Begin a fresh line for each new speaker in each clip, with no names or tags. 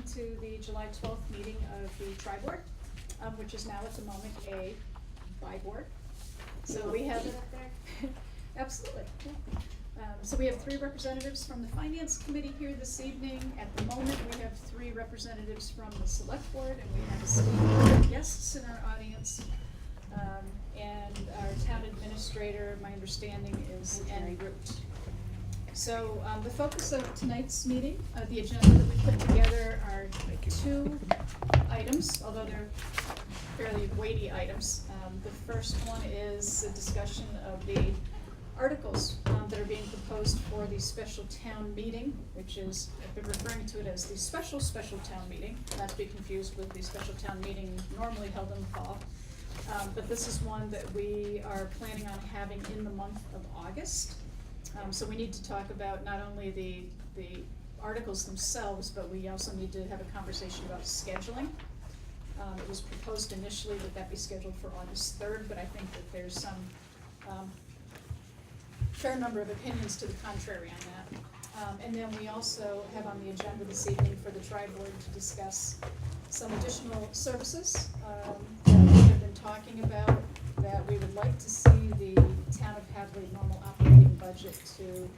welcome to the July 12th meeting of the Tri Board, which is now at the moment a bi-board. So we have it up there. Absolutely. Yeah. So we have 3 representatives from the Finance Committee here this evening. At the moment, we have 3 representatives from the Select Board, and we have esteemed guests in our audience. And our town administrator, my understanding, is en route. So the focus of tonight's meeting, the agenda that we put together are 2 items, although they're fairly weighty items. The first one is a discussion of the articles that are being proposed for the special town meeting, which is, I've been referring to it as the special town meeting, not to be confused with the special town meeting normally held in the fall. But this is one that we are planning on having in the month of August. So we need to talk about not only the articles themselves, but we also need to have a conversation about scheduling. It was proposed initially that be scheduled for August 3rd, but I think that there's some fair number of opinions to the contrary on that. And then we also have on the agenda this evening for the Tri Board to discuss some additional services that we have been talking about, that we would like to see the town of Hadley normal operating budget to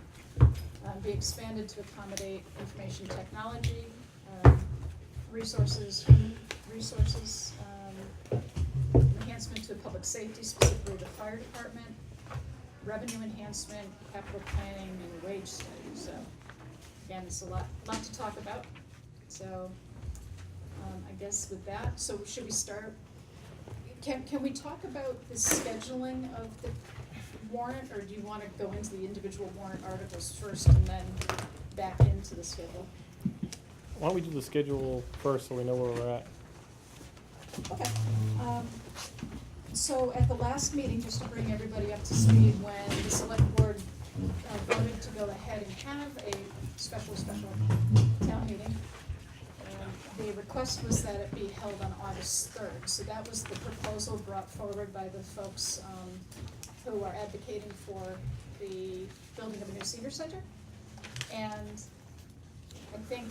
be expanded to accommodate information technology, resources, enhancement to public safety, specifically the fire department, revenue enhancement, capital planning, and wage study. So again, it's a lot to talk about. So I guess with that, so should we start? Can we talk about the scheduling of the warrant, or do you want to go into the individual warrant articles first and then back into the schedule?
Why don't we do the schedule first so we know where we're at?
Okay. So at the last meeting, just to bring everybody up to speed, when the select board voted to go ahead and have a special town meeting, the request was that it be held on August 3rd. So that was the proposal brought forward by the folks who are advocating for the building of a new senior center. And I think,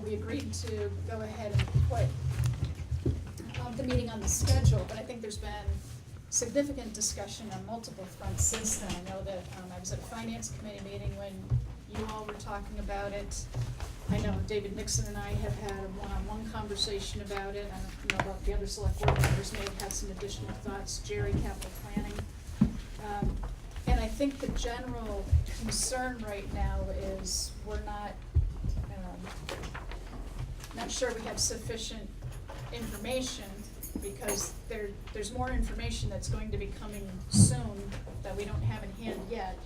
we agreed to go ahead and put the meeting on the schedule, but I think there's been significant discussion on multiple fronts since then. I know that I was at a finance committee meeting when you all were talking about it. I know David Nixon and I have had a one-on-one conversation about it. I don't know about the other select board members may have had some additional thoughts. Jerry, capital planning. And I think the general concern right now is we're not sure we have sufficient information, because there's more information that's going to be coming soon that we don't have in hand yet.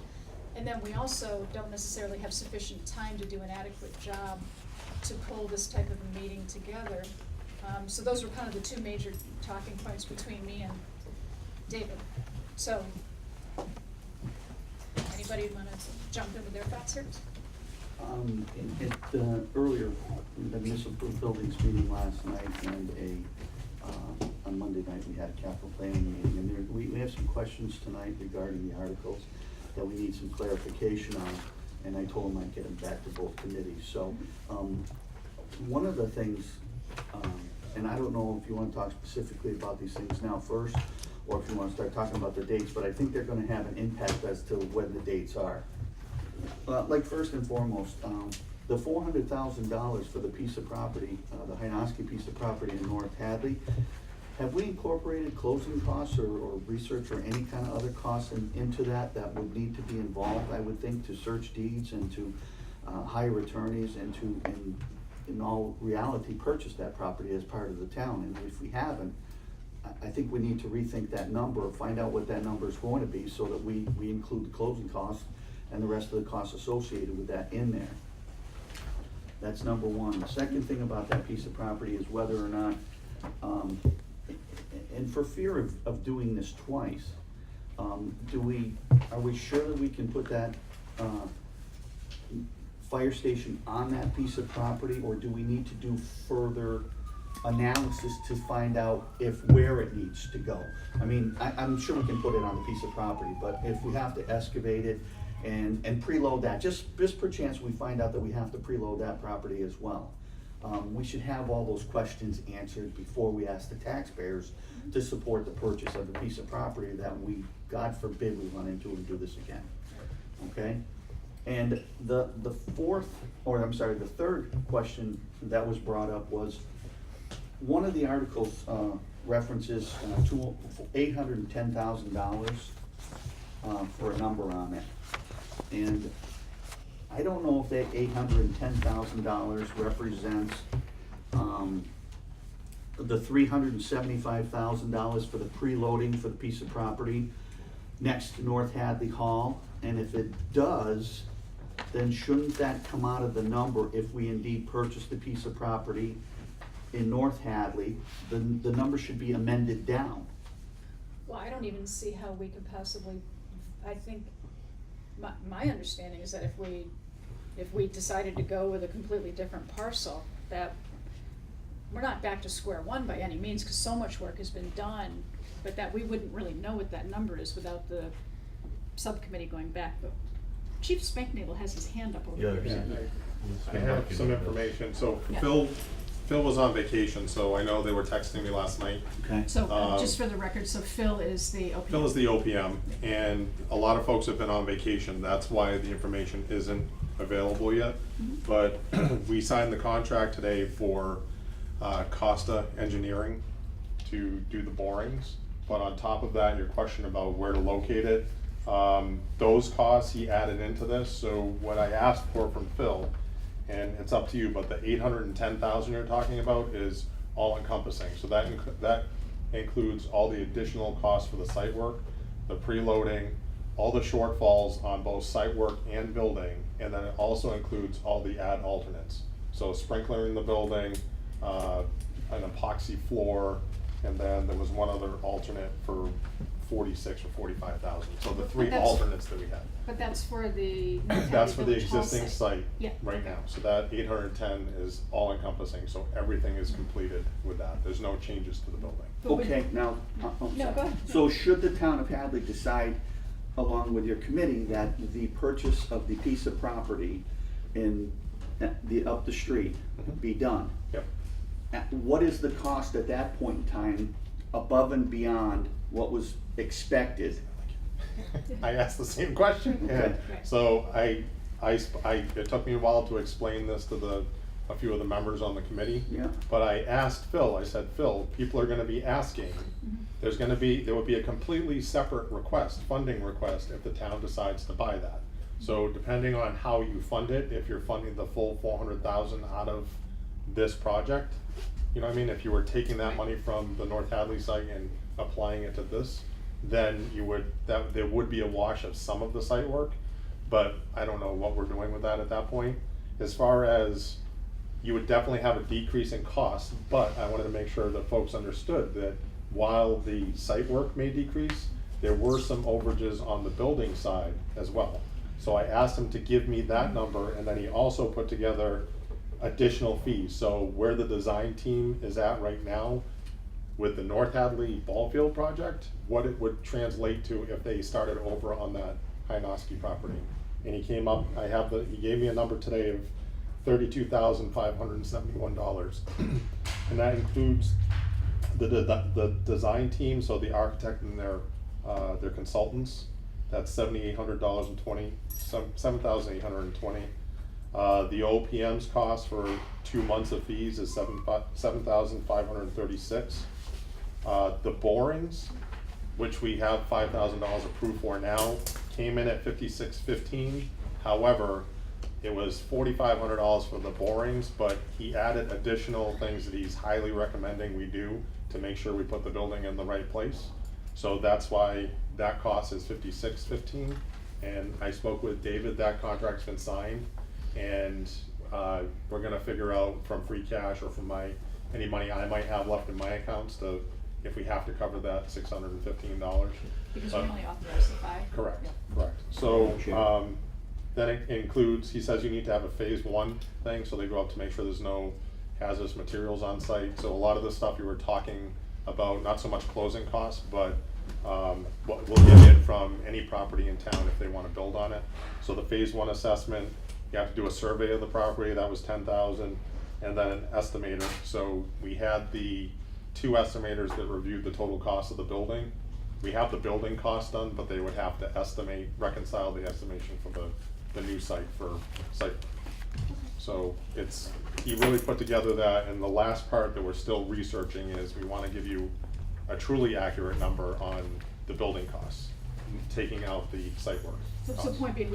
And then we also don't necessarily have sufficient time to do an adequate job to pull this type of a meeting together. So those were kind of the 2 major talking points between me and David. So, anybody want to jump in with their thoughts here?
Earlier, the municipal buildings meeting last night, and on Monday night we had a capital planning meeting, and we have some questions tonight regarding the articles that we need some clarification on, and I told them I'd get them back to both committees. So one of the things, and I don't know if you want to talk specifically about these things now first, or if you want to start talking about the dates, but I think they're going to have an impact as to when the dates are. Like first and foremost, the $400,000 for the piece of property, the Hynoski piece of property in North Hadley, have we incorporated closing costs or research or any kind of other costs into that would need to be involved, I would think, to search deeds and to hire attorneys and to, in all reality, purchase that property as part of the town? And if we haven't, I think we need to rethink that number, or find out what that number is going to be, so that we include the closing costs and the rest of the costs associated with that in there. That's number one. The second thing about that piece of property is whether or not, and for fear of doing this twice, are we sure that we can put that fire station on that piece of property, or do we need to do further analysis to find out where it needs to go? I mean, I'm sure we can put it on the piece of property, but if we have to excavate it and preload that, just per chance we find out that we have to preload that property as well. we should have all those questions answered before we ask the taxpayers to support the purchase of the piece of property that we, God forbid, we run into and do this again, okay? And the third question that was brought up was, one of the articles references to $810,000 for a number on it. And I don't know if that $810,000 represents the $375,000 for the preloading for the piece of property next to North Hadley Hall. And if it does, then shouldn't that come out of the number if we indeed purchase the piece of property in North Hadley? The number should be amended down.
Well, I don't even see how we could possibly, I think, my understanding is that if we decided to go with a completely different parcel, that we're not back to square one by any means, because so much work has been done, but that we wouldn't really know what that number is without the subcommittee going back. But Chief Spanknagel has his hand up over
Yeah,
here.
I
I have some information. So
Yeah.
Phil was on vacation, so I know they were texting me last night.
Okay.
So, just for the record, so Phil is the OPM.
Phil is the OPM, and a lot of folks have been on vacation. That's why the information isn't available yet. But we signed the contract today for Costa Engineering to do the borings. But on top of that, your question about where to locate it, those costs he added into this. So what I asked for from Phil, and it's up to you, but the $810,000 you're talking about is all encompassing. So that includes all the additional costs for the site work, the preloading, all the shortfalls on both site work and building, and then it also includes all the add alternates. So sprinkler in the building, an epoxy floor, and then there was one other alternate for 46 or 45,000. So the three
That's-
alternates that we had.
But that's for the North Hadley
That's for the
Village Hall
existing site
Yeah.
right now. So that 810 is all encompassing, so everything is completed with that. There's no changes to the building.
But we-
Okay, now, I'm
No,
sorry.
go ahead.
So should the town of Hadley decide, along with your committee, that the purchase of the piece of property in up the street be done?
Yep.
What is the cost at that point in time, above and beyond what was expected?
I asked the same question, and
Right.
so it took me a while to explain this to a few of the members on the committee.
Yeah.
But I asked Phil, I said, Phil, people are gonna be asking, there would be a completely separate request, funding request, if the town decides to buy that. So depending on how you fund it, if you're funding the full 400,000 out of this project, you know what I mean, if you were taking that money from the North Hadley site and applying it to this, then there would be a wash of some of the site work, but I don't know what we're doing with that at that point. As far as, you would definitely have a decrease in cost, but I wanted to make sure that folks understood that while the site work may decrease, there were some overages on the building side as well. So I asked him to give me that number, and then he also put together additional fees. So where the design team is at right now with the North Hadley ball field project, what it would translate to if they started over on that Hynoski property. And he came up, he gave me a number today of $32,571. And that includes the design team, so the architect and their consultants. That's $7,820. The OPM's cost for 2 months of fees is $7,536. The borings, which we have $5,000 approved for now, came in at $56.15. However, it was $4,500 for the borings, but he added additional things that he's highly recommending we do to make sure we put the building in the right place. So that's why that cost is $56.15. And I spoke with David, that contract's been signed, and we're gonna figure out from free cash or from any money I might have left in my accounts to, if we have to cover that $615.
Because we only authorized the 5.
Correct,
Yeah.
correct. So, then it includes, he says you need to have a phase 1 thing, so they go up to make sure there's no hazardous materials on site. So a lot of the stuff you were talking about, not so much closing costs, but what we'll get in from any property in town if they wanna build on it. So the phase 1 assessment, you have to do a survey of the property, that was $10,000. and then estimator. So we had the two estimators that reviewed the total cost of the building. We have the building cost done, but they would have to estimate, reconcile the estimation for the new site for site. So it's, he really put together that, and the last part that we're still researching is we wanna give you a truly accurate number on the building costs, taking out the site work
So
costs.
point being,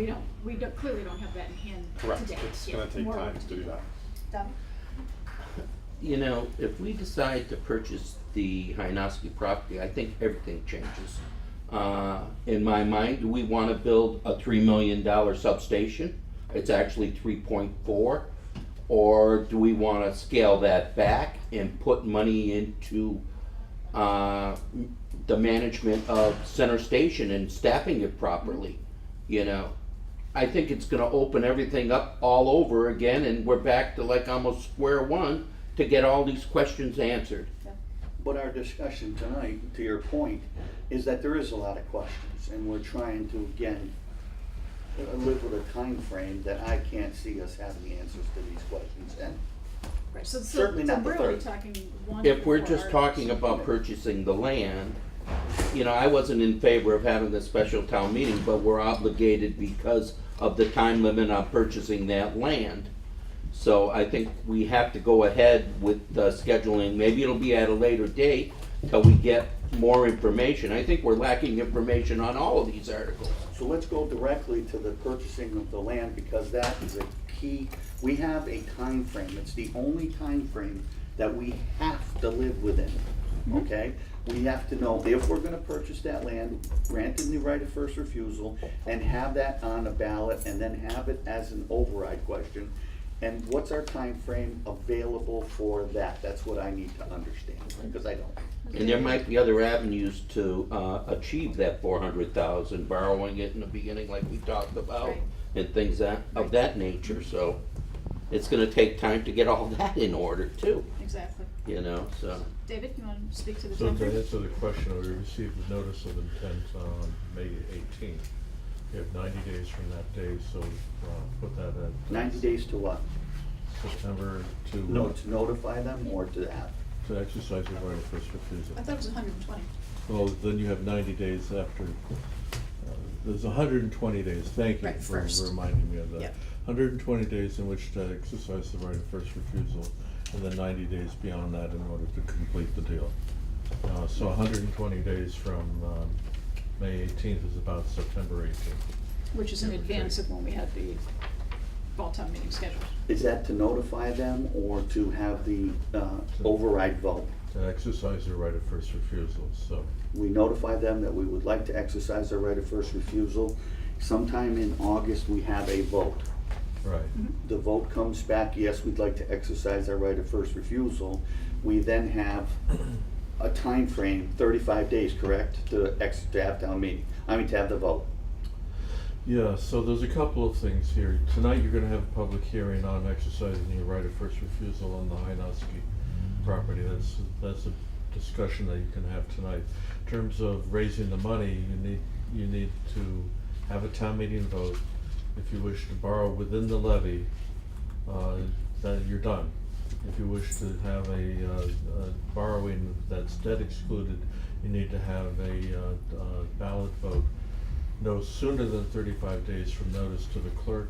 we clearly don't have that in hand
Correct,
today.
it's
Yeah,
gonna take
more
time
work
to do that.
Done?
You know, if we decide to purchase the Hynoski property, I think everything changes. In my mind, do we wanna build a $3 million substation? It's actually 3.4. Or do we wanna scale that back and put money into, the management of Center Station and staffing it properly, you know? I think it's gonna open everything up all over again, and we're back to like almost square one to get all these questions answered.
But our discussion tonight, to your point, is that there is a lot of questions, and we're trying to, again, live with a time frame that I can't see us having the answers to these questions, and
Right, so
Certainly not the
we're really
third.
talking one.
If we're
to
just
4
talking
articles.
about purchasing the land, you know, I wasn't in favor of having a special town meeting, but we're obligated because of the time limit on purchasing that land. So I think we have to go ahead with scheduling, maybe it'll be at a later date till we get more information. I think we're lacking information on all of these articles.
so let's go directly to the purchasing of the land, because that is a key. We have a time frame. It's the only time frame that we have to live within, okay? We have to know if we're gonna purchase that land, granted the right of first refusal, and have that on a ballot, and then have it as an override question. And what's our time frame available for that? That's what I need to understand, because I don't.
And there might be other avenues to achieve that 400,000, borrowing it in the beginning like we talked about,
Right.
and things of that nature, so it's gonna take time to get all that in order too,
Exactly.
you know, so.
David, you wanna speak to the
So
time
to
frame?
answer the question, we received a notice of intent on May 18th. We have 90 days from that day, so put that at.
90 days to what?
September to.
No, to notify them or to have?
To exercise your right of first refusal.
I thought it was 120.
Well, then you have 90 days after, there's 120 days, thank you
Right,
for
first.
reminding me of that.
Yep.
120 days in which to exercise the right of first refusal, and then 90 days beyond that in order to complete the deal. So 120 days from May 18th is about September 18th.
Which is in
Yeah, okay.
advance of when we had the fall town meeting scheduled.
Is that to notify them or to have the override vote?
To exercise your right of first refusal, so.
We notify them that we would like to exercise our right of first refusal. Sometime in August, we have a vote.
Right.
The vote comes back, yes, we'd like to exercise our right of first refusal. We then have a time frame, 35 days, correct, to have town meeting, to have the vote.
Yeah, so there's a couple of things here. Tonight, you're gonna have a public hearing on exercising your right of first refusal on the Hynoski property. That's a discussion that you can have tonight. In terms of raising the money, you need to have a town meeting vote. If you wish to borrow within the levy, then you're done. If you wish to have a borrowing that's debt excluded, you need to have a ballot vote no sooner than 35 days from notice to the clerk,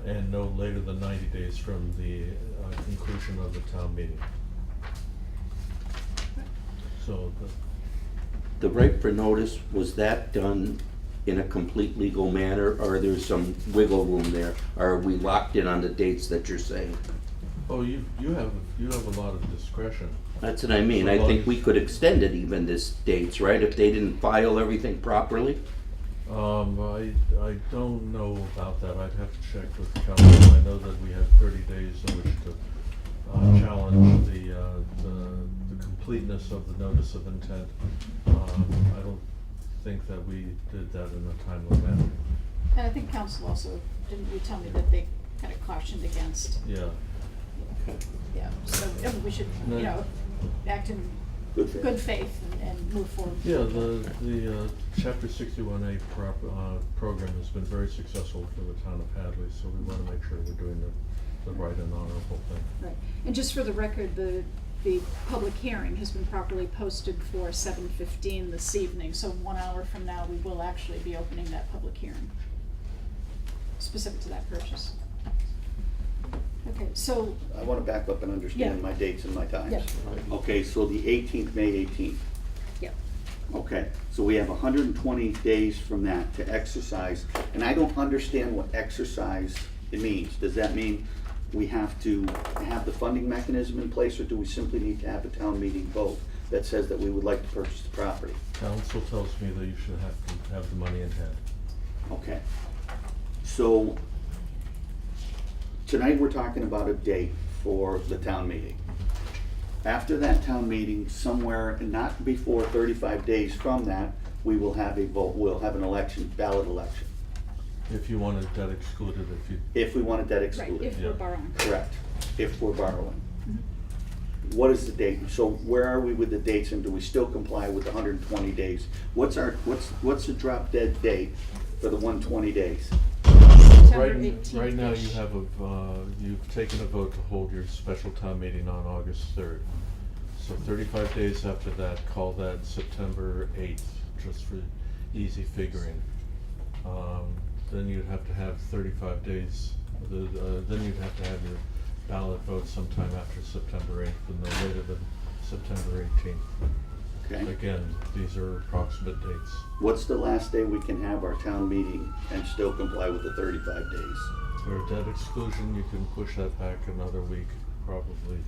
and no later than 90 days from the conclusion of the town meeting. So,
The right for notice, was that done in a complete legal manner, or there's some wiggle room there? Or are we locked in on the dates that you're saying?
you have a lot of discretion.
That's what I mean, I think we could extend it even this dates, right, if they didn't file everything properly?
I don't know about that. I'd have to check with council. I know that we have 30 days in which to challenge the completeness of the notice of intent. I don't think that we did that in a timely manner.
And I think council also, didn't you tell me that they kind of cautioned against,
Yeah.
yeah, so we should,
No.
you know, act in
Good faith.
good faith and move forward.
Yeah, the Chapter 61A program has been very successful for the town of Hadley, so we want to make sure we're doing the right and honorable thing.
Right, and just for the record, the public hearing has been properly posted for 7:15 this evening, so 1 hour from now, we will actually be opening that public hearing, specific to that purchase. Okay, so,
I wanna back up and understand
Yeah.
my dates and my times.
Yeah.
Okay, so the 18th, May 18th.
yeah,
Okay, so we have 120 days from that to exercise, and I don't understand what exercise it means. Does that mean we have to have the funding mechanism in place, or do we simply need to have a town meeting vote that says that we would like to purchase the property?
Council tells me that you should have the money in hand.
Okay. So, tonight we're talking about a date for the town meeting. After that town meeting, somewhere, not before 35 days from that, we will have a vote, we'll have an election, ballot election,
If you wanted debt excluded,
if we wanted debt
right,
excluded.
if we're
Yeah.
borrowing.
Correct, if we're borrowing.
Mhm.
What is the date? So where are we with the dates, and do we still comply with the 120 days? What's the drop dead date for the 120 days?
September
Right
18th-ish.
now, you have you've taken a vote to hold your special town meeting on August 3rd. So 35 days after that, call that September 8th, just for easy figuring. Then you'd have to have 35 days, then you'd have to have your ballot vote sometime after September 8th, and no later than September 18th.
Okay.
Again, these are approximate dates.
What's the last day we can have our town meeting and still comply with the 35 days?
For a debt exclusion, you can push that back another week, probably.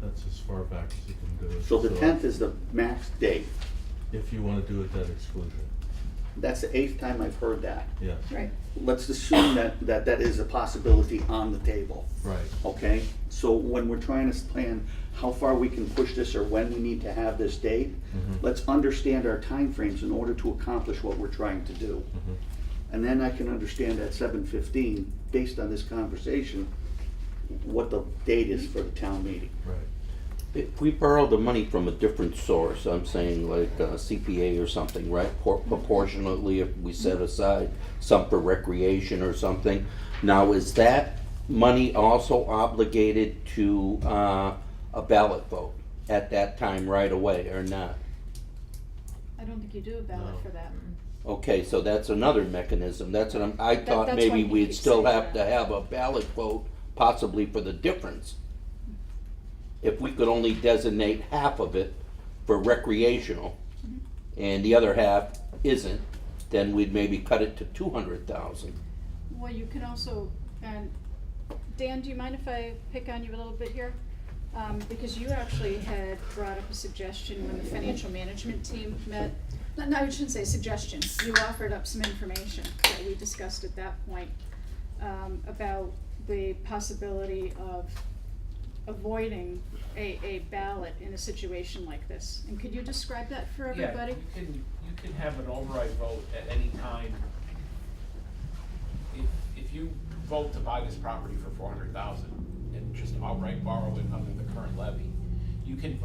That's as far back as you can do it.
So the 10th is the max date.
If you wanna do a debt exclusion,
That's the 8th time I've heard that.
yes.
Right,
Let's assume that is a possibility on the table,
Right.
okay? So when we're trying to plan how far we can push this or when we need to have this date,
Mhm.
let's understand our timeframes in order to accomplish what we're trying to do.
Mhm.
And then I can understand at 7:15, based on this conversation, what the date is for the town meeting.
Right.
If we borrow the money from a different source, I'm saying like CPA or something, right? Proportionately, if we set aside some for recreation or something. Now, is that money also obligated to a ballot vote at that time right away or not?
I don't think you do a ballot
No.
for that.
Okay, so that's another mechanism. That's what I thought
that's
maybe
why he
we'd
keeps
still
saying
have to
that.
have a ballot vote possibly for the difference. If we could only designate half of it for recreational and the other half isn't, then we'd maybe cut it to 200,000.
Well, you can also, and Dan, do you mind if I pick on you a little bit here? Because you actually had brought up a suggestion when the financial management team met. No, I shouldn't say suggestion. You offered up some information that we discussed at that point about the possibility of avoiding a ballot in a situation like this. And could you describe that for everybody?
Yeah, you can have an override vote at any time. If you vote to buy this property for $400,000 and just outright borrow it under the current levy, you can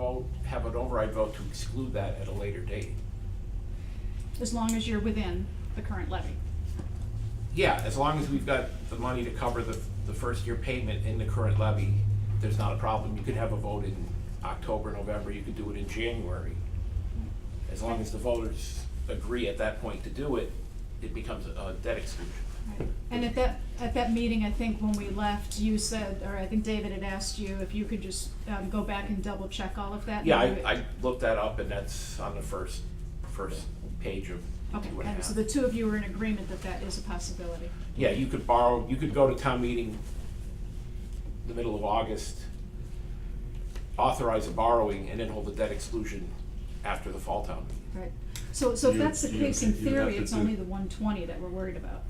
have an override vote to exclude that at a later date.
As long as you're within the current levy.
Yeah, as long as we've got the money to cover the first year payment in the current levy, there's not a problem. You could have a vote in October, November, you could do it in January. As long as the voters agree at that point to do it, it becomes a debt exclusion.
And at that meeting, I think when we left, you said, or I think David had asked you if you could just go back and double check all of that.
Yeah,
and do it.
I looked that up, and that's on the first page of
Okay,
2.5.
and so the two of you were in agreement that that is a possibility.
Yeah, you could borrow, you could go to town meeting the middle of August, authorize a borrowing, and then hold a debt exclusion after the fall town meeting.
Right. So if
You-
that's the
you-
case, in
you'd have
theory,
to
it's
do-
only the 120 that we're worried about.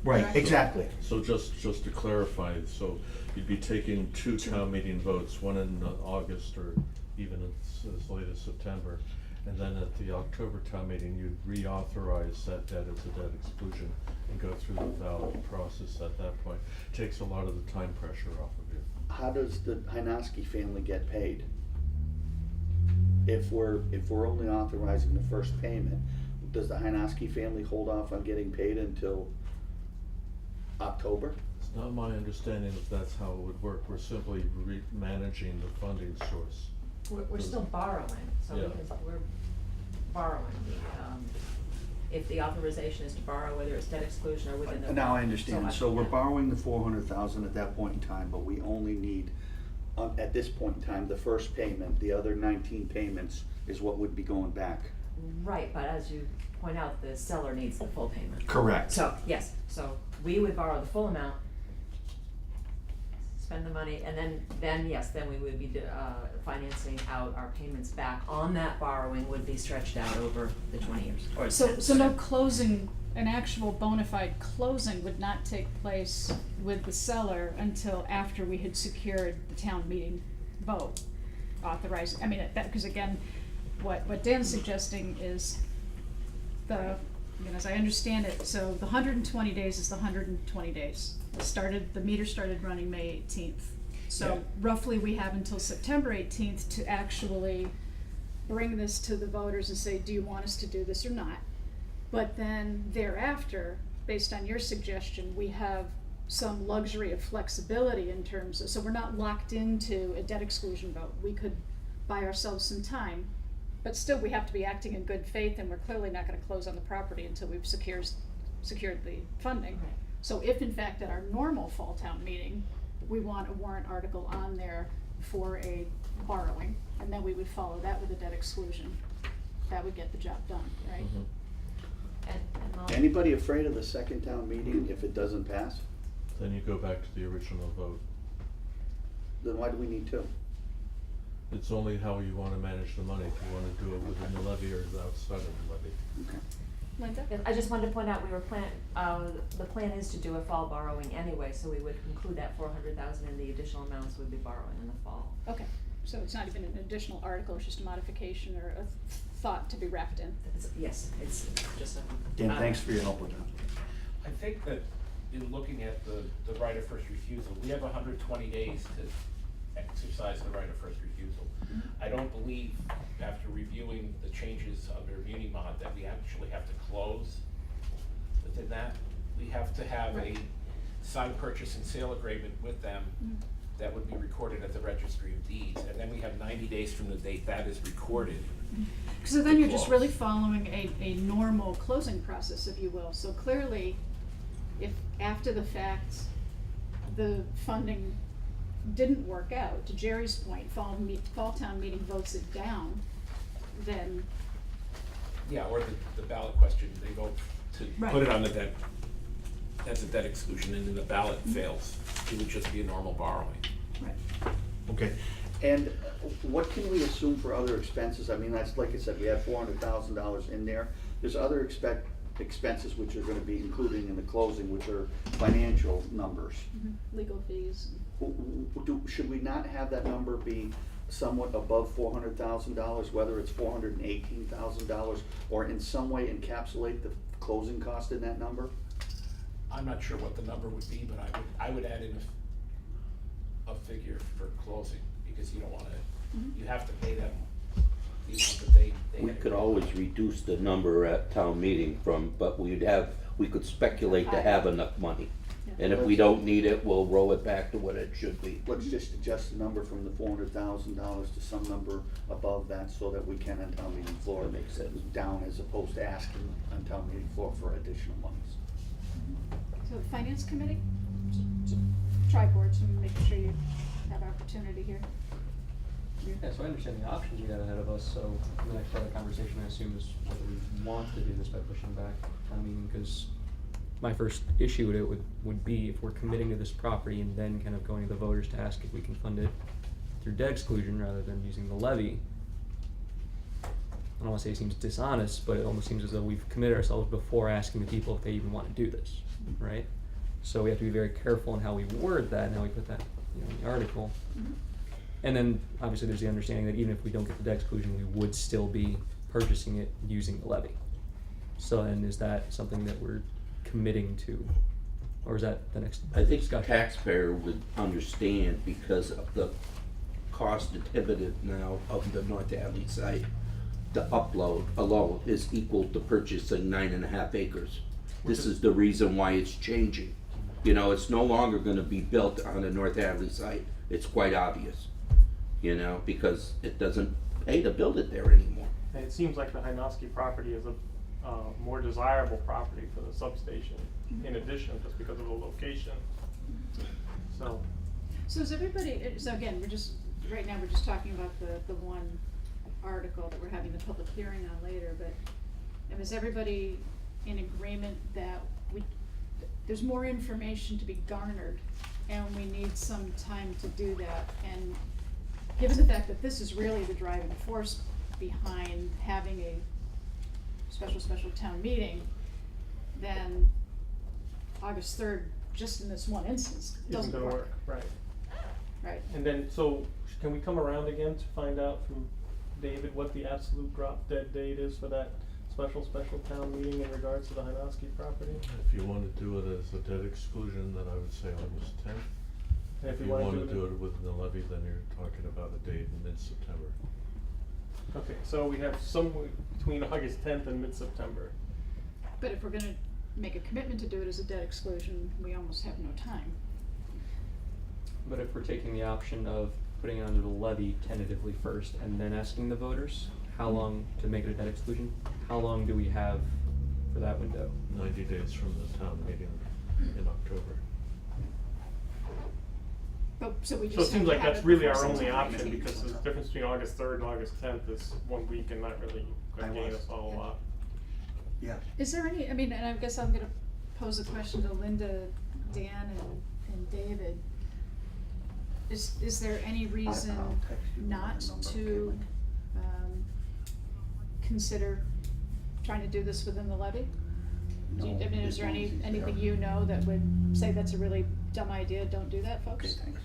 Right,
Correct.
exactly.
So just to clarify, so you'd be taking two town meeting votes, one in August or even as late as September. And then at the October town meeting, you'd reauthorize that debt as a debt exclusion and go through the ballot process at that point. Takes a lot of the time pressure off of you.
How does the Hynoski family get paid? If we're only authorizing the first payment, does the Hynoski family hold off on getting paid until October?
not my understanding that that's how it would work. We're simply managing the funding source.
We're still borrowing, so
Yeah.
because we're borrowing. If the authorization is to borrow, whether it's debt exclusion or within the.
Now I understand, so we're
yeah.
borrowing the 400,000 at that point in time, but we only need, at this point in time, the first payment, the other 19 payments is what would be going back.
Right, but as you point out, the seller needs the full payment.
Correct.
So, yes, so we would borrow the full amount, spend the money, and then yes, then we would be financing out our payments back on that borrowing would be stretched out over the 20 years. Or
So no closing, an actual bona fide closing would not take place with the seller until after we had secured the town meeting vote authorizing, I mean, because again, what Dan's suggesting is again, as I understand it, so the 120 days is the 120 days. The meter started running May 18th. So
Yeah.
roughly we have until September 18th to actually bring this to the voters and say, do you want us to do this or not? But then thereafter, based on your suggestion, we have some luxury of flexibility in terms of, so we're not locked into a debt exclusion vote. We could buy ourselves some time, but still we have to be acting in good faith, and we're clearly not gonna close on the property until we've secured the funding.
Right.
So if in fact at our normal fall town meeting, we want a warrant article on there for a borrowing, and then we would follow that with a debt exclusion, that would get the job done, right?
Mhm.
And
Anybody afraid of the second town meeting if it doesn't pass?
Then you go back to the original vote.
Then why do we need two?
It's only how you wanna manage the money, if you wanna do it within the levy or outside of the levy.
Okay.
Linda?
Yes, I just wanted to point out, the plan is to do a fall borrowing anyway, so we would include that 400,000 in the additional amounts we'd be borrowing in the fall.
Okay, so it's not even an additional article, it's just a modification or a thought to be wrapped in.
Yes, it's just a.
Dan, thanks for your help with that.
I think that in looking at the right of first refusal, we have 120 days to exercise the right of first refusal. I don't believe, after reviewing the changes under Muni Mod, that we actually have to close within that. We have to have a signed purchase and sale agreement with them that would be recorded at the Registry of Deeds, and then we have 90 days from the date that is recorded.
So then you're just
Close.
really following a normal closing process, if you will. So clearly, if after the fact, the funding didn't work out, to Jerry's point, fall town meeting votes it down, then,
Yeah, or the ballot question, they vote to
Right.
put it on the debt, that's a debt exclusion, and then the ballot fails. It would just be a normal borrowing.
right.
Okay, and what can we assume for other expenses? I mean, that's, like I said, we have $400,000 in there. There's other expenses which are gonna be included in the closing, which are financial numbers.
Legal fees.
Should we not have that number be somewhat above $400,000, whether it's $418,000, or in some way encapsulate the closing cost in that number?
I'm not sure what the number would be, but I would add in a figure for closing, because you don't wanna, you have to pay them the amount that they
We
had
could
agreed.
always reduce the number at town meeting but we could speculate to have enough money. And if we don't need it, we'll roll it back to what it should be.
Let's just adjust the number from the $400,000 to some number above that, so that we can on town meeting floor.
That makes sense.
Down, as opposed to asking on town meeting floor for additional monies.
So the finance committee, Tri Board, so make sure you have opportunity here.
Yeah, so I understand the options we got ahead of us, so the next part of the conversation, I assume, is whether we want to do this by pushing back. I mean, because my first issue with it would be if we're committing to this property and then kind of going to the voters to ask if we can fund it through debt exclusion rather than using the levy. I don't wanna say it seems dishonest, but it almost seems as though we've committed ourselves before asking the people if they even wanna do this, right? So we have to be very careful in how we word that and how we put that, in the article. And then, obviously, there's the understanding that even if we don't get the debt exclusion, we would still be purchasing it using the levy. So then, is that something that we're committing to, or is that the next
I think the
discussion?
taxpayer would understand because of the cost inhibited now of the North Hadley site. The upload alone is equal to purchasing 9.5 acres. This is the reason why it's changing. You know, it's no longer gonna be built on the North Hadley site. It's quite obvious, you know, because it doesn't pay to build it there anymore.
And it seems like the Hynoski property is a more desirable property for the substation in addition, just because of the location. So,
So is everybody, so again, right now, we're just talking about the one article that we're having the public hearing on later, but is everybody in agreement that there's more information to be garnered, and we need some time to do that? And given the fact that this is really the driving force behind having a special town meeting, then August 3rd, just in this one instance,
isn't
doesn't
gonna work, right.
Right.
And then, so, can we come around again to find out from David what the absolute drop dead date is for that special town meeting in regards to the Hynoski property?
If you wanna do it as a debt exclusion, then I would say August 10th.
And
If you wanna do it within the levy, then you're talking about a date in mid-September.
Okay, so we have somewhere between August 10th and mid-September.
But if we're gonna make a commitment to do it as a debt exclusion, we almost have no time.
But if we're taking the option of putting it under the levy tentatively first and then asking the voters, how long to make it a debt exclusion? How long do we have for that window?
90 days from the town meeting in October.
But, so we just
So it
have
seems
to
like
have
that's
it
really
before
our only
September
option,
19th.
because the difference between August 3rd and August 10th is 1 week, and not really gonna gain us all a lot.
Yeah.
Is there any, I mean, and I guess I'm gonna pose a question to Linda, Dan, and David. Is there any reason
I'll text you
not
the number,
to, consider trying to do this within the levy? Do you, I mean, is there anything you know that would say that's a really dumb idea, don't do that, folks?
Okay, thanks.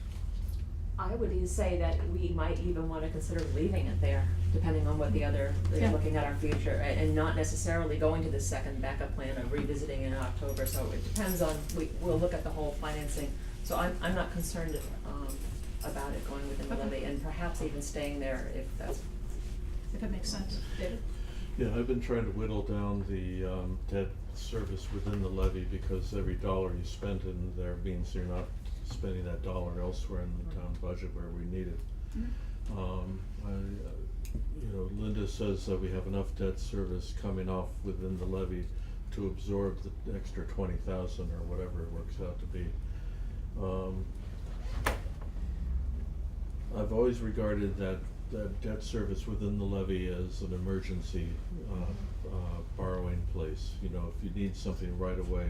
I would even say that we might even wanna consider leaving it there, depending on what
Yeah.
looking at our future, and not necessarily going to the second backup plan or revisiting in October, so it depends on, we'll look at the whole financing. So I'm not concerned, about it going within the
Okay.
levy, and perhaps even staying there
If it makes sense, David?
Yeah, I've been trying to whittle down the debt service within the levy, because every dollar you spend in there means you're not spending that dollar elsewhere in the town budget where we need it. Linda says that we have enough debt service coming off within the levy to absorb the extra 20,000 or whatever it works out to be. I've always regarded that debt service within the levy as an emergency borrowing place. You know, if you need something right away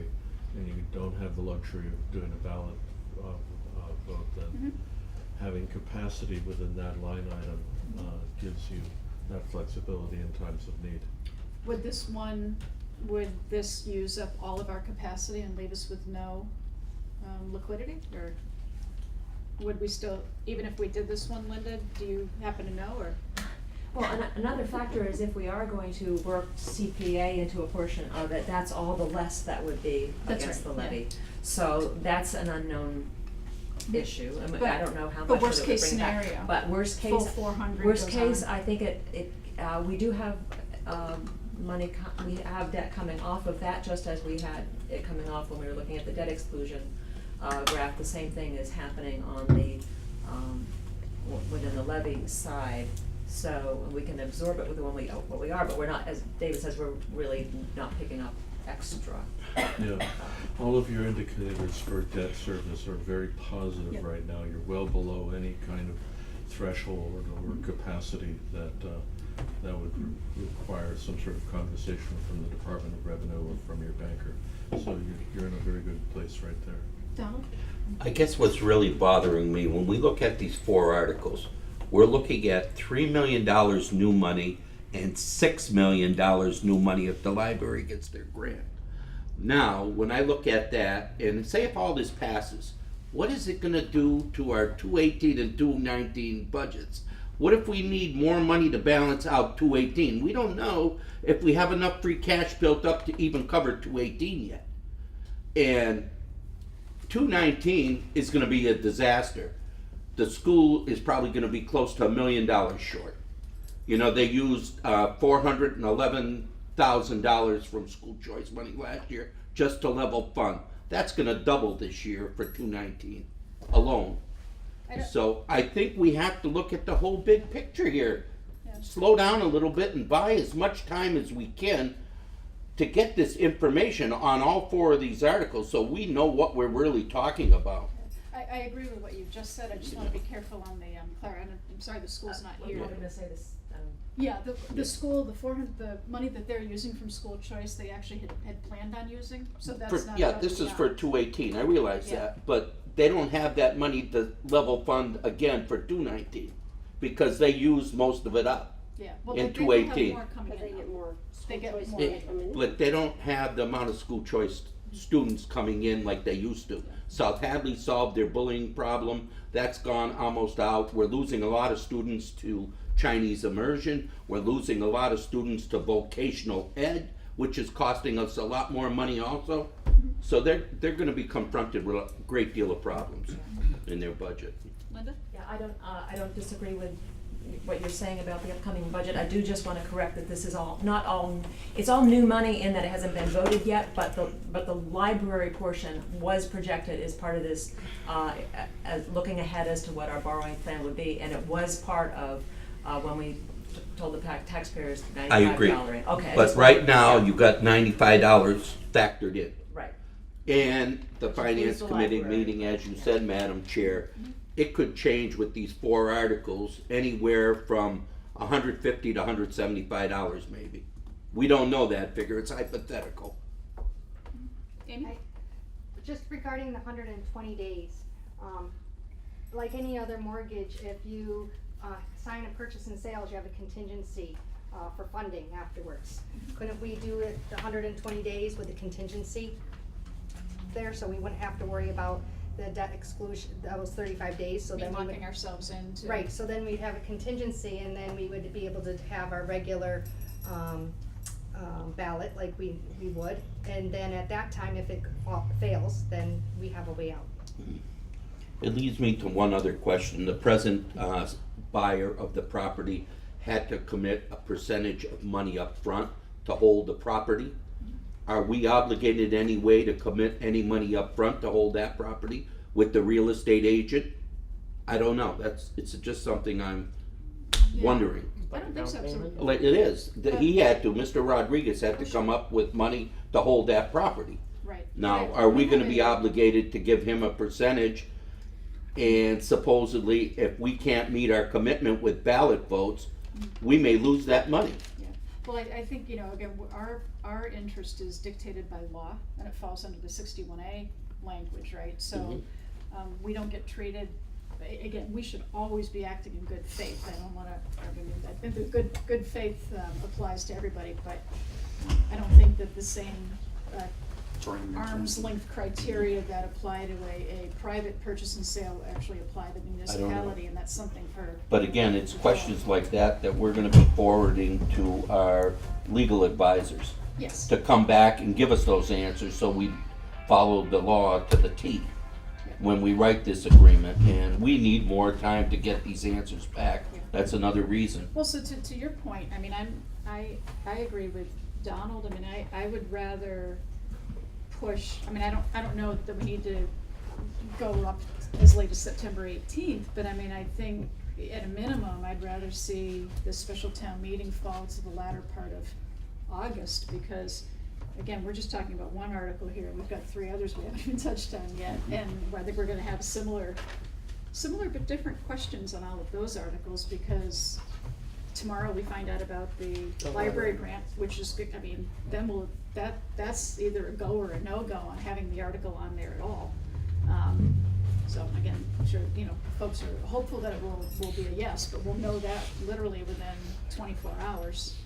and you don't have the luxury of doing a ballot vote, then having capacity within that line item gives you that flexibility in times of need.
Would this use up all of our capacity and leave us with no liquidity, or would we still, even if we did this one, Linda, do you happen to know, or?
Well, another factor is if we are going to work CPA into a portion of it, that's all the less that would be
That's
against the
right,
levy.
yeah.
So that's an unknown issue, I mean,
But-
I don't know how
but
much
worst
it would
case
bring back.
scenario,
But worst case.
full 400
Worst
goes
case,
on.
I think we do have, we have debt coming off of that, just as we had it coming off when we were looking at the debt exclusion graph. The same thing is happening on the, within the levy side. So we can absorb it with what we are, but we're not, as David says, we're really not picking up extra.
Yeah, all of your indicators for debt service are very positive
Yep.
right now. You're well below any kind of threshold or capacity that would require some sort of conversation from the Department of Revenue or from your banker. So you're in a very good place right there.
Donald?
I guess what's really bothering me, when we look at these 4 articles, we're looking at $3 million new money and $6 million new money if the library gets their grant. Now, when I look at that, and say if all this passes, what is it gonna do to our 218 and 219 budgets? What if we need more money to balance out 218? We don't know if we have enough free cash built up to even cover 218 yet. And 219 is gonna be a disaster. The school is probably gonna be close to $1 million short. You know, they used $411,000 from school choice money last year just to level fund. that's gonna double this year for 219 alone.
I don't-
So I think we have to look at the whole big picture here.
Yeah.
Slow down a little bit and buy as much time as we can to get this information on all 4 of these articles so we know what we're really talking about.
I agree with what you just said, I just wanna be careful on the, Clara, and I'm sorry the school's not
What
here.
were you gonna say this,
Yeah, the school, the money that they're using from school choice, they actually had planned on using, so that's
For-
not.
Yeah,
above
this
and
is for
beyond.
218, I realize
Yeah.
that, but they don't have that money to level fund again for 219 because they used most of it up.
Yeah, well,
in
they will have
218.
more coming
But
in
they get
now.
more
They
school
get
choice
more.
money coming in.
But they don't have the amount of school choice students coming in like they used to. South Hadley solved their bullying problem, that's gone almost out. We're losing a lot of students to Chinese immersion, we're losing a lot of students to vocational ed, which is costing us a lot more money also. So they're gonna be confronted with a great deal of problems in their budget.
Linda?
Yeah, I don't disagree with what you're saying about the upcoming budget. I do just wanna correct that this is it's all new money in that it hasn't been voted yet, but the library portion was projected as part of this, as looking ahead as to what our borrowing plan would be, and it was part of, when we told the taxpayers $95.
I agree.
Okay. I
But
just
right
wanted-
now,
yeah,
you got $95 factored in.
Right.
And the
Which
finance
includes the
committee
library.
meeting, as you said, Madam Chair, it could change with these 4 articles anywhere from $150 to $175 maybe. We don't know that figure, it's hypothetical.
Amy?
Just regarding the 120 days, like any other mortgage, if you sign a purchase and sales, you have a contingency for funding afterwards. Couldn't we do it the 120 days with a contingency there, so we wouldn't have to worry about the debt exclusion, that was 35 days, so then we would.
Locking ourselves into.
Right, so then we'd have a contingency, and then we would be able to have our regular ballot like we would, and then at that time, if it fails, then we have a way out.
It leads me to one other question. The present buyer of the property had to commit a percentage of money up front to hold the property. Are we obligated in any way to commit any money up front to hold that property with the real estate agent? I don't know, it's just something I'm
Yeah.
wondering.
I don't think so.
Down payment?
Like it is, he had to, Mr. Rodriguez had to come up with money to hold that property.
Right.
Now,
Right.
are we gonna
Okay.
be obligated to give him a percentage? And supposedly, if we can't meet our commitment with ballot votes, we may lose that money.
Yeah, well, I think, again, our interest is dictated by law, and it falls under the 61A language, right? So, we don't get treated, again, we should always be acting in good faith. I don't wanna, I think the good faith applies to everybody, but I don't think that the same arm's length criteria that apply to a private purchase and sale actually apply to the municipality, and that's something for.
But again, it's questions like that that we're gonna be forwarding to our legal advisors
Yes.
to come back and give us those answers, so we follow the law to the T when we write this agreement, and we need more time to get these answers back. That's another reason.
Well, so to your point, I mean, I agree with Donald. I mean, I would rather push, I mean, I don't know that we need to go up as late as September 18th, but I mean, I think at a minimum, I'd rather see the special town meeting fall to the latter part of August, because again, we're just talking about one article here. We've got 3 others we haven't even touched on yet, and I think we're gonna have similar but different questions on all of those articles, because tomorrow we find out about the library grant, which is, I mean, then that's either a go or a no-go on having the article on there at all. So again, I'm sure, folks are hopeful that it will be a yes, but we'll know that literally within 24 hours.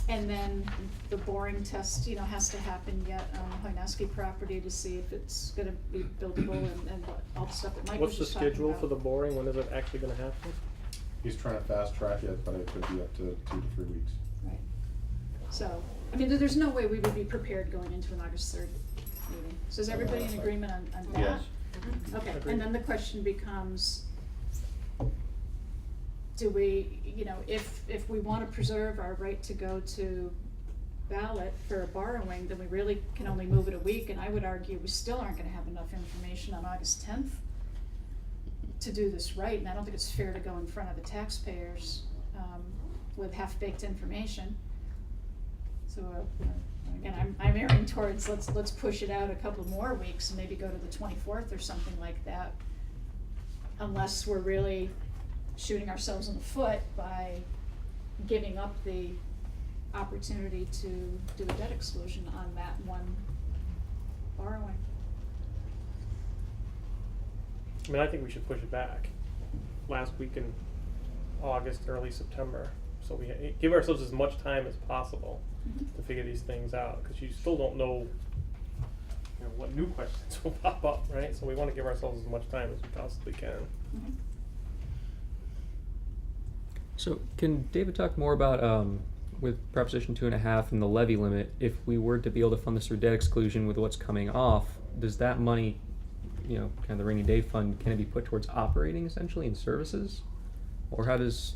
And then the boring test, has to happen yet on the Hoynoski property to see if it's gonna be buildable and what, all the stuff that Mike was
What's the
just talking
schedule
about.
for the boring? When is it actually gonna happen?
He's trying to fast track it, but it could be up to 2 to 3 weeks.
Right. So, I mean, there's no way we would be prepared going into an August 3rd meeting. So is everybody in agreement on that?
Yes.
Okay,
Agreed.
and then the question becomes, do we, if we wanna preserve our right to go to ballot for borrowing, then we really can only move it a week, and I would argue we still aren't gonna have enough information on August 10th to do this right, and I don't think it's fair to go in front of the taxpayers with half-baked information. So again, I'm erring towards let's push it out a couple more weeks and maybe go to the 24th or something like that, unless we're really shooting ourselves in the foot by giving up the opportunity to do a debt exclusion on that one borrowing.
I mean, I think we should push it back last week in August, early September, so we give ourselves as much time as possible to figure these things out, because you still don't know, you know, what new questions will pop up, right? So we want to give ourselves as much time as we possibly can.
Mm-hmm.
So can David talk more about, with Proposition 2.5 and the levy limit, if we were to be able to fund this through debt exclusion with what's coming off, does that money, you know, kind of the rainy day fund, can it be put towards operating essentially and services? Or how does,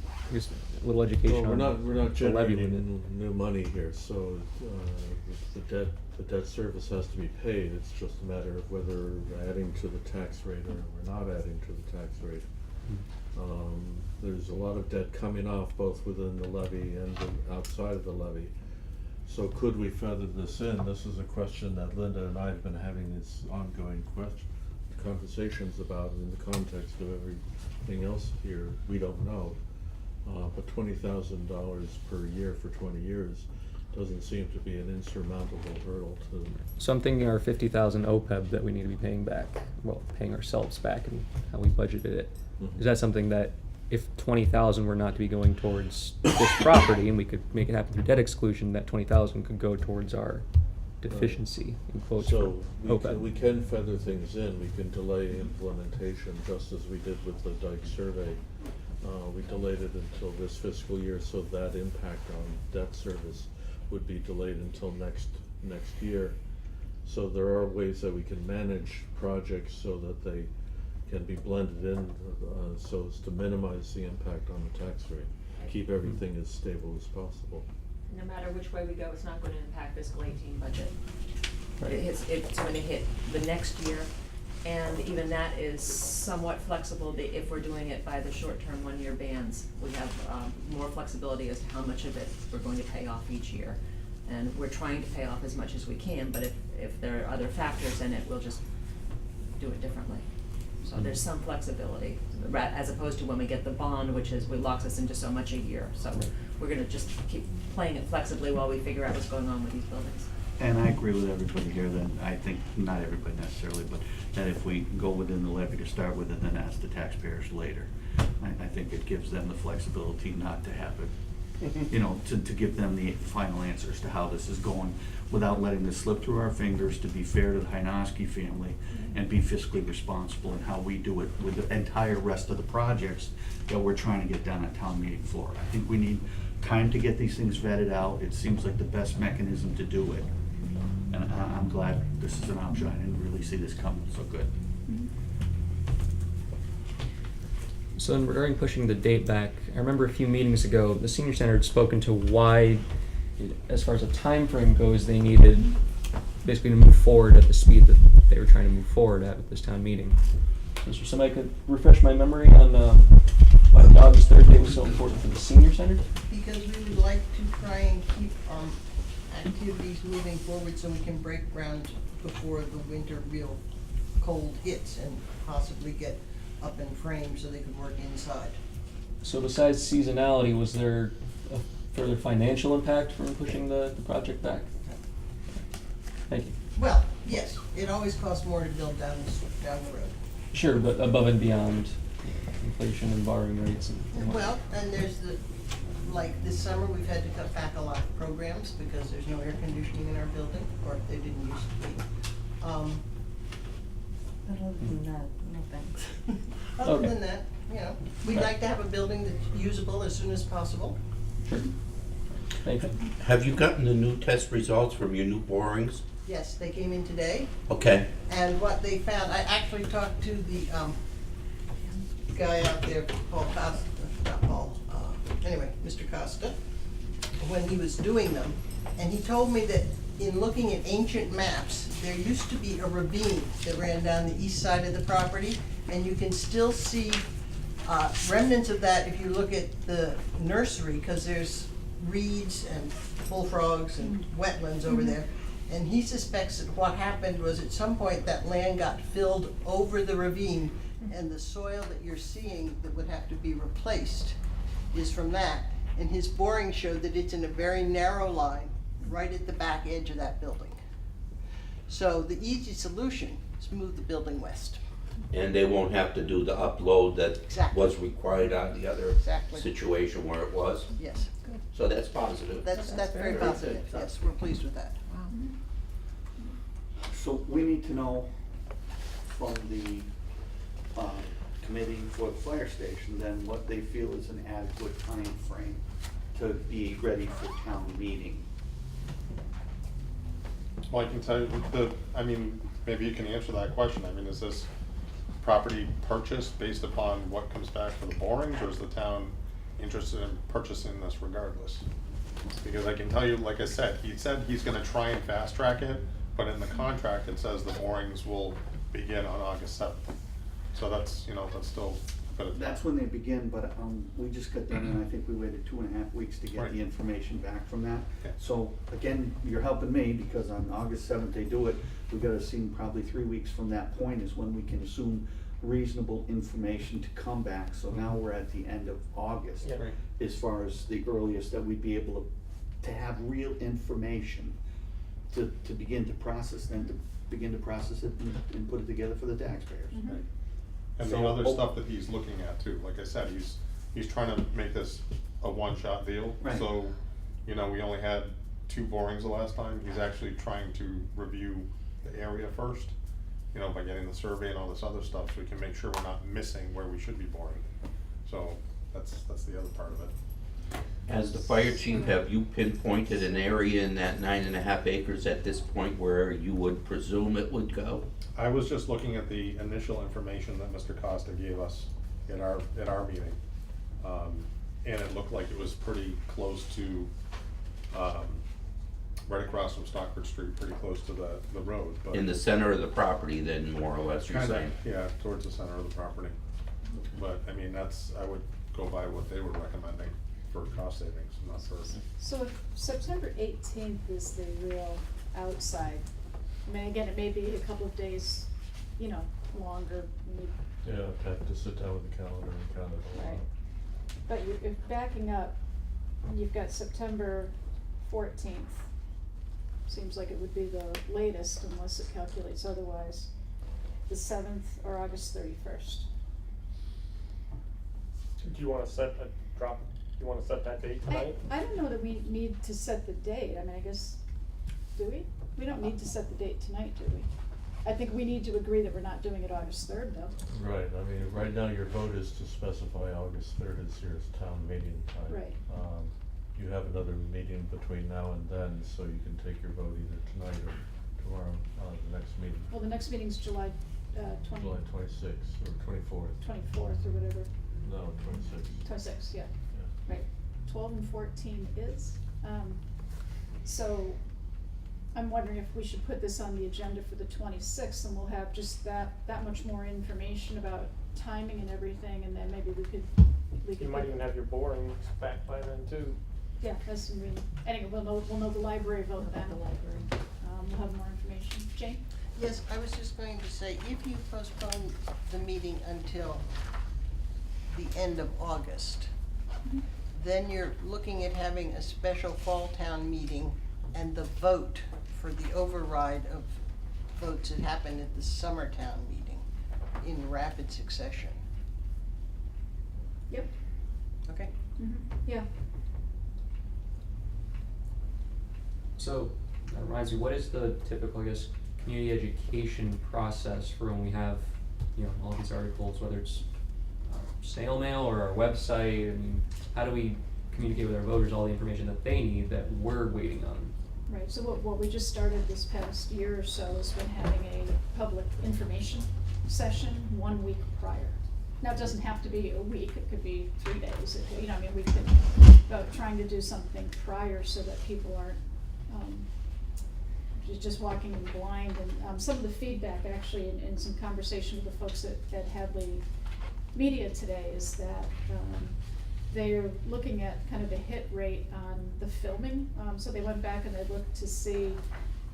I guess, a little education
Well,
on
we're not
the levy limit?
generating new money here, so the debt service has to be paid. It's just a matter of whether we're adding to the tax rate or we're not adding to the tax rate. There's a lot of debt coming off both within the levy and outside of the levy. So could we feather this in? This is a question that Linda and I have been having these ongoing conversations about in the context of everything else here. We don't know. But $20,000 per year for 20 years doesn't seem to be an insurmountable hurdle to.
So I'm thinking our 50,000 OPEB that we need to be paying back, well, paying ourselves back and how we budgeted it.
Mhm.
Is that something that if 20,000 were not to be going towards this property and we could make it happen through debt exclusion, that 20,000 could go towards our deficiency, in quotes,
So
for
we
OPEB?
can feather things in. We can delay implementation just as we did with the Dyke survey. We delayed it until this fiscal year, so that impact on debt service would be delayed until next year. So there are ways that we can manage projects so that they can be blended in, so as to minimize the impact on the tax rate. Keep everything as stable as possible.
No matter which way we go, it's not going to impact fiscal 18 budget.
Right.
It's going to hit the next year, and even that is somewhat flexible if we're doing it by the short-term one-year bands. We have more flexibility as to how much of it we're going to pay off each year. And we're trying to pay off as much as we can, but if there are other factors in it, we'll just do it differently. So there's some flexibility, as opposed to when we get the bond, which locks us into so much a year. So we're gonna just keep playing it flexibly while we figure out what's going on with these buildings.
And I agree with everybody here that I think, not everybody necessarily, but that if we go within the levy to start with and then ask the taxpayers later, I think it gives them the flexibility not to have it, you know, to give them the final answers to how this is going without letting this slip through our fingers, to be fair to the Hynoski family and be fiscally responsible in how we do it with the entire rest of the projects that we're trying to get done at town meeting floor. I think we need time to get these things vetted out. It seems like the best mechanism to do it. And I'm glad this is an option. I didn't really see this coming so good.
So then regarding pushing the date back, I remember a few meetings ago, the senior center had spoken to why, as far as a time frame goes, they needed basically to move forward at the speed that they were trying to move forward at with this town meeting. Is there somebody could refresh my memory on why the August 3rd date was so important for the senior center?
Because we would like to try and keep our activities moving forward so we can break ground before the winter real cold hits and possibly get up in frame so they could work inside.
So besides seasonality, was there a further financial impact from pushing the project back? Thank you.
Well, yes, it always costs more to build down the road.
Sure, but above and beyond inflation and borrowing rates and
Well, and there's like this summer, we've had to cut back a lot of programs because there's no air conditioning in our building, or they didn't used to be.
But other than that, no thanks.
Other
Okay.
than that, you know, we'd like to have a building that's usable as soon as possible.
Sure. Thank you.
Have you gotten the new test results from your new borings?
Yes, they came in today,
Okay.
and what they found, I actually talked to the guy out there, Paul Costa, not Paul, anyway, Mr. Costa, when he was doing them, And he told me that in looking at ancient maps, there used to be a ravine that ran down the east side of the property, and you can still see remnants of that if you look at the nursery, because there's reeds and bullfrogs and wetlands over there. And he suspects that what happened was at some point that land got filled over the ravine, and the soil that you're seeing that would have to be replaced is from that. And his boring showed that it's in a very narrow line right at the back edge of that building. So the easy solution is move the building west.
And they won't have to do the upload that
Exactly.
was required on the other
Exactly.
situation where it was.
Yes,
So that's positive.
that's very
very
positive.
good.
Yes, we're pleased with that.
So we need to know from the committee for the fire station then what they feel is an adequate time frame to be ready for town meeting.
Well, I can tell you, I mean, maybe you can answer that question. I mean, is this property purchased based upon what comes back for the borings, or is the town interested in purchasing this regardless? Because I can tell you, like I said, he said he's gonna try and fast track it, but in the contract, it says the borings will begin on August 7th. So that's, that's still a bit of time.
That's when they begin, but we just got done and I think we waited 2.5 weeks to get
Right.
the information back from that.
Okay.
So again, you're helping me because on August 7th they do it. We gotta assume probably 3 weeks from that point is when we can assume reasonable information to come back. So now we're at the end of August.
Yeah.
Right.
As far as the earliest that we'd be able to have real information to begin to process, then to begin to process it and put it together for the taxpayers.
Right. And the
So-
other stuff that he's looking at too, like I said, he's trying to make this a one-shot deal.
Right.
So, we only had 2 borings the last time. He's actually trying to review the area first, by getting the survey and all this other stuff, so we can make sure we're not missing where we should be boring. So that's the other part of it.
As the fire chief, have you pinpointed an area in that 9.5 acres at this point where you would presume it would go?
I was just looking at the initial information that Mr. Costa gave us at our meeting. And it looked like it was pretty close to, right across from Stockford Street, pretty close to the road, but.
In the center of the property then, more or less, you're
Kinda,
saying?
yeah, towards the center of the property. But, I mean, I would go by what they were recommending for cost savings, not for.
So if September 18th is the real outside, I mean, again, it may be a couple of days, longer,
Yeah, I'd have to sit down with the calendar and count it all
Right.
out.
but if backing up, you've got September 14th. Seems like it would be the latest unless it calculates otherwise. The 7th or August 31st.
Do you wanna set that date tonight?
I don't know that we need to set the date, I mean, I guess, do we? We don't need to set the date tonight, do we? I think we need to agree that we're not doing it August 3rd, though.
Right, I mean, right now your vote is to specify August 3rd as your town meeting time.
Right.
You have another meeting between now and then, so you can take your vote either tonight or tomorrow, the next meeting.
Well, the next meeting's July, 20.
July 26th or 24th.
24th or whatever,
No, 26th.
26th, yeah,
Yeah.
right. 12 and 14 is, so I'm wondering if we should put this on the agenda for the 26th, and we'll have just that much more information about timing and everything, and then maybe we could.
You might even have your borings back by then too.
Yeah, that's, anyway, we'll know the library vote then. The library. We'll have more information. Jane?
Yes, I was just going to say, if you postpone the meeting until the end of August, then you're looking at having a special fall town meeting and the vote for the override of votes that happened at the summer town meeting in rapid succession.
Yep.
Okay?
Yeah.
So, that reminds me, what is the typical, community education process for when we have, all these articles, whether it's snail mail or our website? I mean, how do we communicate with our voters all the information that they need that we're waiting on?
Right, so what we just started this past year or so has been having a public information session 1 week prior. Now, it doesn't have to be a week, it could be 3 days, we could, trying to do something prior so that people aren't just walking in blind, and some of the feedback actually in some conversation with the folks at Hadley Media today is that they're looking at kind of the hit rate on the filming. So they went back and they looked to see,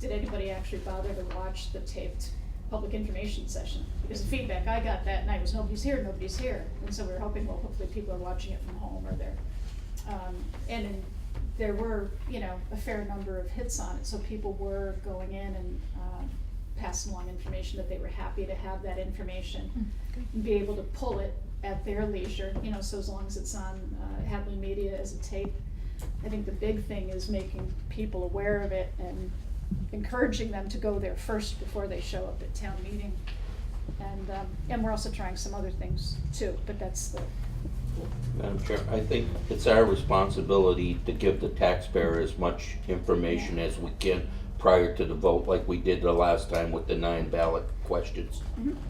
did anybody actually bother to watch the taped public information session? Because the feedback I got that night was nobody's here. And so we were hoping, well, hopefully people are watching it from home or there. There were, a fair number of hits on it, so people were going in and passing along information that they were happy to have that information and be able to pull it at their leisure, so as long as it's on Hadley Media as a tape. I think the big thing is making people aware of it and encouraging them to go there first before they show up at town meeting. And we're also trying some other things too, but that's the.
Madam Chair, I think it's our responsibility to give the taxpayer as much information as we can prior to the vote, like we did the last time with the 9 ballot questions.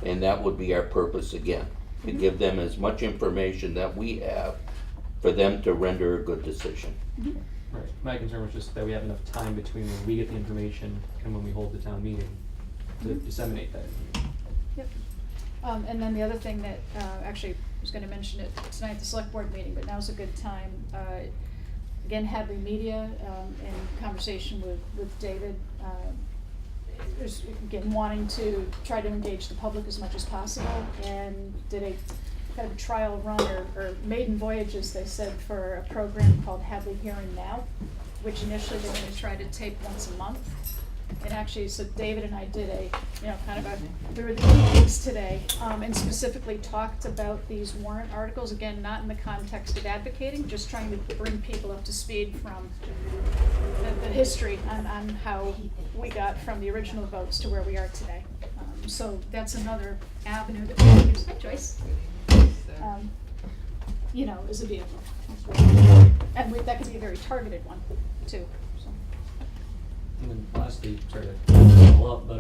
And that would be our purpose again, to give them as much information that we have for them to render a good decision.
Right. My concern was just that we have enough time between when we get the information and when we hold the town meeting to disseminate that information.
Yep. And then the other thing that, actually, I was gonna mention it tonight at the select board meeting, but now's a good time. Again, Hadley Media, in conversation with David, is again wanting to try to engage the public as much as possible, and did a kind of a trial run or maiden voyage, as they said, for a program called Hadley Here and Now, which initially they were gonna try to tape once a month. And actually, so David and I did we were the meetings today, and specifically talked about these warrant articles, again, not in the context of advocating, just trying to bring people up to speed from the history on how we got from the original votes to where we are today. So that's another avenue that we can use. Hi, Joyce. Is a vehicle. And that could be a very targeted one, too.
And then lastly, sorry to follow up, but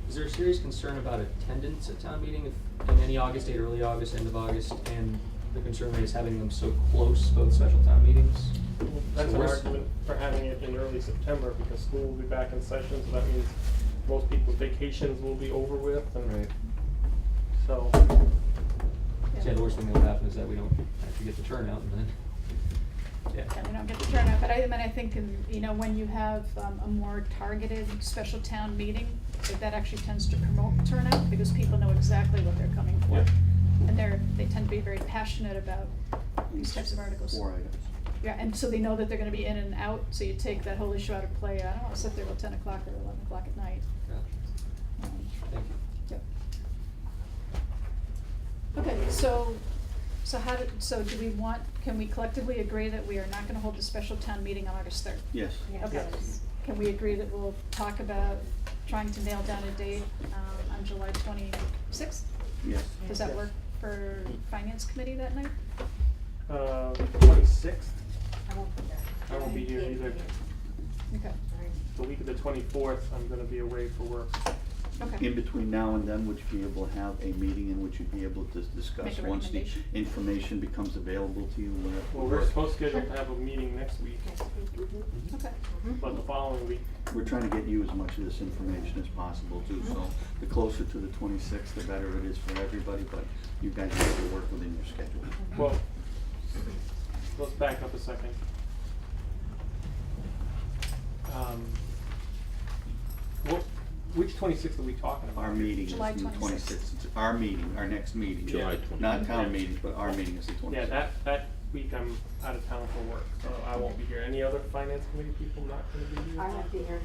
is there a serious concern about attendance at town meeting in any August date, early August, end of August, and the concern rate is having them so close, both special town meetings?
That's
So
an
we're
argument for having it in early September, because school will be back in session, so that means most people's vacations will be over with, and
Right.
so.
Yeah, the worst thing that would happen is that we don't actually get the turnout, and then,
And we don't get the turnout, but I think, when you have a more targeted special town meeting, that actually tends to promote turnout, because people know exactly what they're coming for.
Yeah.
And they tend to be very passionate about these types of articles.
4 items.
Yeah, and so they know that they're gonna be in and out, so you take that whole issue out of play. I don't wanna sit there till 10 o'clock or 11 o'clock at night.
Gotcha. Thank you.
Yep. Okay, so can we collectively agree that we are not gonna hold the special town meeting on August 3rd?
Yes.
Okay. Can we agree that we'll talk about trying to nail down a date, on July 26th?
Yes.
Does that work for finance committee that night?
26th,
I won't be there.
I won't be here either.
Okay,
The week of the 24th, I'm gonna be away for work.
okay.
In between now and then, would you be able to have a meeting in which you'd be able to discuss
Make a
once the
recommendation.
information becomes available to you?
Well, we're supposed to schedule to have a meeting next week,
Okay.
but the following week.
We're trying to get you as much of this information as possible too, so the closer to the 26th, the better it is for everybody, but you guys have to work within your schedule.
Well, let's back up a second. Which 26th are we talking about?
Our meeting is
July
the
26th.
26th. It's our meeting, our next meeting.
July
Not
26th.
town meetings, but our meeting is the 26th.
Yeah, that week I'm out of town for work, so I won't be here. Any other finance committee people not gonna be here?
I won't be here.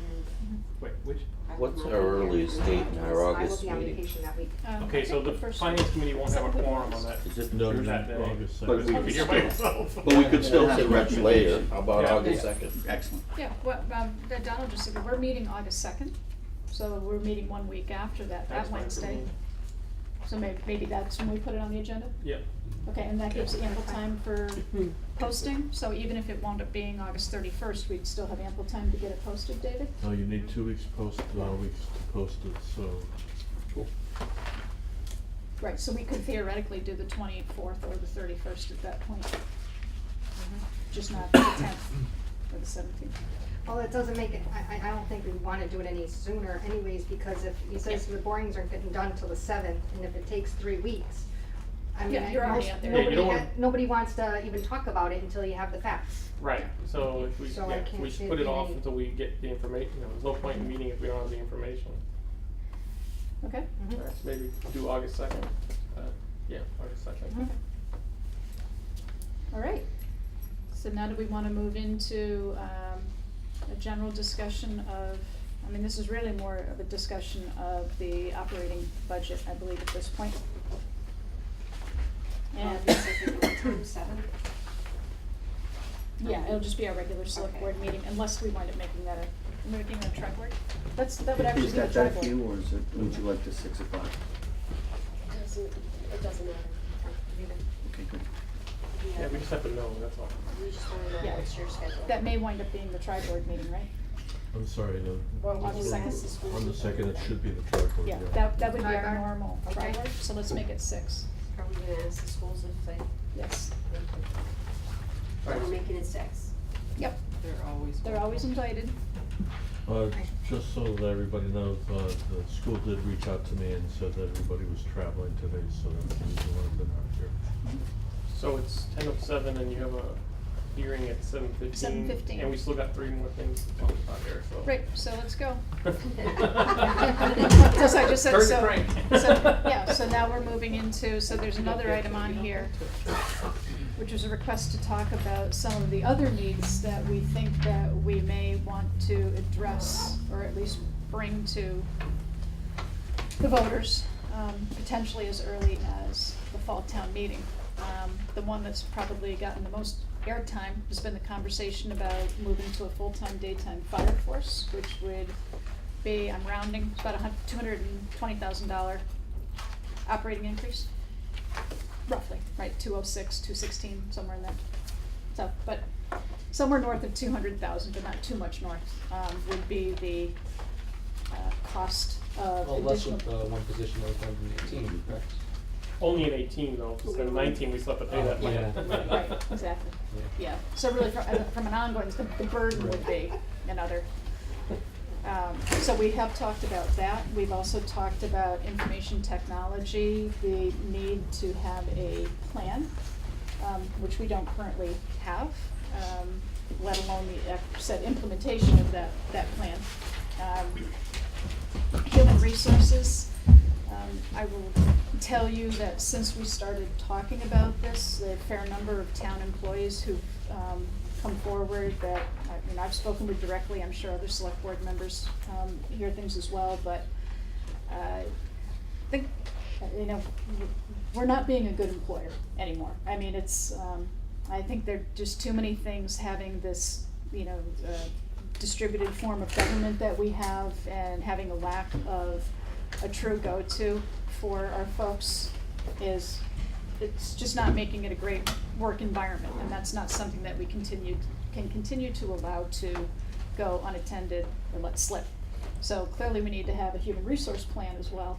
Wait, which?
What's our earliest date in our August
I will be on
meeting?
vacation that week.
Okay,
I
so
think
the
first
finance
week.
committee won't have a quorum on that.
Is it
No,
that day.
August
But
2nd.
we
I'll be here by myself.
But we could still have
Say
a
much later,
recommendation.
how about
Yeah.
August
Yeah.
2nd?
Excellent.
Yeah, Donald just said, we're meeting August 2nd, so we're meeting 1 week after that
That's fine for
Wednesday.
me.
So maybe that's when we put it on the agenda?
Yeah.
Okay, and that gives ample time for posting, so even if it wound up being August 31st, we'd still have ample time to get it posted, David?
No, you need 2 weeks weeks to post it, so.
Right, so we could theoretically do the 24th or the 31st at that point. Just not the 10th or the 17th.
Well, it doesn't make it, I don't think we wanna do it any sooner anyways, because if he says the borings aren't getting done till the 7th, and if it takes 3 weeks, I mean,
Yeah, you're already out there.
Yeah, you
nobody
don't wanna-
nobody wants to even talk about it until you have the facts.
Right, so if we,
So I
yeah,
can't
we
see
should
it
put it
being
off
any-
until we get the information, there's no point in meeting if we don't have the information.
Okay?
Mhm.
Alright, so maybe do August 2nd, yeah, August 2nd.
Mhm.
All right. So now do we wanna move into, a general discussion of, I mean, this is really more of a discussion of the operating budget, I believe, at this point. And, yeah, it'll just be our regular select board meeting, unless we wind up making that making a tri board. That would actually
Is
be a
that
tri
better
board.
for you, or is it, would you like to 6 o'clock?
It doesn't matter.
Okay, good.
Yeah, we just have to know, that's all.
We just wanna know
Yeah.
what's your schedule.
That may wind up being the tri board meeting, right?
I'm sorry, no.
Well,
on the second?
On the second, it should be the tri-board,
Yeah,
yeah.
that would be our
Tri-board?
normal tri
Okay.
board, so let's make it 6.
Are we gonna ask the schools if they,
Yes.
are we making it 6?
Yep,
They're
they're always invited.
Just so that everybody knows, the school did reach out to me and said that everybody was traveling today, so that's the reason why they're not here.
So it's 10:07 and you have a hearing at 7:15.
7:15.
And we still got 3 more things to talk about here, so.
Right, so let's go. As I just said,
Turn the
so,
crank.
yeah, so now we're moving into, so there's another item on here, which was a request to talk about some of the other needs that we think that we may want to address, or at least bring to the voters, potentially as early as the fall town meeting. The one that's probably gotten the most airtime has been the conversation about moving to a full-time daytime fire force, which would be, I'm rounding, it's about $220,000 operating increase, roughly, right, 206, 216, somewhere in there. So, but somewhere north of 200,000, but not too much north, would be the cost of
Well, less
additional.
with the one position that was done in 18, correct?
Only in 18 though, because in 19 we still have to pay that money.
Yeah.
Right, exactly, yeah, so really from an ongoing, the burden would be another. So we have talked about that, we've also talked about information technology, the need to have a plan, which we don't currently have, let alone the said implementation of that plan. Human resources, I will tell you that since we started talking about this, a fair number of town employees who've come forward that, I've spoken with directly, I'm sure other select board members hear things as well, but I think, we're not being a good employer anymore. I mean, it's, I think there are just too many things having this, distributed form of government that we have, and having a lack of a true go-to for our folks it's just not making it a great work environment, and that's not something that we can continue to allow to go unattended or let slip. So clearly we need to have a human resource plan as well.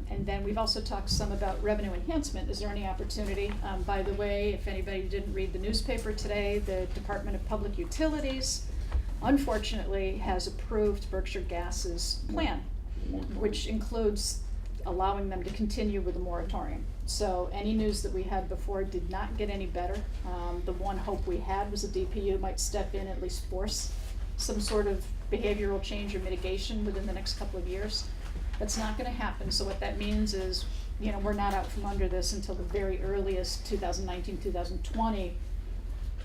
And then we've also talked some about revenue enhancement. Is there any opportunity? By the way, if anybody didn't read the newspaper today, the Department of Public Utilities unfortunately has approved Berkshire Gas's plan, which includes allowing them to continue with the moratorium. So any news that we had before did not get any better. The one hope we had was the DPU might step in, at least force some sort of behavioral change or mitigation within the next couple of years. That's not gonna happen, so what that means is, we're not out from under this until the very earliest 2019, 2020,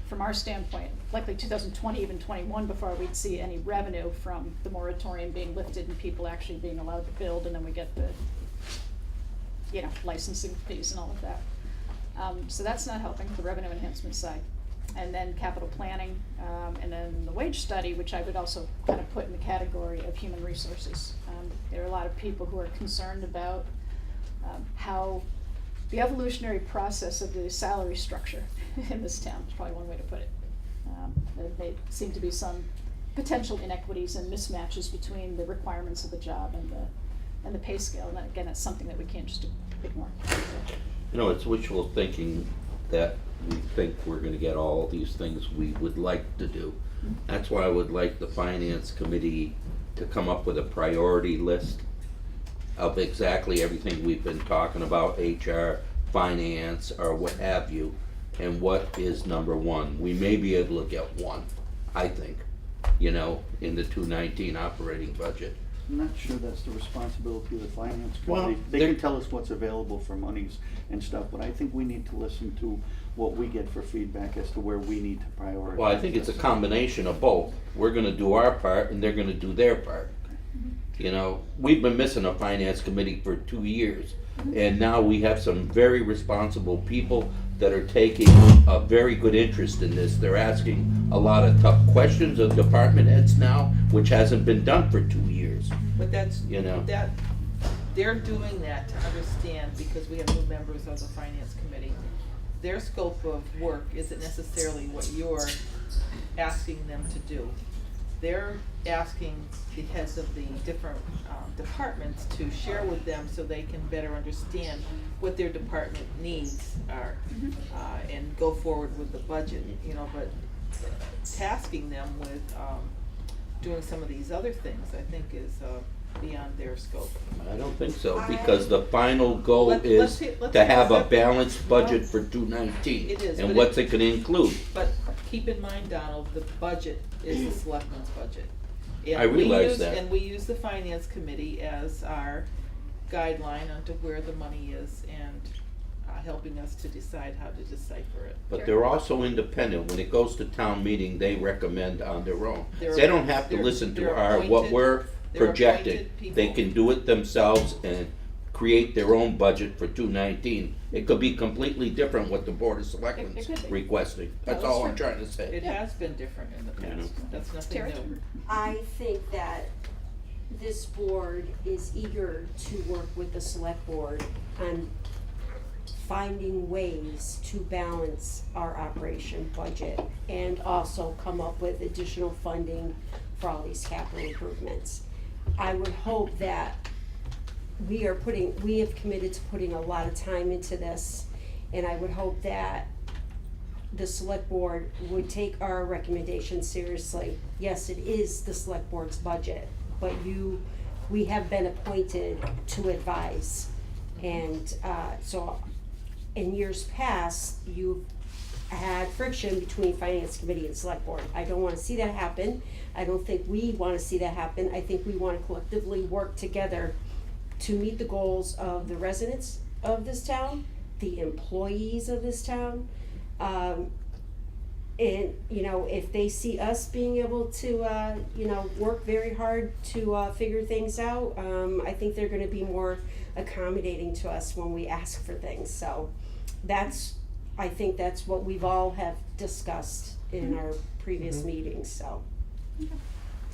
from our standpoint, likely 2020, even 21, before we'd see any revenue from the moratorium being lifted and people actually being allowed to build, and then we get the, licensing fees and all of that. So that's not helping the revenue enhancement side. And then capital planning, and then the wage study, which I would also kind of put in the category of human resources. There are a lot of people who are concerned about how the evolutionary process of the salary structure in this town is probably one way to put it. There seem to be some potential inequities and mismatches between the requirements of the job and the pay scale, and again, that's something that we can't just ignore.
It's wishful thinking that we think we're gonna get all these things we would like to do. That's why I would like the finance committee to come up with a priority list of exactly everything we've been talking about, HR, finance, or what have you, and what is number one. We may be able to get one, I think, in the 219 operating budget.
I'm not sure that's the responsibility of the finance
Well,
committee. They
they're-
can tell us what's available for monies and stuff, but I think we need to listen to what we get for feedback as to where we need to prioritize.
Well, I think it's a
this.
combination of both. We're gonna do our part and they're gonna do their part. We've been missing a finance committee for 2 years. And now we have some very responsible people that are taking a very good interest in this. They're asking a lot of tough questions of department heads now, which hasn't been done for 2 years.
But that's,
You know.
that, they're doing that to understand, because we have new members of the finance committee. Their scope of work isn't necessarily what you're asking them to do. They're asking the heads of the different departments to share with them so they can better understand what their department needs are, and go forward with the budget, but tasking them with doing some of these other things, I think is beyond their scope.
I don't think so, because the final goal
Let's
is
see- let's
to have a
accept-
balanced budget for 219.
It is,
And
but
what's it gonna include?
But keep in mind, Donald, the budget is the selectmen's budget. And
I
we
realize
use-
that.
And we use the finance committee as our guideline onto where the money is and helping us to decide how to decipher it.
But they're also independent. When it goes to town meeting, they recommend on their own.
They're-
They don't have to
they're-
listen to
they're
our, what
appointed-
we're
they're
projecting.
appointed
They
people.
can do it themselves and create their own budget for 219. It could be completely different what the Board of Selectmen's
It could be.
requesting. That's
that's
all I'm
true.
trying to say.
It has been different in the past, that's nothing
Terry?
new.
I think that this board is eager to work with the select board on finding ways to balance our operation budget and also come up with additional funding for all these capital improvements. I would hope that we have committed to putting a lot of time into this, and I would hope that the select board would take our recommendation seriously. Yes, it is the select board's budget, but we have been appointed to advise. And, so in years past, you've had friction between finance committee and select board. I don't wanna see that happen. I don't think we wanna see that happen. I think we wanna collectively work together to meet the goals of the residents of this town, the employees of this town. And, if they see us being able to, work very hard to, figure things out, I think they're gonna be more accommodating to us when we ask for things. So I think that's what we've all have discussed in our previous meetings, so.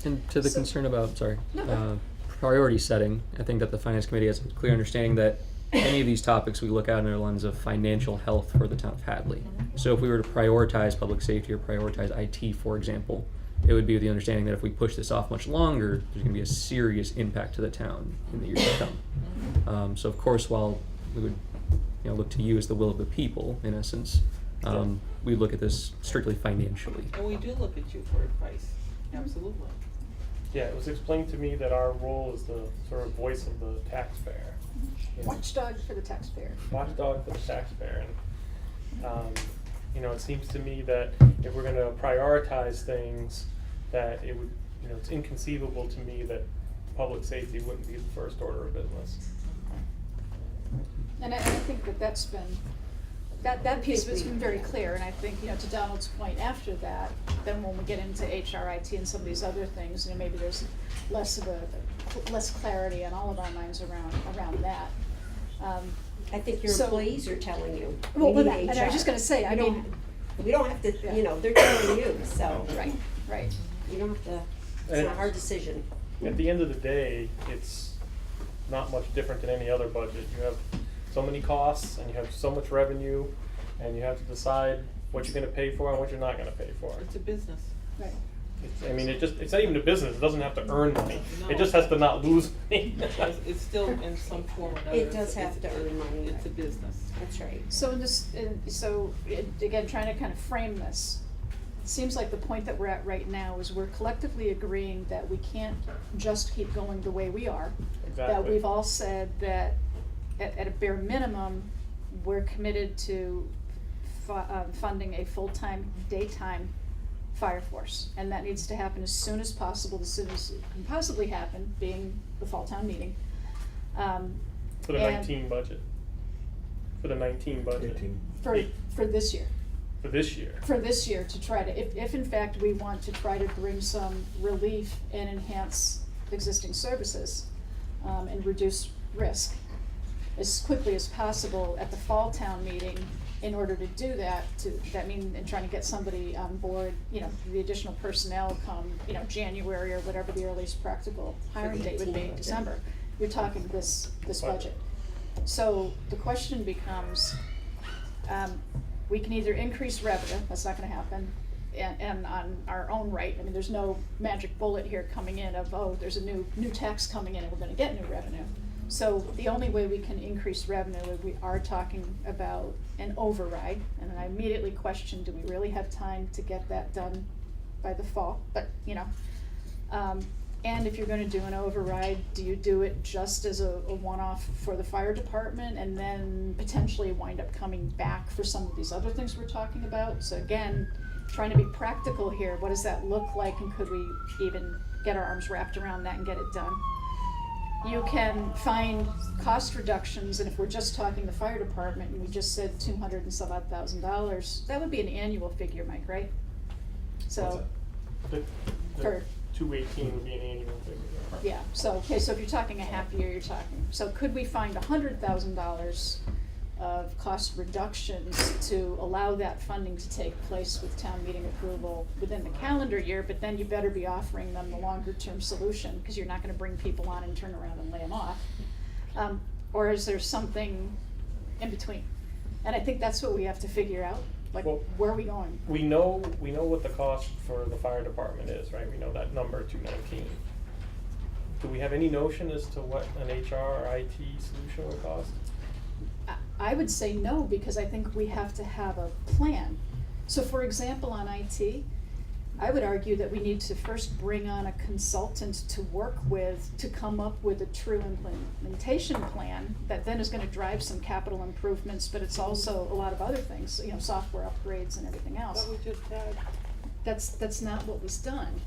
And to the
So-
concern about,
No.
priority setting, I think that the finance committee has a clear understanding that any of these topics we look at in a lens of financial health for the town of Hadley. So if we were to prioritize public safety or prioritize IT, for example, it would be with the understanding that if we push this off much longer, there's gonna be a serious impact to the town in the years to come. So of course, while we would, look to you as the will of the people, in essence, we look at this strictly financially.
And we do look at you for advice, absolutely.
Yeah, it was explained to me that our role is the sort of voice of the taxpayer.
Watchdog for the taxpayer.
Watchdog for the taxpayer. And, it seems to me that if we're gonna prioritize things, that it would, it's inconceivable to me that public safety wouldn't be the first order of business.
And I think that's been, that piece of it's been very clear, and I think, to Donald's point, after that, then when we get into HRIT and some of these other things, maybe there's less clarity in all of our minds around that.
I think your
So-
employees are telling you.
Well,
We
but
need
and I was just
HR.
gonna say, I don't,
We don't have to,
Yeah.
they're telling you, so.
right.
You don't have to, it's
And
not a hard decision.
At the end of the day, it's not much different than any other budget. You have so many costs and you have so much revenue, and you have to decide what you're gonna pay for and what you're not gonna pay for.
It's a business.
Right.
It's not even a business. It doesn't have to earn money.
No.
It just has to not lose money.
It's still in some form or another.
It does have to earn money.
It's a business.
That's right.
So again, trying to kind of frame this, it seems like the point that we're at right now is we're collectively agreeing that we can't just keep going the way we are. That
Exactly.
we've all said that at a bare minimum, we're committed to funding a full-time, daytime fire force. And that needs to happen as soon as possible, as soon as it can possibly happen, being the fall town meeting.
For the
and
19 budget. For the 19 budget.
18.
For this year.
For this year.
For this year, to try to, if in fact we want to try to bring some relief and enhance existing services, and reduce risk as quickly as possible at the fall town meeting, in order to do that, and trying to get somebody on board, the additional personnel come, January or whatever the earliest practical hiring date would be, December. You're talking this budget. So the question becomes, we can either increase revenue, that's not gonna happen, and on our own right, I mean, there's no magic bullet here coming in of, there's a new tax coming in and we're gonna get new revenue. So the only way we can increase revenue is we are talking about an override, and then I immediately question, do we really have time to get that done by the fall? But, and if you're gonna do an override, do you do it just as a one-off for the fire department and then potentially wind up coming back for some of these other things we're talking about? So again, trying to be practical here, what does that look like, and could we even get our arms wrapped around that and get it done? You can find cost reductions, and if we're just talking the fire department, and we just said $200,000 and some odd $1,000, that would be an annual figure, Mike, right? So,
The
for,
218 would be an annual figure.
yeah, so if you're talking a half year, you're talking, so could we find $100,000 of cost reductions to allow that funding to take place with town meeting approval within the calendar year, but then you better be offering them the longer term solution, because you're not gonna bring people on and turn around and lay them off. Or is there something in between? And I think that's what we have to figure out, like,
Well,
where are we going?
We know what the cost for the fire department is, right? We know that number, 219. Do we have any notion as to what an HR or IT solution would cost?
I would say no, because I think we have to have a plan. So for example, on IT, I would argue that we need to first bring on a consultant to work with, to come up with a true implementation plan that then is gonna drive some capital improvements, but it's also a lot of other things, software upgrades and everything else.
What we just had,
That's not what was done.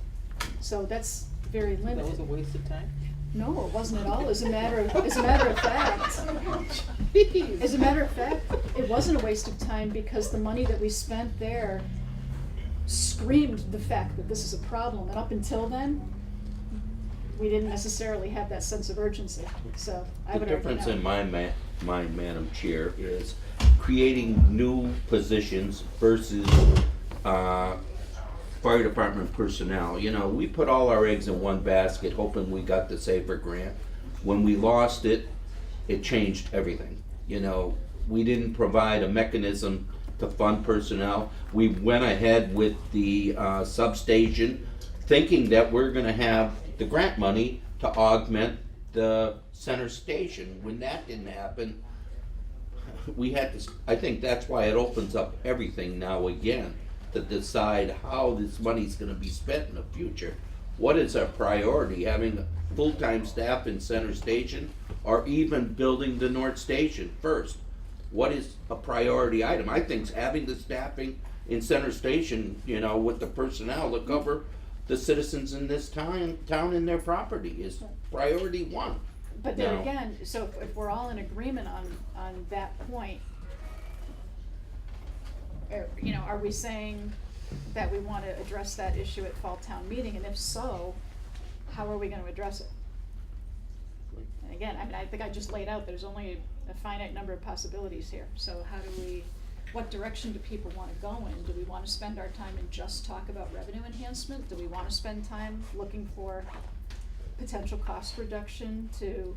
So that's very limited.
that was a waste of time?
No, it wasn't at all. As a matter of fact, it wasn't a waste of time, because the money that we spent there screamed the fact that this is a problem, and up until then, we didn't necessarily have that sense of urgency, so I would
The
argue no.
difference in my mind, Madam Chair, is creating new positions versus, fire department personnel. We put all our eggs in one basket hoping we got the SAFER grant. When we lost it, it changed everything. We didn't provide a mechanism to fund personnel. We went ahead with the substation thinking that we're gonna have the grant money to augment the center station. When that didn't happen, we had to, I think that's why it opens up everything now again, to decide how this money's gonna be spent in the future. What is our priority, having full-time staff in center station, or even building the north station first? What is a priority item? I think having the staffing in center station, with the personnel to cover the citizens in this town and their property is priority one.
But then
Now-
again, so if we're all in agreement on that point, are we saying that we want to address that issue at fall town meeting, and if so, how are we gonna address it? And again, I think I just laid out, there's only a finite number of possibilities here, so what direction do people wanna go in? Do we wanna spend our time and just talk about revenue enhancement? Do we wanna spend time looking for potential cost reduction to,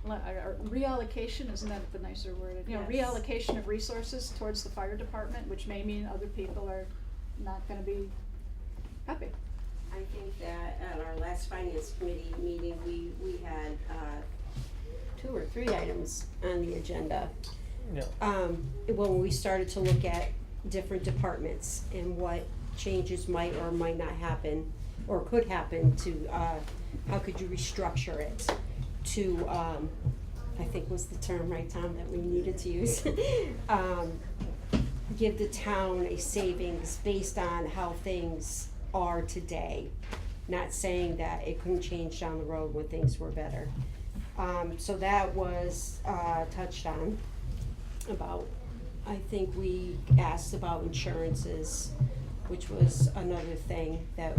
or reallocation, isn't that the nicer word?
Yes.
Reallocation of resources towards the fire department, which may mean other people are not gonna be happy.
I think that at our last finance committee meeting, we had 2 or 3 items on the agenda.
Yeah.
When we started to look at different departments and what changes might or might not happen, or could happen to, how could you restructure it to, I think was the term, right, Tom, that we needed to use? Give the town a savings based on how things are today. Not saying that it couldn't change down the road when things were better. So that was, touched on about, I think we asked about insurances, which was another thing that,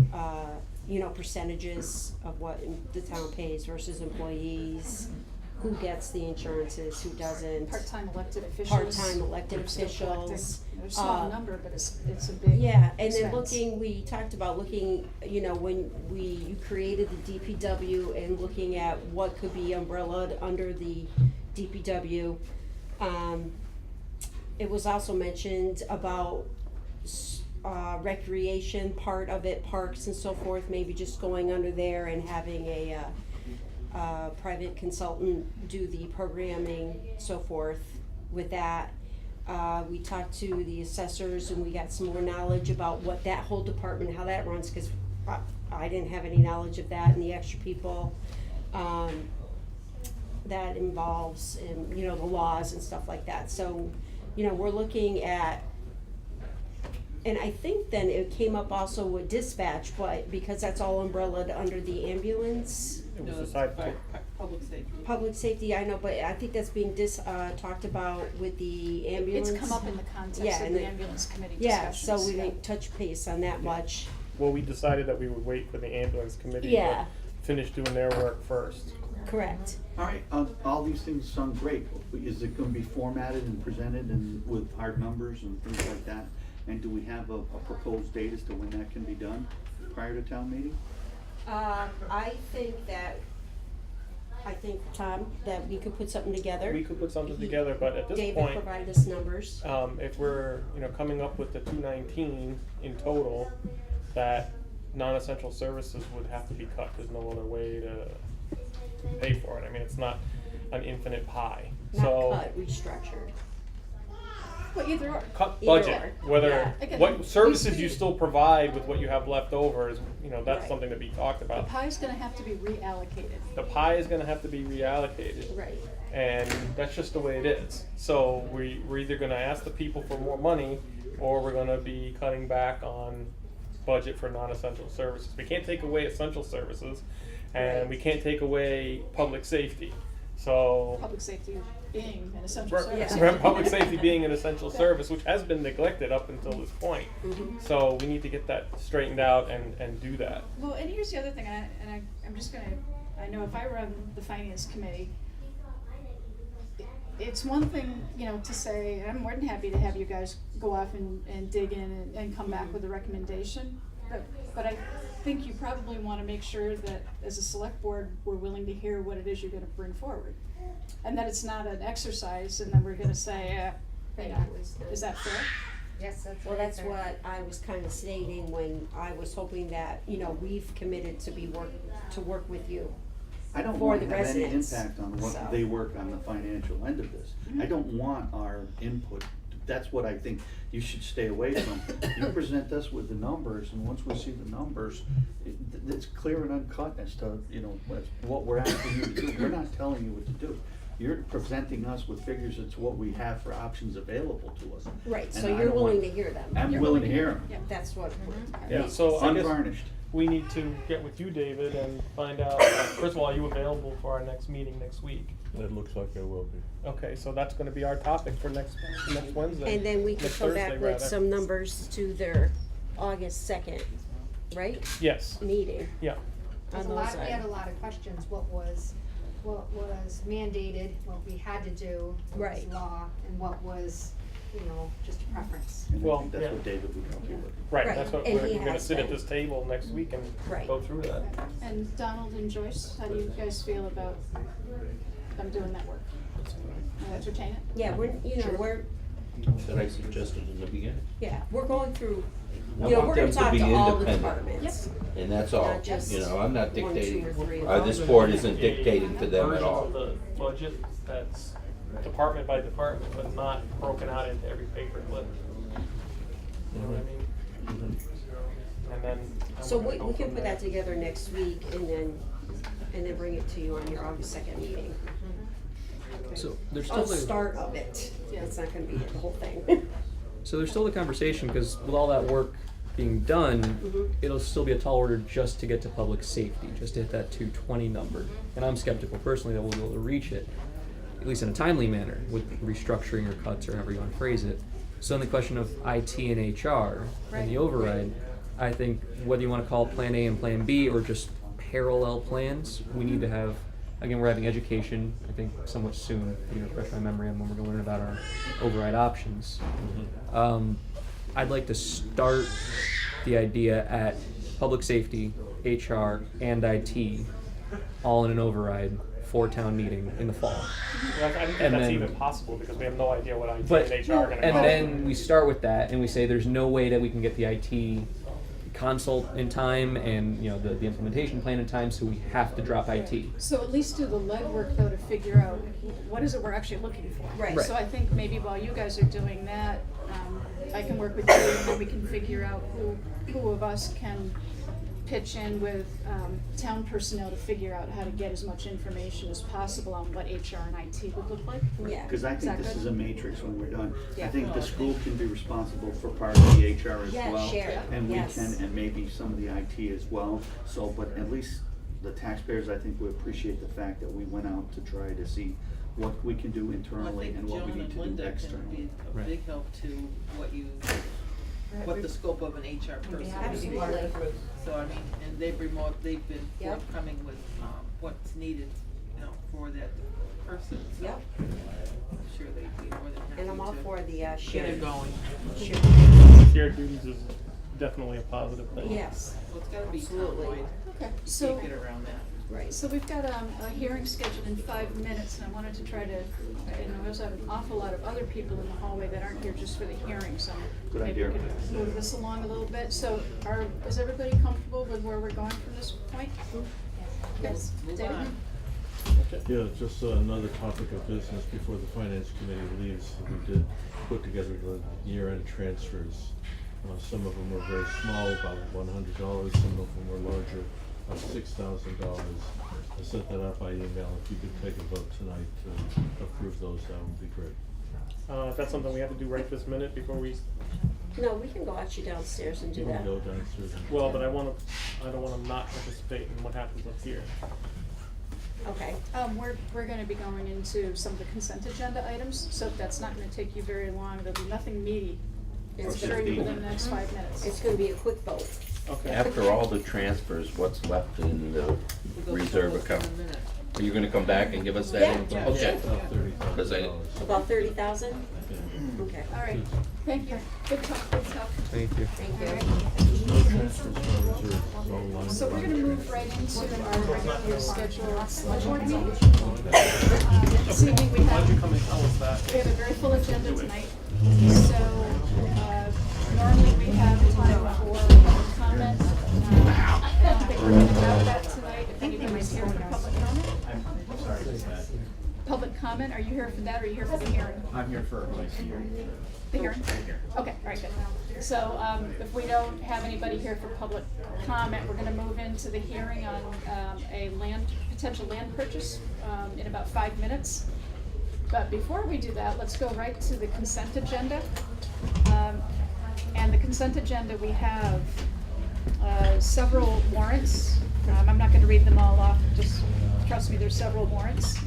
you know, percentages of what the town pays versus employees, who gets the insurances, who doesn't.
Part-time elected officials.
Part-time elected
We're still collecting.
officials.
There's a small number, but it's a big
Yeah, and then
expense.
we talked about looking, you know, when you created the DPW and looking at what could be umbrellaed under the DPW. It was also mentioned about recreation part of it, parks and so forth, maybe just going under there and having a private consultant do the programming, so forth with that. We talked to the assessors and we got some more knowledge about what that whole department, how that runs, cause I didn't have any knowledge of that and the extra people, that involves in, you know, the laws and stuff like that. So, you know, we're looking at, and I think then it came up also with dispatch, but because that's all umbrellaed under the ambulance.
It was
No, it's
decided
fi-
to,
fi- public safety.
Public safety, I know, but I think that's being talked about with the ambulance.
It's come up in the context
Yeah,
of
and
the
the-
ambulance committee
Yeah,
discussions.
so we didn't touch base on that much.
well, we decided that we would wait for the ambulance committee
Yeah.
to finish doing their work first.
Correct.
All right, all these things sound great. Is it gonna be formatted and presented and with hard numbers and things like that? And do we have a proposed date as to when that can be done prior to town meeting?
I think, Tom, that we could put something together.
We could put something together, but at this
David
point,
provide us numbers.
if we're, you know, coming up with the 219 in total, that non-essential services would have to be cut. There's no other way to pay for it. I mean, it's not an infinite pie.
Not
So
cut, restructured.
Well, either or.
cut
Either
budget,
or,
whether,
yeah.
Again,
what services
we-
you still provide with what you have left over is, you know, that's
Right.
something to be talked
The
about.
pie's gonna have to be reallocated.
The pie is gonna have to be reallocated.
Right.
And that's just the way it is. So we're either gonna ask the people for more money, or we're gonna be cutting back on budget for non-essential services. We can't take away essential services, and
Right.
we can't take away public safety. So,
Public safety being an essential service.
Yeah.
public safety being an essential service, which has been neglected up until this point.
Mhm.
So we need to get that straightened out and do that.
Well, and here's the other thing, I'm just gonna, I know if I run the finance committee, it's one thing, you know, to say, I'm more than happy to have you guys go off and dig in and come back with a recommendation. But I think you probably wanna make sure that as a select board, we're willing to hear what it is you're gonna bring forward. And that it's not an exercise and then we're gonna say, you know, is that fair?
Yes, that's
Well, that's what I was kind of stating when I was hoping that, you know, we've committed to work with you.
I don't
For
want
the
to have any
residents,
impact on what
so.
they work on the financial end of this. I don't want our input, that's what I think you should stay away from. You present us with the numbers, and once we see the numbers, it's clear and uncut as to, you know, what we're asking you to do. We're not telling you what to do. You're presenting us with figures, it's what we have for options available to us.
Right,
And
so
I
you're
don't
willing
want-
to hear them.
I'm
You're
willing to hear them.
Yeah.
That's what.
Yeah, so I guess
Unvarnished.
we need to get with you, David, and find out, first of all, are you available for our next meeting next week?
It looks like I will be.
Okay, so that's gonna be our topic for next Wednesday.
And then we could
Next
come
Thursday,
back with
rather.
some numbers to their August 2nd, right,
Yes,
meeting
yeah.
There's
on
a
those
lot, we had a
items.
lot of questions, what was mandated, what we had to do, what was
Right.
law, and what was, you know, just a preference.
And I
Well,
think that's
yeah.
what David would help you with.
Right,
Right,
that's what,
and
we're
he
gonna
has
sit at
been.
this table next week and
Right.
go through that.
And Donald and Joyce, how do you guys feel about them doing that work? Entertain it?
Yeah, we're,
That I suggested in the beginning.
we're going through,
I
you know,
want
we're
them
gonna
to
talk
be
to all the
independent.
departments.
And that's all,
Not just
you know, I'm not
1, 2,
dictating,
or 3 of
this
them.
board isn't dictating to them at all.
Version of the budget that's department by department, but not broken out into every paper clip. You know what I mean? and then.
So
we're gonna go
we can
from
put that
there.
together next week and then bring it to you on your August 2nd meeting.
So there's
Oh,
still the,
start of it. It's not gonna be the whole thing.
so there's still the conversation, because with all that work being done,
Mhm.
it'll still be a tall order just to get to public safety, just to hit that 220 number. And I'm skeptical personally that we'll be able to reach it, at least in a timely manner, with restructuring or cuts or however you want to phrase it. So in the question of IT and HR and the override, I think whether you want to call it Plan A and Plan B or just parallel plans, we need to have, again, we're having education, I think somewhat soon, you know, refresh my memory on when we're going to learn about our override options. I'd like to start the idea at public safety, HR, and IT, all in an override for town meeting in the fall.
Well, I don't think
And
that's
then-
even possible because we have no idea what IT
But,
and HR are gonna
and
cover.
then we start with that and we say there's no way that we can get the IT consult in time and, you know, the implementation plan in time, so we have to drop IT.
So at least do the legwork though to figure out what is it we're actually looking for.
Right.
Right.
So I think maybe while you guys are doing that, I can work with you and then we can figure out who of us can pitch in with town personnel to figure out how to get as much information as possible on what HR and IT would look like.
Yeah.
Because I
Is that
think this
good?
is a matrix when we're done. I
Yeah.
think the school can be responsible for part of the HR as
Yeah,
well.
share it.
And we
Yes.
can, and maybe some of the IT as well. So, but at least the taxpayers, I think, would appreciate the fact that we went out to try to see what we can do
Well, I
internally
think
and what we
Joan
need
and
to do
Linda can
externally.
be a
Right.
big help to what the scope of an HR person would be.
Absolutely.
So I mean, and they've been
Yep.
forthcoming with, what's needed, you know, for that person, so.
Yep.
I'm sure they'd be more than happy to.
And I'm all for the
Get
shared.
it going.
Shared duties is definitely a positive thing.
Yes.
So it's gotta be
Absolutely.
town-wide.
Okay,
You
so.
can't get around that.
Right.
So we've got a hearing scheduled in 5 minutes, and I wanted to try to, we also have an awful lot of other people in the hallway that aren't here just for the hearing, so
Good
maybe we
idea.
could move this along a little bit. So is everybody comfortable with where we're going from this point? Yes,
Move
David?
on.
Yeah, just another topic of business before the finance committee leaves. We did put together the year-end transfers. Some of them were very small, about $100, some of them were larger, about $6,000. I sent that out by email. If you could take a vote tonight to approve those, that would be great.
Is that something we have to do right this minute before we,
No, we can go actually downstairs and do
You can
that.
go downstairs and.
well, but I don't wanna not participate in what happens up here.
Okay.
We're gonna be going into some of the consent agenda items, so that's not gonna take you very long. There'll be nothing meaty. I'm
For
sure
15
within the next
minutes.
5 minutes.
It's gonna be a quick vote.
Okay.
After all the transfers, what's left in the
We'll go
reserve
through those
account?
in a minute.
Are you gonna come back and give us that
Yeah.
info?
Yeah.
Okay.
About
Because I-
$30,000.
About 30,000?
Yeah.
Okay.
All right, thank you. Good talk, good talk.
Thank you.
Thank
All
you.
right.
No transfers from reserve, it's all line
So we're
by
gonna
line
move
transfer.
right into our regularly scheduled select board meeting. This evening we
Why don't you
have,
come and tell us that?
we have a very full agenda tonight. So, normally we have time for public comment. I don't think we're gonna have that tonight. If anybody's here for public comment.
I'm sorry, what's that?
Public comment, are you here for that or are you here for the hearing?
I'm here for my hearing.
The hearing? Okay, all right, good. So, if we don't have anybody here for public comment, we're gonna move into the hearing on, a potential land purchase, in about 5 minutes. But before we do that, let's go right to the consent agenda. And the consent agenda, we have, several warrants. I'm not gonna read them all off, just trust me, there's several warrants.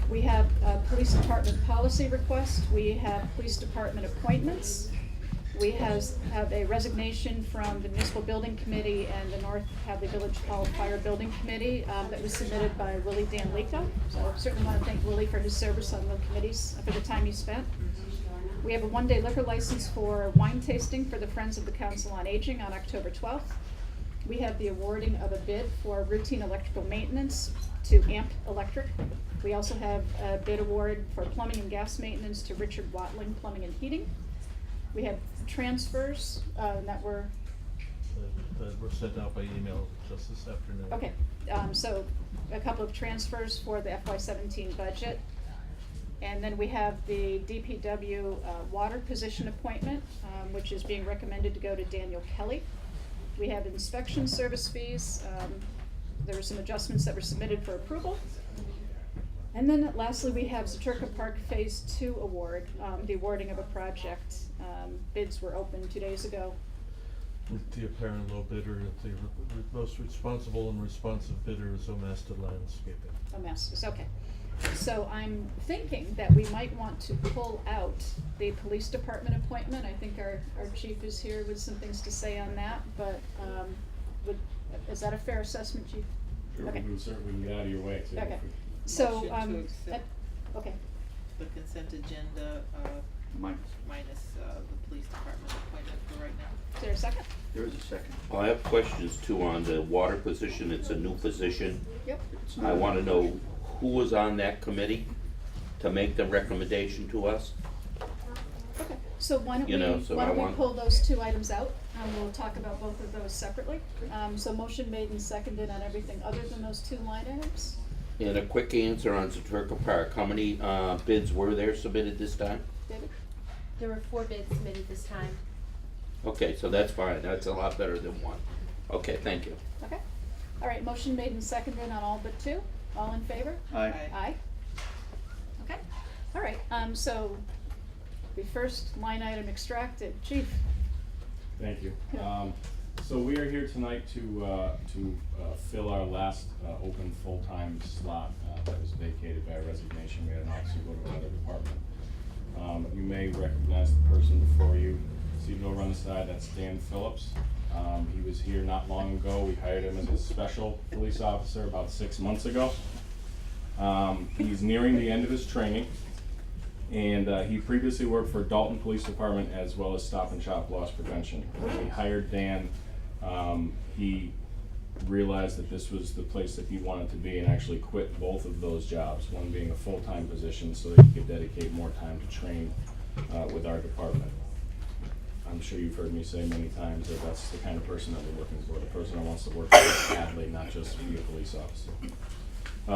We have a police department policy request, we have police department appointments. We have a resignation from the municipal building committee and the North Hadley Village Hall Fire Building Committee, that was submitted by Willie Danlico. So I certainly wanna thank Willie for his service on the committees, for the time he spent. We have a one-day liquor license for wine tasting for the Friends of the Council on Aging on October 12th. We have the awarding of a bid for routine electrical maintenance to AMP Electric. We also have a bid award for plumbing and gas maintenance to Richard Watling Plumbing and Heating. We have transfers that were,
That were sent out by email just this afternoon.
okay, so a couple of transfers for the FY17 budget. And then we have the DPW water position appointment, which is being recommended to go to Daniel Kelly. We have inspection service fees. There were some adjustments that were submitted for approval. And then lastly, we have Zaturka Park Phase 2 award, the awarding of a project. Bids were opened 2 days ago.
With the apparent low bidder, the most responsible and responsive bidder is Omasta Landscaping.
Oh, Masters, okay. So I'm thinking that we might want to pull out the police department appointment. I think our chief is here with some things to say on that, but is that a fair assessment, Chief?
Sure,
Okay.
we can certainly get out of your way too.
Okay. So,
Motion to accept
okay,
the consent agenda, minus the police department appointment for right now.
is there a second?
There is a second.
Well, I have questions too on the water position. It's a new position.
Yep.
I wanna know who was on that committee to make the recommendation to us.
Okay, so why don't
You know, so I
we
want-
pull those two items out, and we'll talk about both of those separately. So motion made and seconded on everything other than those two line items?
And a quick answer on Zaturka Park. How many bids were there submitted this time?
David?
There were 4 bids submitted this time.
Okay, so that's fine. That's a lot better than one. Okay, thank you.
Okay, all right, motion made and seconded on all but two. All in favor?
Aye.
Aye. Okay, all right, so the first line item extracted. Chief?
Thank you.
Yeah.
So we are here tonight to fill our last open full-time slot that was vacated by a resignation. We had an officer go to another department. You may recognize the person before you. Seated over on the side, that's Dan Phillips. He was here not long ago. We hired him as a special police officer about 6 months ago. He's nearing the end of his training. And he previously worked for Dalton Police Department as well as Stop and Shop Loss Prevention. When we hired Dan, he realized that this was the place that he wanted to be and actually quit both of those jobs, one being a full-time position so that he could dedicate more time to train with our department. I'm sure you've heard me say many times that that's the kind of person that we're looking for, the person that wants to work for Hadley, not just be a police officer.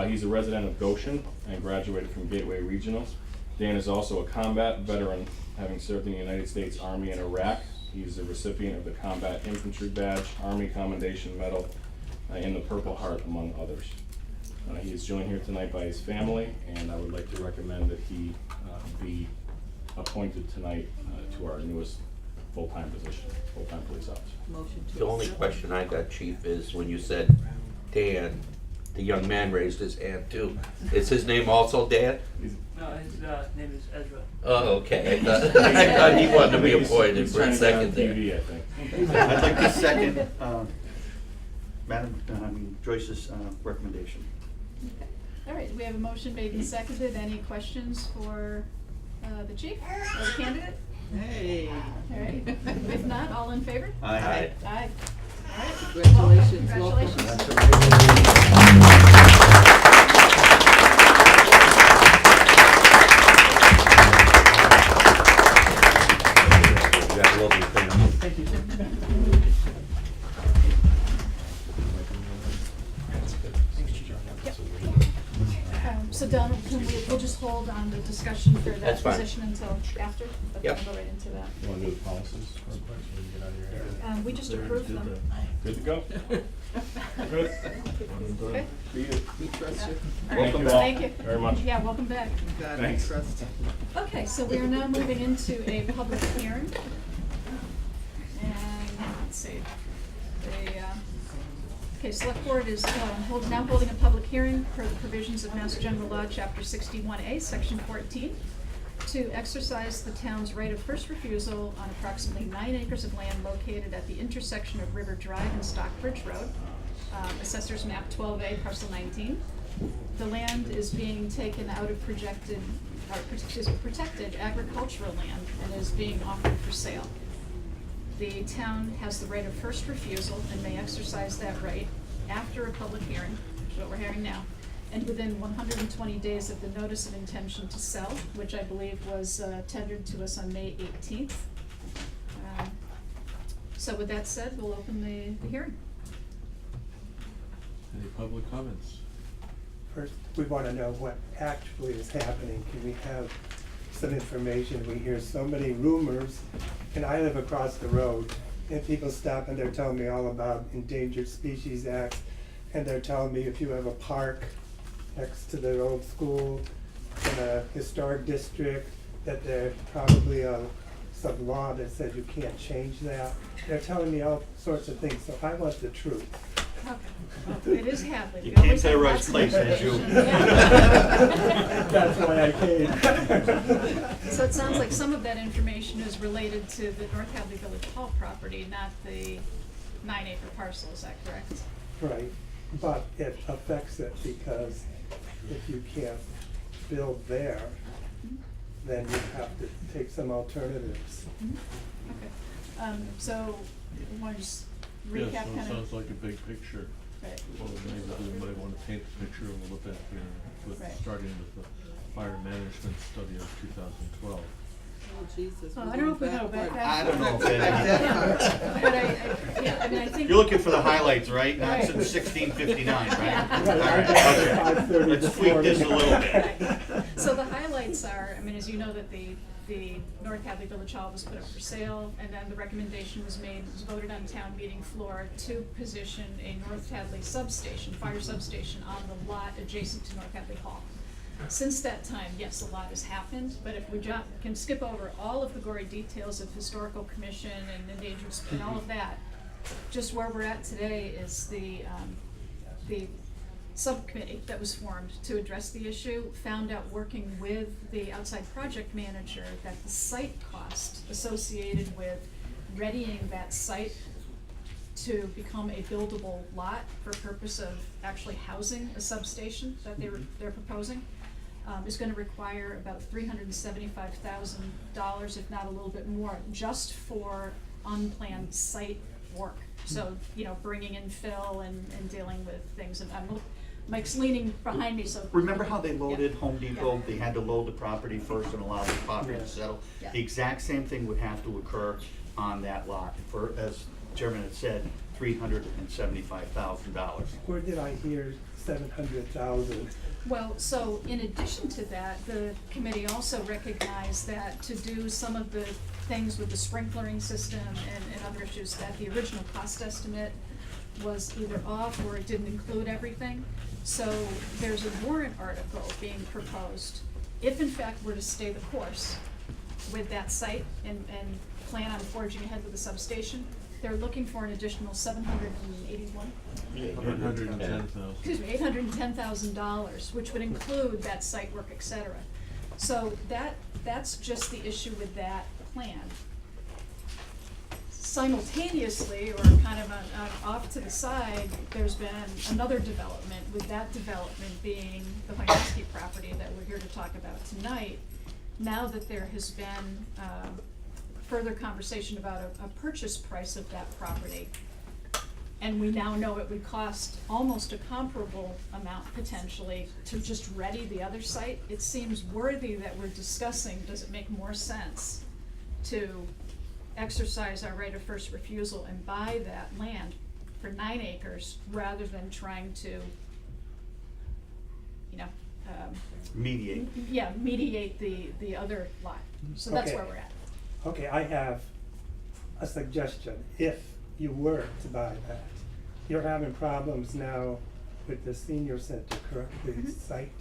He's a resident of Goshen and graduated from Gateway Regionals. Dan is also a combat veteran, having served in the United States Army in Iraq. He's a recipient of the Combat Infantry Badge, Army Commendation Medal, and the Purple Heart, among others. He is joined here tonight by his family, and I would like to recommend that he be appointed tonight to our newest full-time position, full-time police officer.
Motion to
The only
accept.
question I got, Chief, is when you said Dan, the young man raised his hand too. Is his name also Dan?
No, his name is Ezra.
Oh, okay. I thought he wanted to be appointed
He's
for a
trying to get on
second there.
TV, I think.
I'd like to second, Joyce's recommendation.
Okay. All right, we have a motion made and seconded. Any questions for the chief or the candidate?
Hey.
All right, if not, all in favor?
Aye.
Aye. All right.
Congratulations,
Welcome.
welcome.
Congratulations.
Thank you.
So Donald, we'll just hold on the discussion for that
That's fine.
position until after? Okay,
Yep.
we'll go right into that.
You wanna do the policies real quick so we can get out of your hair?
We just approved them.
Good to go? Good?
Okay.
See you.
We trust you.
All right,
Welcome back.
Thank you.
Very much.
Yeah, welcome back.
God,
Thanks.
we trust.
Okay, so we are now moving into a public hearing. And, let's see, Select Board is now holding a public hearing per the provisions of Mass General Law, Chapter 61A, Section 14, to exercise the town's right of first refusal on approximately 9 acres of land located at the intersection of River Drive and Stockbridge Road, Assessor's Map 12A, Parcel 19. The land is being taken out of protected agricultural land and is being offered for sale. The town has the right of first refusal and may exercise that right after a public hearing, which is what we're hearing now, and within 120 days of the notice of intention to sell, which I believe was tendered to us on May 18th. So with that said, we'll open the hearing.
Any public comments?
First, we want to know what actually is happening. Can we have some information? We hear so many rumors, and I live across the road, and people stop and they're telling me all about Endangered Species Act, and they're telling me if you have a park next to the old school in a historic district, that there probably some law that says you can't change that. They're telling me all sorts of things, so I want the truth.
Okay. Well, it is Hadley.
You
We
can't
always
say
have
right
lots of
place, as you.
information. Yeah.
That's why I came.
So it sounds like some of that information is related to the North Hadley Village Hall property, not the 9-acre parcel, is that correct?
Right, but it affects it because if you can't build there, then you have to take some alternatives.
Okay. So, want to just recap
Yeah, so it
kind of?
sounds like a big picture.
Right.
Well, maybe we might wanna paint the picture a little bit here, with,
Right.
starting with the fire management study of 2012.
Oh, Jesus.
Well,
we're
I don't know if we
going
know about
backward.
that.
I don't know if
Back
But
that
yeah, I mean, I think.
You're looking for the highlights, right? Not
Right.
since 1659, right?
Right,
All
I
right,
got it
okay.
at 5:30
Let's
this
tweak this a
morning.
little bit.
Right. So the highlights are, I mean, as you know, that the North Hadley Village Hall was put up for sale, and then the recommendation was made, was voted on town meeting floor to position a North Hadley substation, fire substation, on the lot adjacent to North Hadley Hall. Since that time, yes, a lot has happened, but if we can skip over all of the gory details of historical commission and endangered and all of that, just where we're at today is the subcommittee that was formed to address the issue found out, working with the outside project manager, that the site cost associated with readying that site to become a buildable lot for purpose of actually housing a substation that they're proposing, is gonna require about $375,000, if not a little bit more, just for unplanned site work. So, you know, bringing in fill and dealing with things, and Mike's leaning behind me, so.
Remember how they loaded
Yeah.
Home Depot?
Yeah.
They had to load the property first and allow the property to settle.
Yeah.
The exact same thing would have to occur on that lot for, as Chairman had said, $375,000.
Where did I hear 700,000?
Well, so in addition to that, the committee also recognized that to do some of the things with the sprinklering system and other issues, that the original cost estimate was either off or it didn't include everything. So there's a warrant article being proposed, if in fact we're to stay the course with that site and plan on forging ahead with the substation. They're looking for an additional $810,000, which would include that site work, et cetera. So that's just the issue with that plan. Simultaneously, or kind of off to the side, there's been another development, with that development being the Wynoski property that we're here to talk about tonight. Now that there has been further conversation about a purchase price of that property, and we now know it would cost almost a comparable amount potentially to just ready the other site, it seems worthy that we're discussing, does it make more sense to exercise our right of first refusal and buy that land for 9 acres rather than trying to, you know,
Mediate.
yeah, mediate the other lot. So that's
Okay.
where we're at.
Okay, I have a suggestion. If you were to buy that, you're having problems now with the senior center, correct, the site?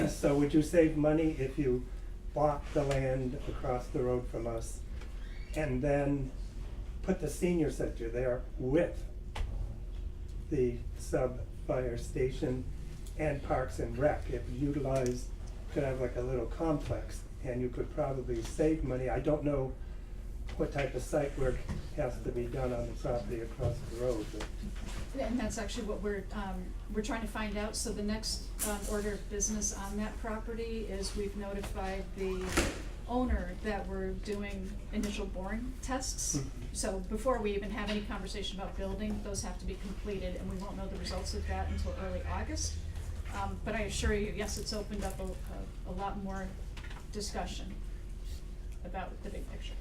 So would you save money if you bought the land across the road from us and then put the senior center there with the sub-fire station and Parks and Rec? If utilized, could have like a little complex, and you could probably save money. I don't know what type of site work has to be done on the property across the road, but
And that's actually what we're trying to find out. So the next order of business on that property is we've notified the owner that we're doing initial boring tests. So before we even have any conversation about building, those have to be completed, and we won't know the results of that until early August. But I assure you, yes, it's opened up a lot more discussion about the big picture.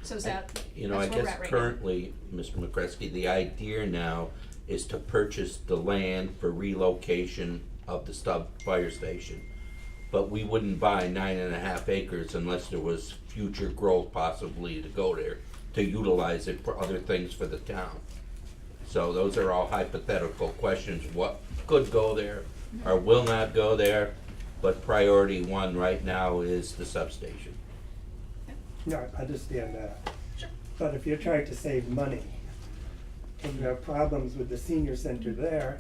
So is that,
You know, I
that's where we're
guess
at right now.
currently, Mr. McCreskey, the idea now is to purchase the land for relocation of the stub fire station. but we wouldn't buy 9.5 acres unless there was future growth possibly to go there, to utilize it for other things for the town. So those are all hypothetical questions, what could go there or will not go there, but priority one right now is the substation.
No, I understand that. But if you're trying to save money, and you have problems with the senior center there,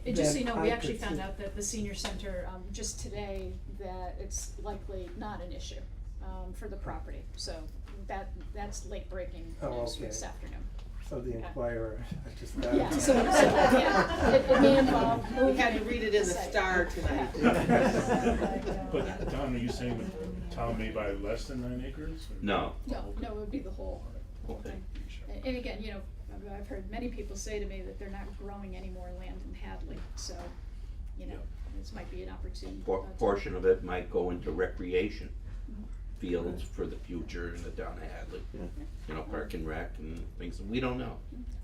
Just so you
then
know, we
I
actually
could
found
see-
out that the senior center, just today, that it's likely not an issue, for the property. So that's late breaking
Oh,
news
okay.
this afternoon.
So the Inquirer, I just got.
Yeah, so, yeah, it may involve.
We had to read it in the Star tonight.
But Don, are you saying the town may buy less than 9 acres? or-
No.
No, it would be the whole thing. And again, you know, I've heard many people say to me that they're not growing any more land in Hadley, so, you know, this might be an opportunity.
Portion of it might go into recreation fields for the future in the town of Hadley. You know, park and rec and things, we don't know.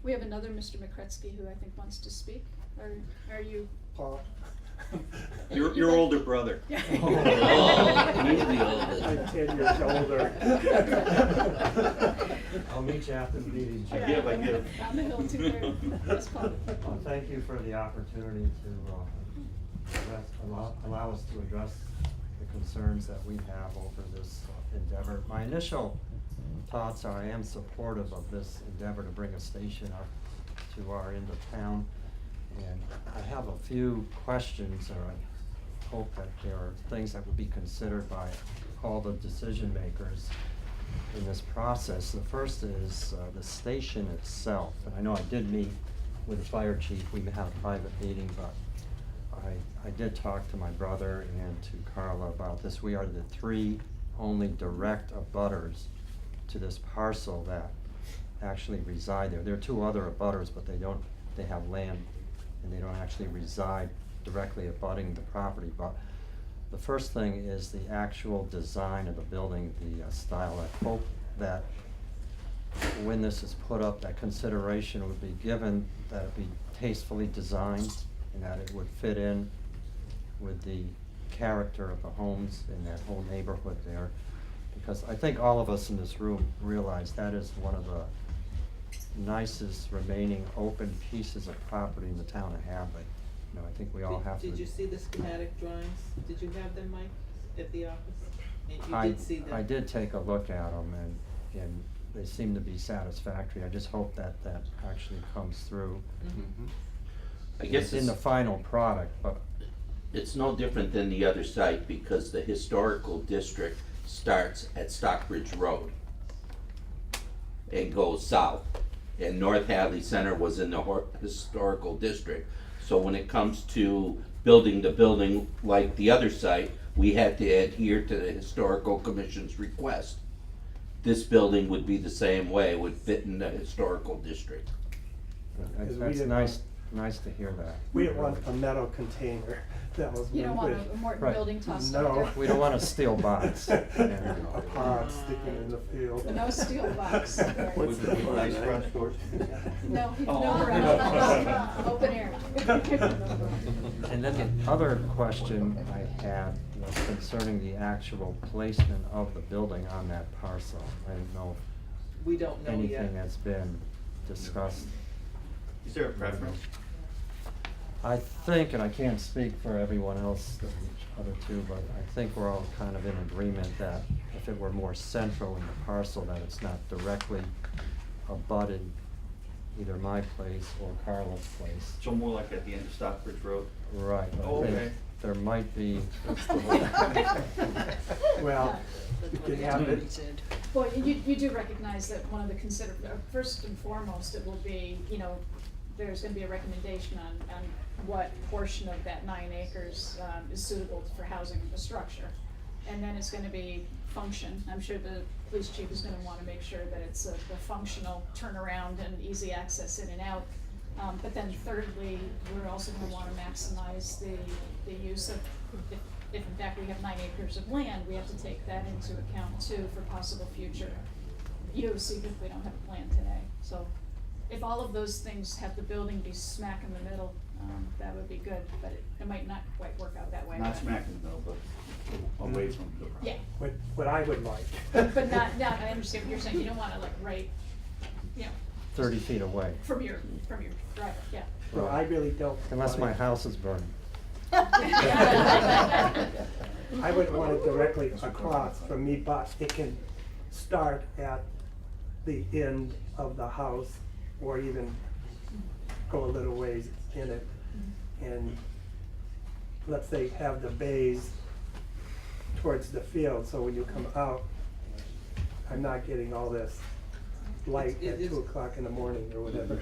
We have another Mr. McCretsky who I think wants to speak, or are you?
Paul.
Your older brother.
Yeah.
Oh, he's the oldest.
I'm 10 years older.
I'll meet you after the meeting, Jim.
I give.
On the hill too, there. Yes, Paul.
Well, thank you for the opportunity to allow us to address the concerns that we have over this endeavor. My initial thoughts are I am supportive of this endeavor to bring a station up to our end of town. And I have a few questions, or I hope that there are things that would be considered by all the decision makers in this process. The first is the station itself. And I know I did meet with the fire chief, we had a private meeting, but I did talk to my brother and to Carla about this. We are the 3 only direct abutters to this parcel that actually reside there. There are 2 other abutters, but they have land and they don't actually reside directly abutting the property. But the first thing is the actual design of the building, the style. I hope that when this is put up, that consideration would be given, that it be tastefully designed and that it would fit in with the character of the homes in that whole neighborhood there. Because I think all of us in this room realize that is one of the nicest remaining open pieces of property in the town of Hadley. You know, I think we all have to.
Did you see the schematic drawings? Did you have them, Mike, at the office? And you
I
did see them?
I did take a look at them and they seem to be satisfactory. I just hope that that actually comes through.
I guess
in the final product, but
it's no different than the other site because the historical district starts at Stockbridge Road and goes south. And North Hadley Center was in the historical district. So when it comes to building the building like the other site, we had to adhere to the historical commission's request. This building would be the same way, would fit in the historical district.
that's nice to hear that.
We didn't want a metal container that was.
You don't want
with-
a Morton
Right.
building tossed
No.
out there.
We don't want a steel box.
A pod sticking in the field.
No steel box.
What's the nice front doors?
No,
Oh.
no garage, open air.
And then the other question I had was concerning the actual placement of the building on that parcel. I don't know
We don't
if
know yet.
anything has been discussed.
Is there a preference?
I think, and I can't speak for everyone else, the other 2, but I think we're all kind of in agreement that if it were more central in the parcel, that it's not directly abutted either my place or Carla's place.
So more like at the end of Stockbridge Road?
Right. I
Oh,
think
okay.
There might be.
Well, you can have it.
Well, you do recognize that one of the first and foremost, it will be, you know, there's gonna be a recommendation on what portion of that 9 acres, is suitable for housing infrastructure. And then it's gonna be function. I'm sure the police chief is gonna wanna make sure that it's a functional turnaround and easy access in and out. But then thirdly, we're also gonna wanna maximize the use of, if in fact we have 9 acres of land, we have to take that into account too for possible future use, even if we don't have a plan today. So if all of those things have the building be smack in the middle, that would be good, but it might not quite work out that way.
Not smack in the middle, but away from the property.
Yeah,
What I would like.
but not, I understand what you're saying, you don't wanna like right, you know,
30 feet away.
from your driveway, yeah.
Well, I really don't.
Unless
want
my
it-
house is burning.
I wouldn't want it directly across from me, but it can start at the end of the house or even go a little ways in it. And let's say have the bays towards the field, so when you come out, I'm not getting all this light at 2 o'clock in the morning or whatever.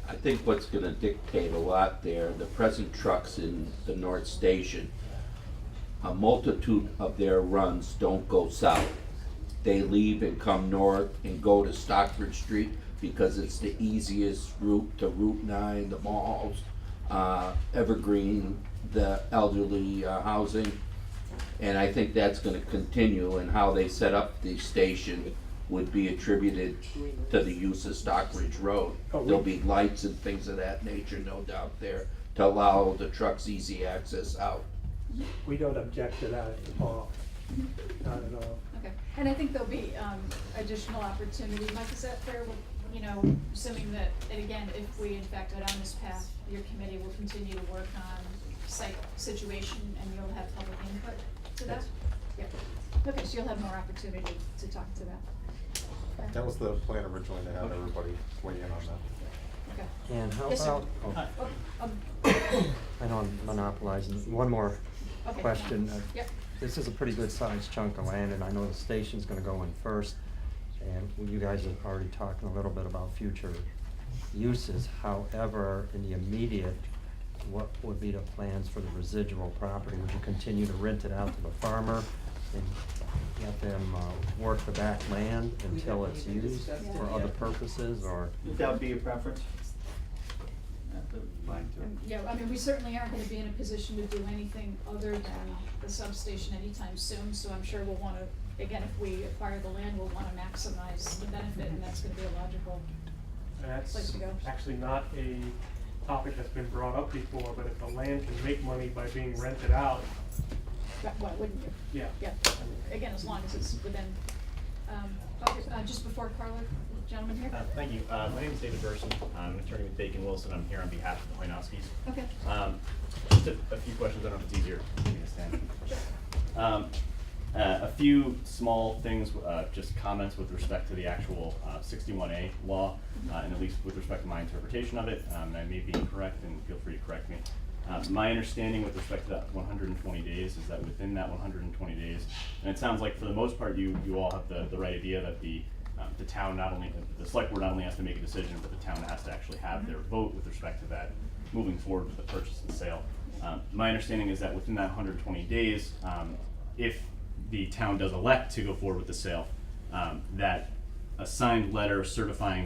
I think what's gonna dictate a lot there, the present trucks in the North Station, a multitude of their runs don't go south. They leave and come north and go to Stockbridge Street because it's the easiest route to Route 9, the malls, Evergreen, the elderly housing. And I think that's gonna continue, and how they set up the station would be attributed to the use of Stockbridge Road. There'll be lights and things of that nature, no doubt there, to allow the trucks easy access out.
We don't object to that at all, not at all.
Okay, and I think there'll be, additional opportunity, Mike, is that fair, you know, assuming that, and again, if we in fact go down this path, your committee will continue to work on site situation and you'll have public input to that?
Yes.
Yeah, okay, so you'll have more opportunity to talk to that. Okay.
That was the plan originally, to have everybody weigh in on that.
Okay.
And how
Yes, sir.
about,
Oh,
I know I'm monopolizing, one more
Okay.
question.
Yep.
This is a pretty good sized chunk of land, and I know the station's gonna go in first. And you guys are already talking a little bit about future uses. However, in the immediate, what would be the plans for the residual property? Would you continue to rent it out to the farmer and let them work the back land until it's used for other purposes, or?
That would be your preference?
Yeah, I mean, we certainly aren't gonna be in a position to do anything other than the substation anytime soon, so I'm sure we'll wanna, again, if we acquire the land, we'll wanna maximize the benefit, and that's gonna be a logical
And
place to go.
that's actually not a topic that's been brought up before, but if the land can make money by being rented out,
Why wouldn't you?
yeah.
Yeah, again, as long as it's within, okay, just before Carla, gentleman here.
Thank you. My name is David Burson. I'm an attorney with Bacon Wilson. I'm here on behalf of the Hoynoskis.
Okay.
Just a few questions. I don't know if it's easier for me to stand. A few small things, just comments with respect to the actual 61A law, and at least with respect to my interpretation of it. And I may be incorrect, and feel free to correct me. My understanding with respect to that 120 days is that within that 120 days, and it sounds like for the most part you all have the right idea that the town not only, the select board not only has to make a decision, but the town has to actually have their vote with respect to that moving forward with the purchase and sale. My understanding is that within that 120 days, if the town does elect to go forward with the sale, that a signed letter certifying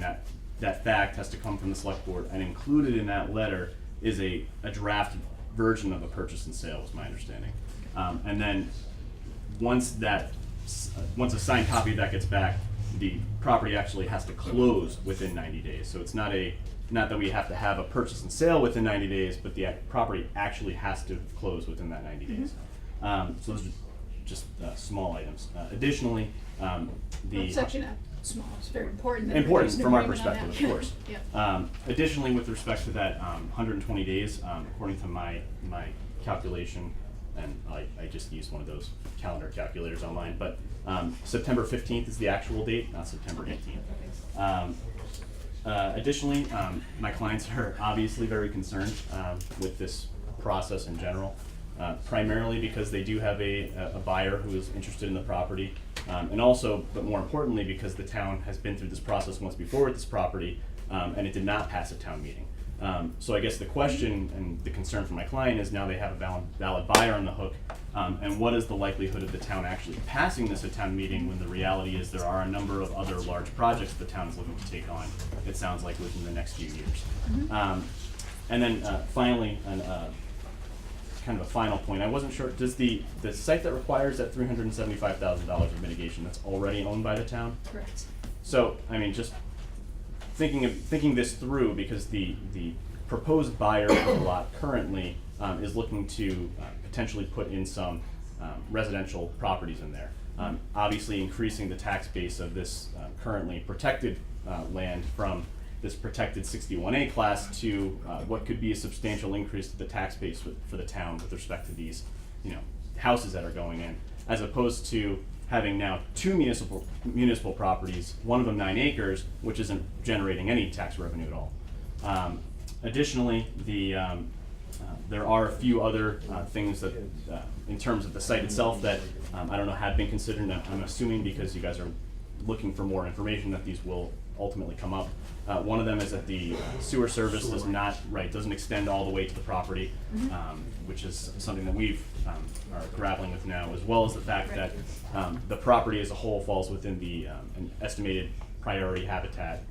that fact has to come from the select board, and included in that letter is a draft version of a purchase and sale, was my understanding. And then once a signed copy of that gets back, the property actually has to close within 90 days. So it's not that we have to have a purchase and sale within 90 days, but the property actually has to close within that 90 days. So those are just small items. Additionally,
It's actually not small, it's very important. that
important
there's an
from our
agreement on
perspective,
that.
of course.
Yeah.
Additionally, with respect to that 120 days, according to my calculation, and I just used one of those calendar calculators online, but September 15th is the actual date, not September 18th. Additionally, my clients are obviously very concerned with this process in general, primarily because they do have a buyer who is interested in the property, and also, but more importantly, because the town has been through this process once before with this property, and it did not pass a town meeting. So I guess the question and the concern for my client is now they have a valid buyer on the hook, and what is the likelihood of the town actually passing this at town meeting when the reality is there are a number of other large projects the town is looking to take on, it sounds like, within the next few years. And then finally, kind of a final point, I wasn't sure, does the site that requires that $375,000 of mitigation, that's already owned by the town?
Correct.
So, I mean, just thinking this through, because the proposed buyer of the lot currently is looking to potentially put in some residential properties in there. Obviously increasing the tax base of this currently protected land from this protected 61A class to what could be a substantial increase to the tax base for the town with respect to these, houses that are going in, as opposed to having now two municipal properties, one of them 9 acres, which isn't generating any tax revenue at all. Additionally, there are a few other things that, in terms of the site itself, that I don't know have been considered, and I'm assuming because you guys are looking for more information that these will ultimately come up. One of them is that the sewer service doesn't extend all the way to the property, which is something that we've are grappling with now, as well as the fact that the property as a whole falls within the an estimated priority habitat,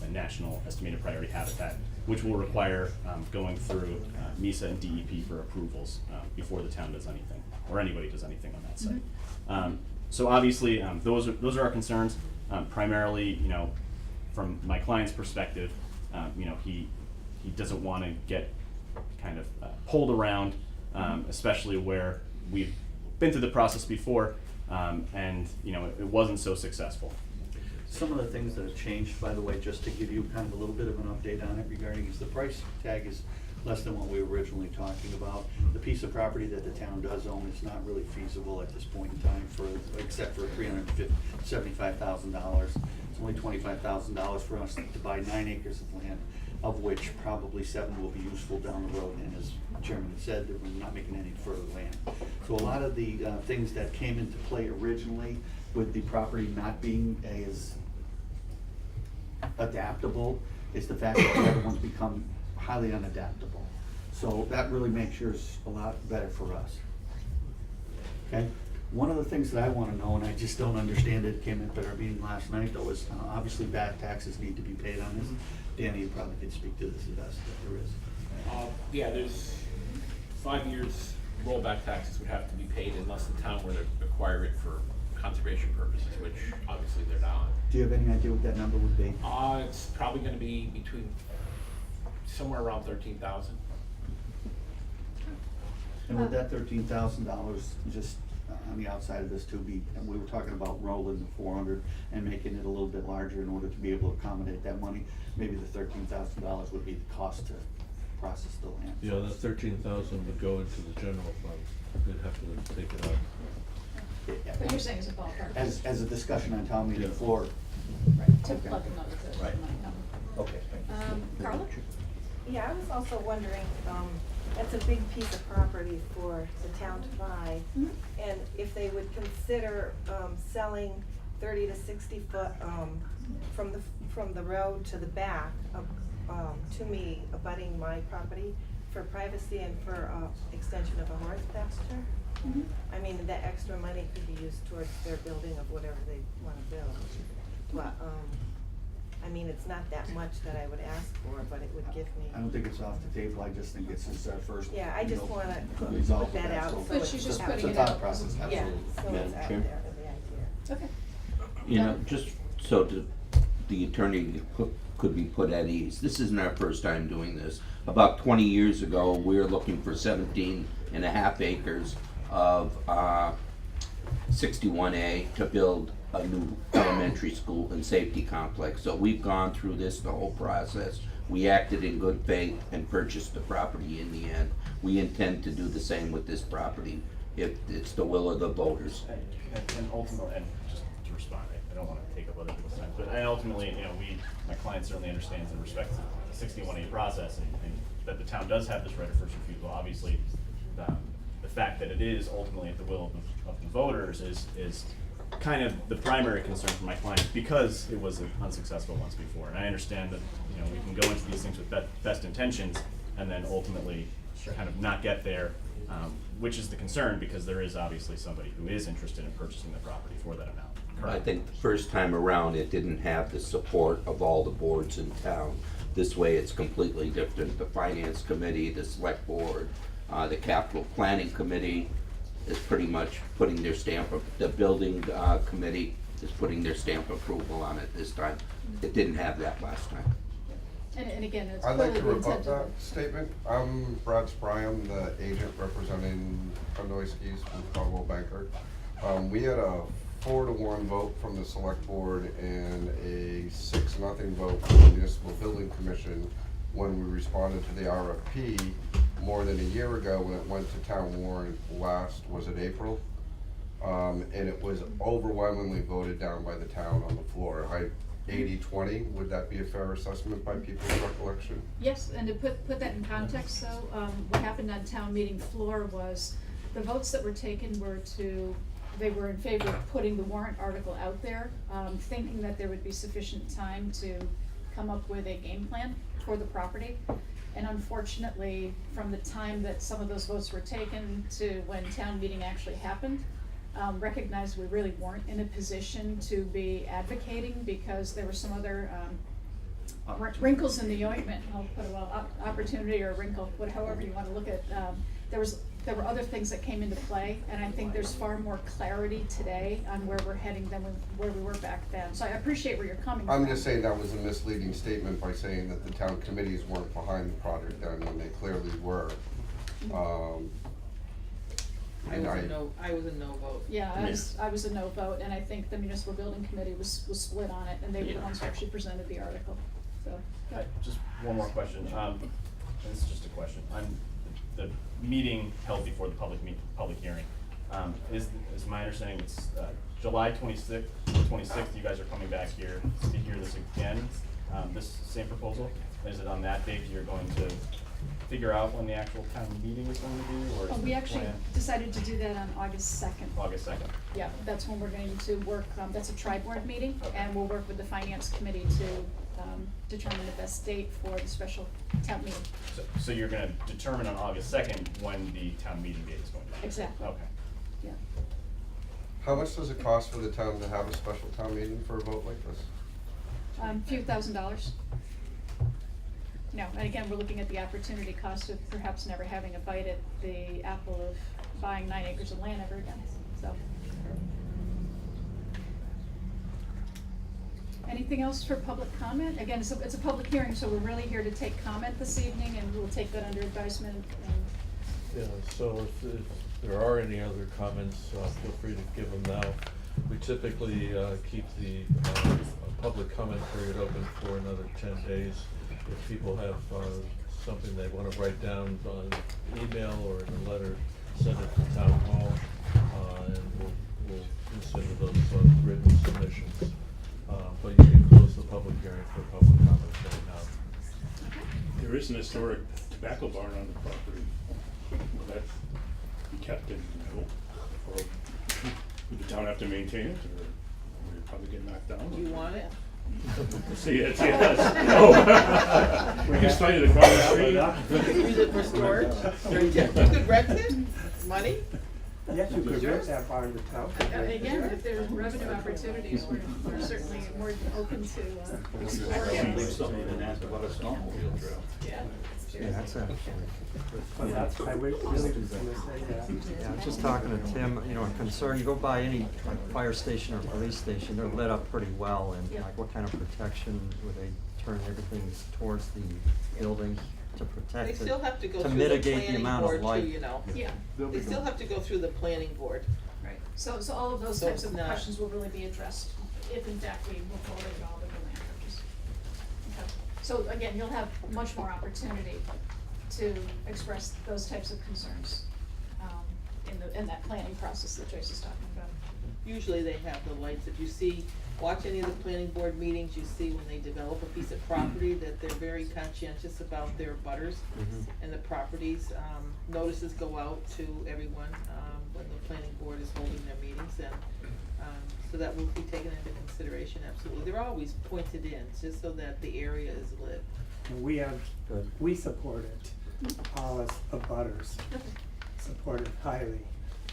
a national estimated priority habitat, which will require going through MISA and DEP for approvals before the town does anything, or anybody does anything on that site. So obviously, those are our concerns. Primarily, from my client's perspective, he doesn't want to get kind of pulled around, especially where we've been through the process before, and it wasn't so successful.
Some of the things that have changed, by the way, just to give you kind of a little bit of an update on it regarding, is the price tag is less than what we were originally talking about. The piece of property that the town does own is not really feasible at this point in time except for $375,000. It's only $25,000 for us to buy 9 acres of land, of which probably 7 will be useful down the road. And as the chairman had said, that we're not making any further land. So a lot of the things that came into play originally with the property not being as adaptable is the fact that the other ones become highly unadaptable. So that really makes yours a lot better for us. Okay? One of the things that I want to know, and I just don't understand it, came up at our meeting last night, though, is obviously back taxes need to be paid on this. Danny, you probably could speak to this the best, if there is.
Yeah, there's 5 years rollback taxes would have to be paid unless the town were to acquire it for conservation purposes, which obviously they're not.
Do you have any idea what that number would be?
It's probably gonna be between somewhere around 13,000.
And with that $13,000, just on the outside of this too, and we were talking about rolling the 400 and making it a little bit larger in order to be able to accommodate that money. Maybe the $13,000 would be the cost to process the land.
Yeah, that 13,000 would go into the general fund. They'd have to take it out.
But you're saying it's a ballpark.
As a discussion on town meeting floor.
Right, to
Okay.
let them know that the
Right.
money coming.
Okay, thank you.
Carla?
Yeah, I was also wondering, that's a big piece of property for the town to buy. And if they would consider, selling 30 to 60 foot, from the road to the back of, to me, abutting my property for privacy and for, extension of a horse pasture. I mean, that extra money could be used towards their building of whatever they wanna build. But, I mean, it's not that much that I would ask for, but it would give me.
I don't think it's off the table, I just think it's our first.
Yeah, I just wanna
resolve
put that out,
so
so
But
it's
she's just
out
putting
It's
it
a
out.
thought process,
Yeah,
absolutely.
so it's
Madam
out
Chair?
there, the idea.
Okay.
Just so the attorney could be put at ease, this isn't our first time doing this. About 20 years ago, we were looking for 17.5 acres of 61A to build a new elementary school and safety complex. So we've gone through the whole process. We acted in good faith and purchased the property in the end. We intend to do the same with this property if it's the will of the voters.
And ultimately, and just to respond, I don't want to take up other people's time, but ultimately, my client certainly understands and respects the 61A process, and that the town does have this right of first refusal. Obviously, the fact that it is ultimately at the will of the voters is kind of the primary concern for my client, because it was unsuccessful once before. And I understand that, we can go into these things with best intentions and then ultimately kind of not get there, which is the concern, because there is obviously somebody who is interested in purchasing the property for that amount.
I think the first time around, it didn't have the support of all the boards in town. This way, it's completely different. The finance committee, the select board, the capital planning committee is pretty much putting their stamp of, the building committee is putting their stamp of approval on it this time. It didn't have that last time.
And again, it's
I'd like
clearly
to
the
rebut
intent of
that statement. I'm Brad Spry, I'm the agent representing Kondoiskis from Caldwell Banker. We had a 4-to-1 vote from the select board and a 6-0 vote from the Municipal Building Commission when we responded to the RFP more than a year ago when it went to town warrant last, was it April? And it was overwhelmingly voted down by the town on the floor. 80-20, would that be a fair assessment by people's recollection?
Yes, and to put that in context though, what happened on town meeting floor was the votes that were taken were they were in favor of putting the warrant article out there, thinking that there would be sufficient time to come up with a game plan for the property. And unfortunately, from the time that some of those votes were taken to when town meeting actually happened, recognized we really weren't in a position to be advocating because there were some other wrinkles in the ointment. I'll put opportunity or wrinkle, however you want to look at. There were other things that came into play, and I think there's far more clarity today on where we're heading than where we were back then. So I appreciate where you're coming from.
I'm just saying that was a misleading statement by saying that the town committees weren't behind the project then when they clearly were.
I was a no vote.
Yeah, I was a no vote, and I think the municipal building committee was split on it, and they were the ones who actually presented the article, so.
Just one more question, and this is just a question. The meeting held before the public hearing, is my understanding it's July 26th, you guys are coming back here to hear this again, this same proposal? Is it on that date you're going to figure out when the actual town meeting is going to be, or is
We
the
actually
plan?
decided to do that on August 2nd.
August 2nd.
Yeah, that's when we're going to work, that's a tri-board meeting, and we'll work with the finance committee to determine the best date for the special town meeting.
So you're gonna determine on August 2nd when the town meeting date is going to be?
Exactly.
Okay.
Yeah.
How much does it cost for the town to have a special town meeting for a vote like this?
Few $1,000s. You know, and again, we're looking at the opportunity cost of perhaps never having a bite at the apple of buying 9 acres of land ever again, so. Anything else for public comment? Again, it's a public hearing, so we're really here to take comment this evening, and we'll take that under advisement.
Yeah, so if there are any other comments, feel free to give them now. We typically keep the public comment period open for another 10 days. If people have something they want to write down on email or in a letter, send it to town hall, and we'll consider those written submissions. But you can close the public hearing for public comments right now.
There is an historic tobacco barn on the property. Will that be kept in, or would the town have to maintain it, or would it probably get knocked down?
Do you want it?
See, yes. We can study the cross street.
Use it for storage? You could rent it? Money?
Yes, you could rent that barn to town.
Again, if there's revenue opportunities, we're certainly more open to exploring.
Leave something and ask about a snowmobile trail.
Yeah.
Yeah, that's actually.
Well, that's, I really was gonna say that.
Yeah, I was just talking to Tim, you know, a concern, you go by any like fire station or police station, they're lit up pretty well, and
Yeah.
like what kind of protection would they turn everything towards the building to protect
They
it?
still have to go
To
through the
mitigate the
planning
amount
board
of
too,
light.
you know.
Yeah.
They still have to go through the planning board.
Right. So all of those
So
types
it's
of
not-
questions will really be addressed if in fact we move forward at all with the land purchase. Okay. So again, you'll have much more opportunity to express those types of concerns in that planning process that Joyce is talking about.
Usually they have the lights. If you see, watch any of the planning board meetings, you see when they develop a piece of property that they're very conscientious about their butters and the properties. Notices go out to everyone when the planning board is holding their meetings, and so that will be taken into consideration, absolutely. They're always pointed in, just so that the area is lit.
We support it, all as abutters, support it highly.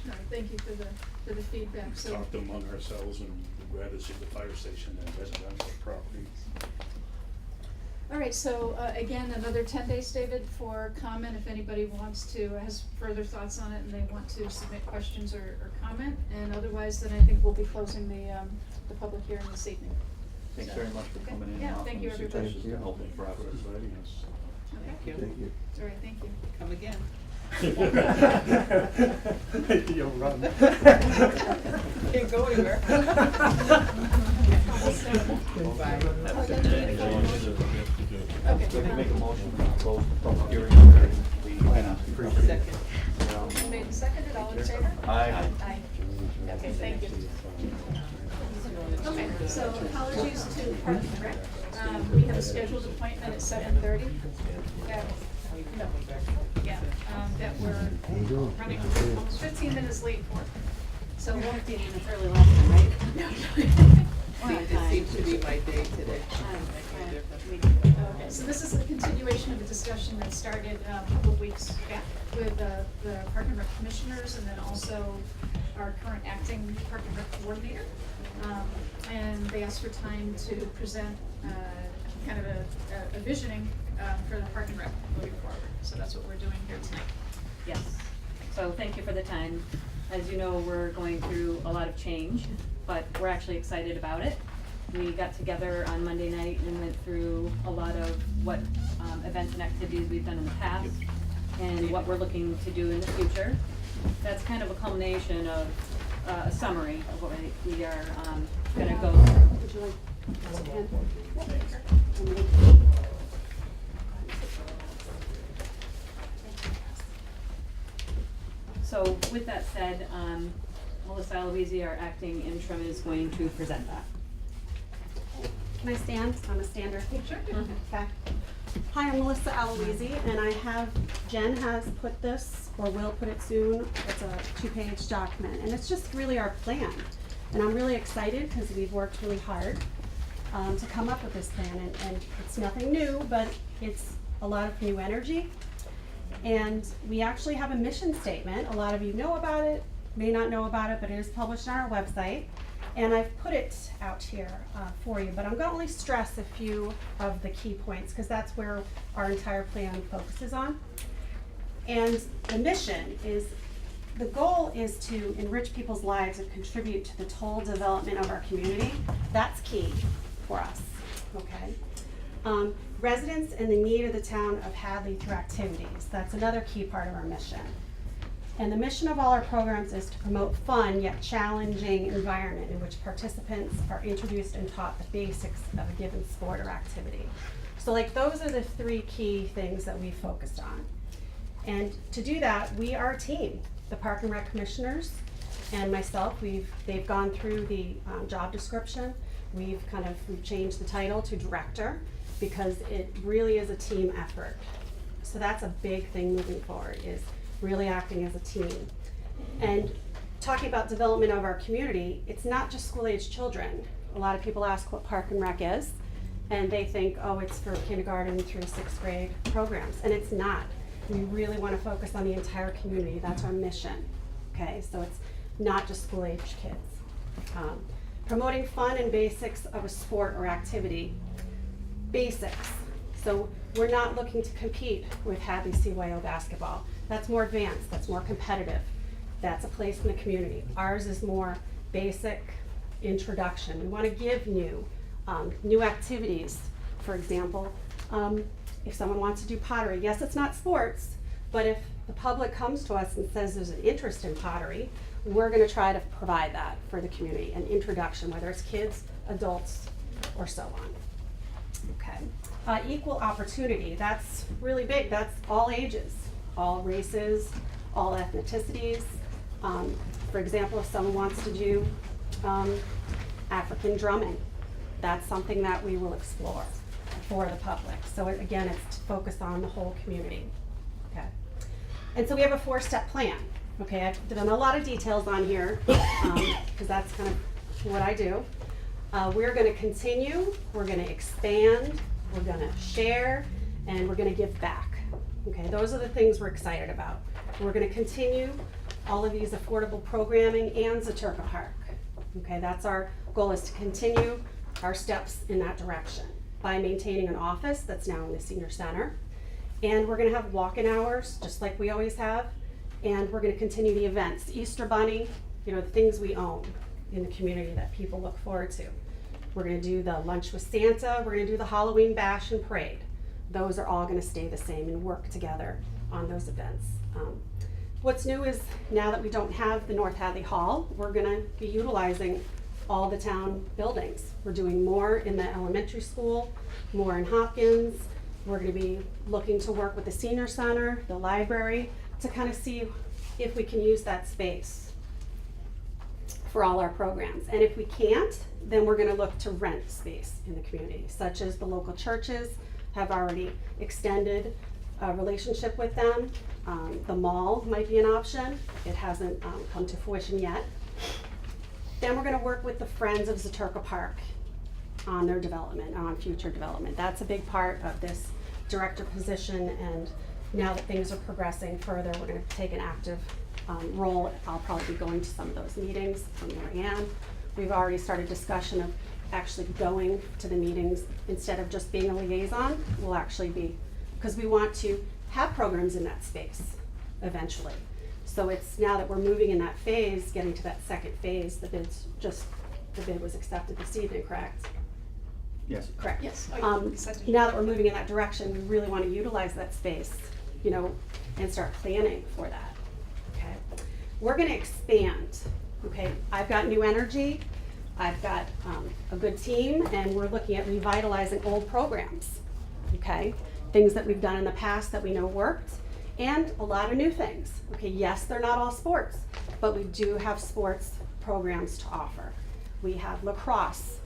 All right, thank you for the feedback. So,
Talked among ourselves, and we'd rather see the fire station than residential property.
all right, so again, another 10 days, David, for comment if anybody has further thoughts on it and they want to submit questions or comment. And otherwise, then I think we'll be closing the public hearing this evening.
Thanks
So,
very much for
okay.
coming in
Yeah,
and
thank you,
offering
everybody.
suggestions to help the process.
Thank you.
Thank you.
All right, thank you.
Come again.
You'll run.
Can't go anywhere. Bye.
Okay.
So we can make a motion to close the public hearing regarding the finance.
Second.
Motion made and seconded, all in favor?
Aye.
Aye. Okay, thank you. Okay, so apologies to Park and Rec. We have a scheduled appointment at 7:30. No, yeah, that we're running almost 15 minutes late for. So 15 minutes early last time, right? No.
It seems to be my day today.
Okay, so this is a continuation of a discussion that started a couple of weeks back with the Park and Rec commissioners and then also our current acting Park and Rec coordinator. And they asked for time to present kind of a visioning for the Park and Rec moving forward. So that's what we're doing here tonight.
Yes, so thank you for the time. As you know, we're going through a lot of change, but we're actually excited about it. We got together on Monday night and went through a lot of what events and activities we've done in the past and what we're looking to do in the future. That's kind of a culmination of a summary of what we are gonna go through.
Would you like a pen?
So with that said, Melissa Aloisi, our acting interim, is going to present that.
Can I stand? I'm a stander.
Sure.
Okay. Hi, I'm Melissa Aloisi, and Jen has put this, or will put it soon. It's a 2-page document, and it's just really our plan. And I'm really excited because we've worked really hard to come up with this plan, and it's nothing new, but it's a lot of new energy. And we actually have a mission statement. A lot of you know about it, may not know about it, but it is published on our website. And I've put it out here for you, but I'm gonna only stress a few of the key points because that's where our entire plan focuses on. And the mission is, the goal is to enrich people's lives and contribute to the total development of our community. That's key for us, okay? Residents and the need of the town of Hadley through activities. That's another key part of our mission. And the mission of all our programs is to promote fun yet challenging environment in which participants are introduced and taught the basics of a given sport or activity. So like those are the 3 key things that we focused on. And to do that, we are a team. The Park and Rec commissioners and myself, they've gone through the job description. We've changed the title to director because it really is a team effort. So that's a big thing moving forward, is really acting as a team. And talking about development of our community, it's not just school-age children. A lot of people ask what Park and Rec is, and they think, oh, it's for kindergarten through 6th grade programs, and it's not. We really want to focus on the entire community. That's our mission, okay? So it's not just school-age kids. Promoting fun and basics of a sport or activity. Basics. So we're not looking to compete with Hadley CYO basketball. That's more advanced, that's more competitive. That's a place in the community. Ours is more basic introduction. We want to give new activities. For example, if someone wants to do pottery, yes, it's not sports, but if the public comes to us and says there's an interest in pottery, we're going to try to provide that for the community, an introduction, whether it's kids, adults, or so on. Okay. Equal opportunity, that's really big. That's all ages, all races, all ethnicities. For example, if someone wants to do African drumming, that's something that we will explore for the public. So again, it's focused on the whole community. Okay. And so we have a 4-step plan. Okay, I've done a lot of details on here because that's kind of what I do. We're going to continue, we're going to expand, we're going to share, and we're going to give back. Okay, those are the things we're excited about. We're going to continue all of these affordable programming and Zaturka Park. Okay, that's our goal, is to continue our steps in that direction by maintaining an office that's now in the senior center. And we're going to have walk-in hours, just like we always have. And we're going to continue the events, Easter Bunny, the things we own in the community that people look forward to. We're gonna do the lunch with Santa, we're gonna do the Halloween bash and parade. Those are all gonna stay the same and work together on those events. What's new is now that we don't have the North Hadley Hall, we're gonna be utilizing all the town buildings. We're doing more in the elementary school, more in Hopkins. We're gonna be looking to work with the senior center, the library, to kind of see if we can use that space for all our programs. And if we can't, then we're gonna look to rent space in the community, such as the local churches have already extended a relationship with them. The mall might be an option. It hasn't come to fruition yet. Then we're gonna work with the Friends of Zaturka Park on their development, on future development. That's a big part of this director position, and now that things are progressing further, we're gonna take an active role. I'll probably be going to some of those meetings from Mary Ann. We've already started discussion of actually going to the meetings instead of just being a liaison. We'll actually be, because we want to have programs in that space eventually. So it's now that we're moving in that phase, getting to that second phase, the bid was accepted this evening, correct?
Yes.
Correct.
Yes.
Now that we're moving in that direction, we really want to utilize that space, you know, and start planning for that, okay? We're gonna expand, okay? I've got new energy, I've got a good team, and we're looking at revitalizing old programs, okay? Things that we've done in the past that we know worked, and a lot of new things. Okay, yes, they're not all sports, but we do have sports programs to offer. We have lacrosse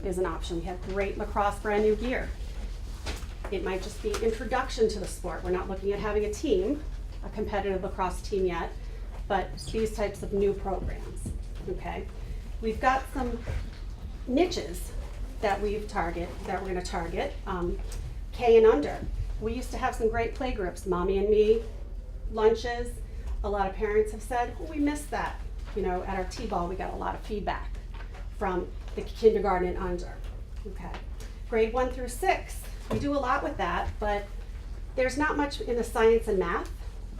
is an option. We have great lacrosse brand new gear. It might just be introduction to the sport. We're not looking at having a team, a competitive lacrosse team yet, but these types of new programs, okay? We've got some niches that we're gonna target, K and under. We used to have some great play groups, Mommy and Me lunches. A lot of parents have said, oh, we missed that. You know, at our T-ball, we got a lot of feedback from the kindergarten and under, okay? Grade 1 through 6, we do a lot with that, but there's not much in the science and math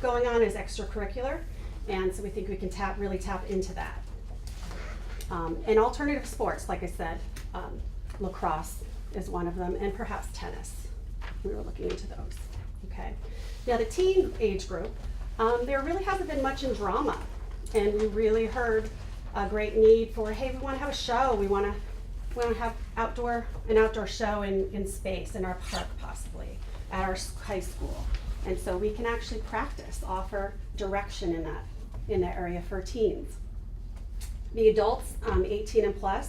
going on as extracurricular, and so we think we can really tap into that. And alternative sports, like I said, lacrosse is one of them, and perhaps tennis. We were looking into those, okay? Now the teen age group, there really hasn't been much in drama, and we really heard a great need for, hey, we wanna have a show, we wanna have an outdoor show in space, in our park possibly, at our high school. And so we can actually practice, offer direction in that area for teens. The adults, 18 and plus,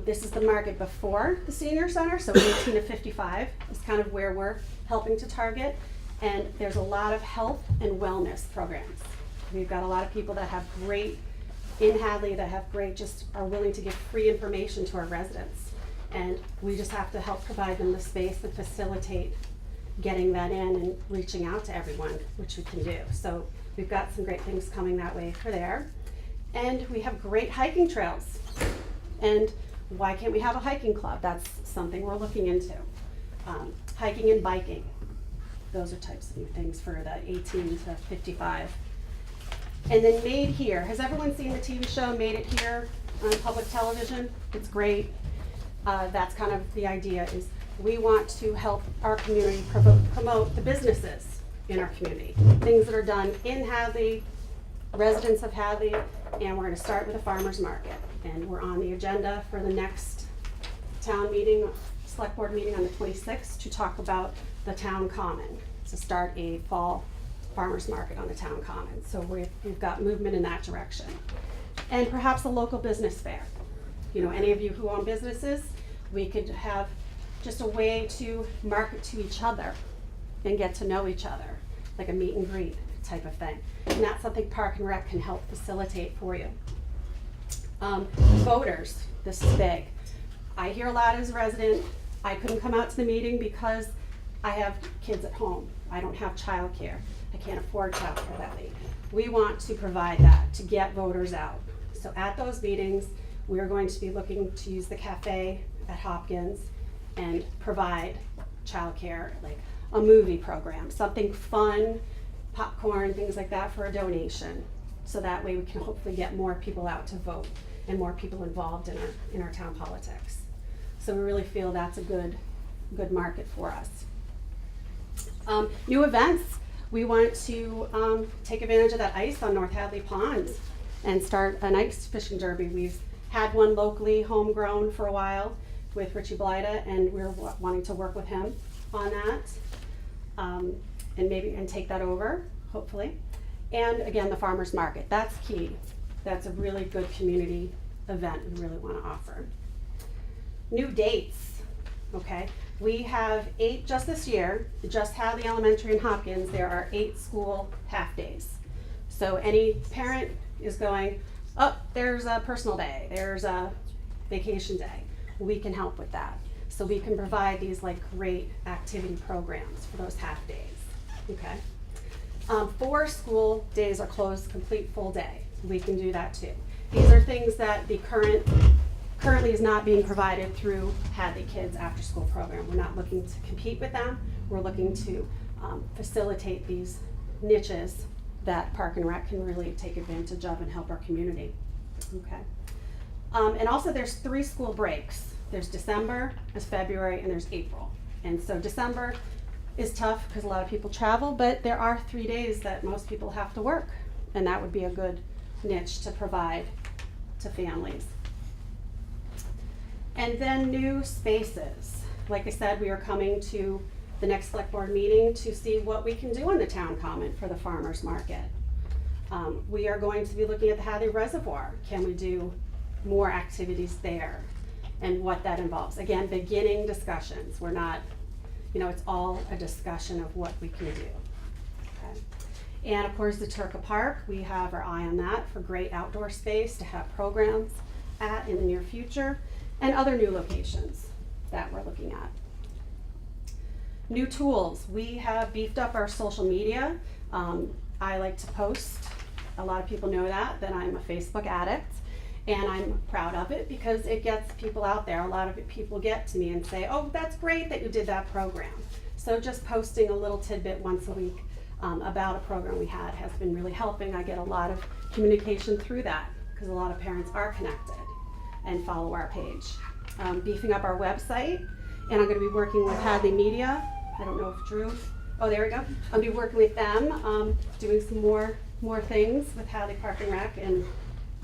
this is the market before the senior center, so 18 to 55 is kind of where we're helping to target. And there's a lot of health and wellness programs. We've got a lot of people that have great, in Hadley, that have great, just are willing to give free information to our residents. And we just have to help provide them the space and facilitate getting that in and reaching out to everyone, which we can do. So we've got some great things coming that way for there. And we have great hiking trails. And why can't we have a hiking club? That's something we're looking into. Hiking and biking. Those are types of new things for the 18 to 55. And then Made Here. Has everyone seen the TV show Made It Here on public television? It's great. That's kind of the idea, is we want to help our community promote the businesses in our community. Things that are done in Hadley, residents of Hadley, and we're gonna start with a farmer's market. And we're on the agenda for the next town meeting, select board meeting on the 26th to talk about the town common, to start a fall farmer's market on the town common. So we've got movement in that direction. And perhaps a local business fair. You know, any of you who own businesses, we could have just a way to market to each other and get to know each other, like a meet and greet type of thing. And that's something Park and Rec can help facilitate for you. Voters, this is big. I hear a lot as a resident, I couldn't come out to the meeting because I have kids at home. I don't have childcare. I can't afford childcare that late. We want to provide that, to get voters out. So at those meetings, we are going to be looking to use the cafe at Hopkins and provide childcare, like a movie program, something fun, popcorn, things like that for a donation. So that way we can hopefully get more people out to vote and more people involved in our town politics. So we really feel that's a good market for us. New events, we want to take advantage of that ice on North Hadley Pond and start an ice fishing derby. We've had one locally homegrown for a while with Richie Blyda, and we're wanting to work with him on that, and take that over, hopefully. And again, the farmers market, that's key. That's a really good community event we really want to offer. New dates, okay? We have 8 just this year, just Hadley Elementary and Hopkins, there are 8 school half-days. So any parent is going, oh, there's a personal day, there's a vacation day. We can help with that. So we can provide these like great activity programs for those half-days, okay? 4 school days are closed, complete full day. We can do that too. These are things that the currently is not being provided through Hadley Kids After School Program. We're not looking to compete with them. We're looking to facilitate these niches that Park and Rec can really take advantage of and help our community. Okay. And also there's 3 school breaks. There's December, there's February, and there's April. And so December is tough because a lot of people travel, but there are 3 days that most people have to work, and that would be a good niche to provide to families. And then new spaces. Like I said, we are coming to the next select board meeting to see what we can do on the town common for the farmers market. We are going to be looking at the Hadley Reservoir. Can we do more activities there? And what that involves. Again, beginning discussions. We're not, it's all a discussion of what we can do. Okay. And of course the Turka Park, we have our eye on that for great outdoor space to have programs at in the near future, and other new locations that we're looking at. New tools, we have beefed up our social media. I like to post, a lot of people know that I'm a Facebook addict, and I'm proud of it because it gets people out there. A lot of people get to me and say, oh, that's great that you did that program. So just posting a little tidbit once a week about a program we had has been really helping. I get a lot of communication through that because a lot of parents are connected and follow our page. Beefing up our website, and I'm going to be working with Hadley Media. I don't know if Drew, oh, there we go. I'll be working with them, doing some more things with Hadley Park and Rec, and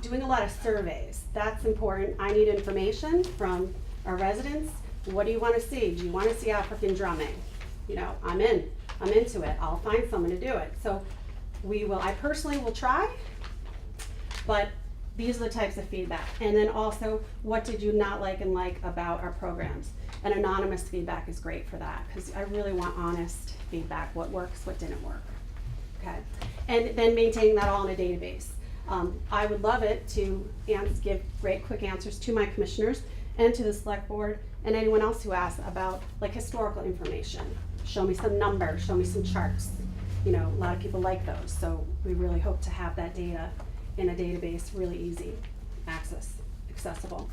doing a lot of surveys. That's important. I need information from our residents. What do you want to see? Do you want to see African drumming? I'm into it. I'll find someone to do it. So I personally will try, but these are the types of feedback. And then also, what did you not like and like about our programs? And anonymous feedback is great for that, because I really want honest feedback, what works, what didn't work, okay? And then maintaining that all in a database. I would love it to give great quick answers to my commissioners and to the select board and anyone else who asks about like historical information. Show me some numbers, show me some charts. A lot of people like those, so we really hope to have that data in a database, really easy accessible.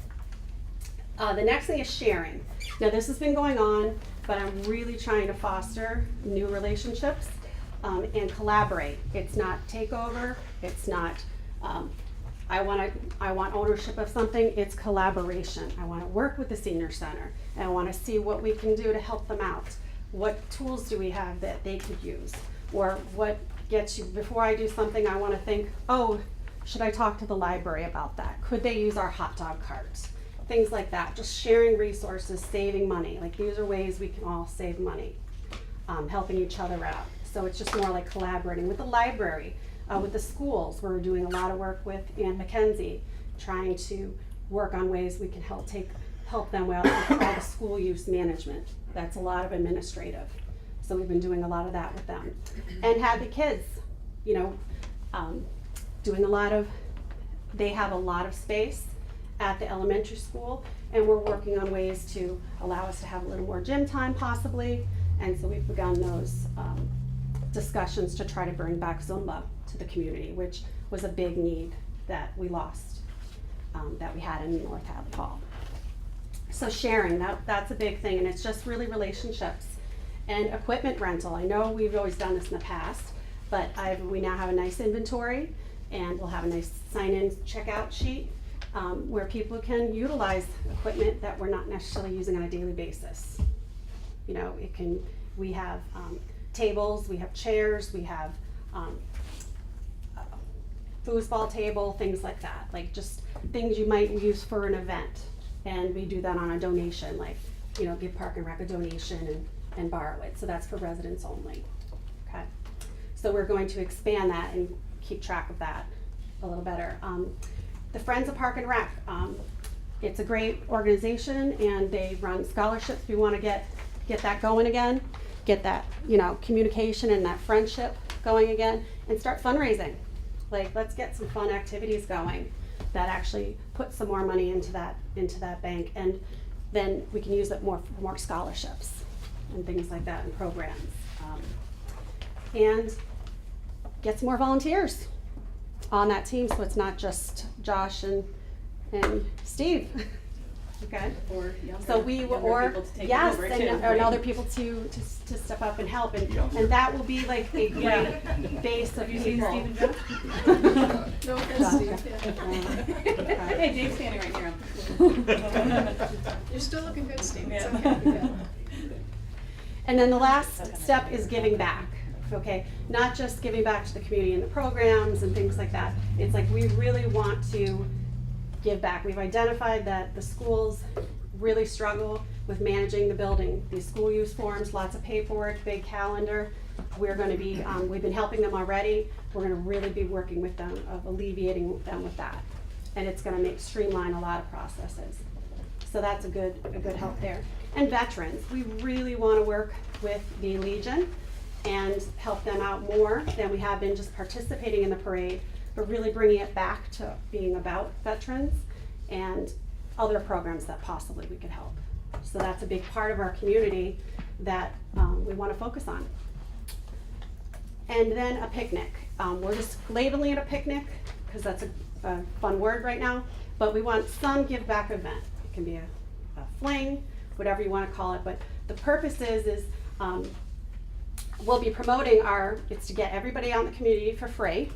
The next thing is sharing. Now this has been going on, but I'm really trying to foster new relationships and collaborate. It's not takeover, it's not I want ownership of something, it's collaboration. I want to work with the senior center, and I want to see what we can do to help them out. What tools do we have that they could use? Or what gets you, before I do something, I want to think, oh, should I talk to the library about that? Could they use our hot dog cart? Things like that, just sharing resources, saving money. Like these are ways we can all save money, helping each other out. So it's just more like collaborating with the library, with the schools. We're doing a lot of work with Ann McKenzie, trying to work on ways we can help them with all the school use management. That's a lot of administrative. So we've been doing a lot of that with them. And Hadley Kids, doing a lot of, they have a lot of space at the elementary school, and we're working on ways to allow us to have a little more gym time possibly, and so we've begun those discussions to try to bring back Zumba to the community, which was a big need that we lost, that we had in North Hadley Hall. So sharing, that's a big thing, and it's just really relationships. And equipment rental, I know we've always done this in the past, but we now have a nice inventory, and we'll have a nice sign-in checkout sheet. where people can utilize equipment that we're not necessarily using on a daily basis. You know, we have tables, we have chairs, we have foosball table, things like that, like just things you might use for an event. And we do that on a donation, like, you know, give Park and Rec a donation and borrow it. So that's for residents only, okay? So we're going to expand that and keep track of that a little better. The Friends of Park and Rec, it's a great organization and they run scholarships. We want to get that going again, get that, you know, communication and that friendship going again, and start fundraising. Like, let's get some fun activities going that actually put some more money into that bank, and then we can use it for more scholarships and things like that and programs, and get some more volunteers on that team, so it's not just Josh and Steve. Okay.
Or younger,
So we
younger
or
people to take
yes,
over
and,
too,
and
right?
other people to step up and help, and that will be like a great
Yeah.
base of
Have you seen
people.
Steve and Josh?
No offense, Steve.
Hey, Dave's standing right here.
You're still looking good, Steve. It's
Yeah.
okay. Yeah.
And then the last step is giving back, okay? Not just giving back to the community and the programs and things like that. It's like we really want to give back. We've identified that the schools really struggle with managing the building. These school use forms, lots of paperwork, big calendar. We're going to be, we've been helping them already. We're going to really be working with them of alleviating them with that. And it's going to streamline a lot of processes. So that's a good help there. And veterans, we really want to work with the Legion and help them out more than we have been just participating in the parade, but really bringing it back to being about veterans and other programs that possibly we could help. So that's a big part of our community that we want to focus on. And then a picnic. We're just labeling it a picnic because that's a fun word right now, but we want some give back event. It can be a fling, whatever you want to call it, but the purpose is we'll be promoting it's to get everybody out in the community for free,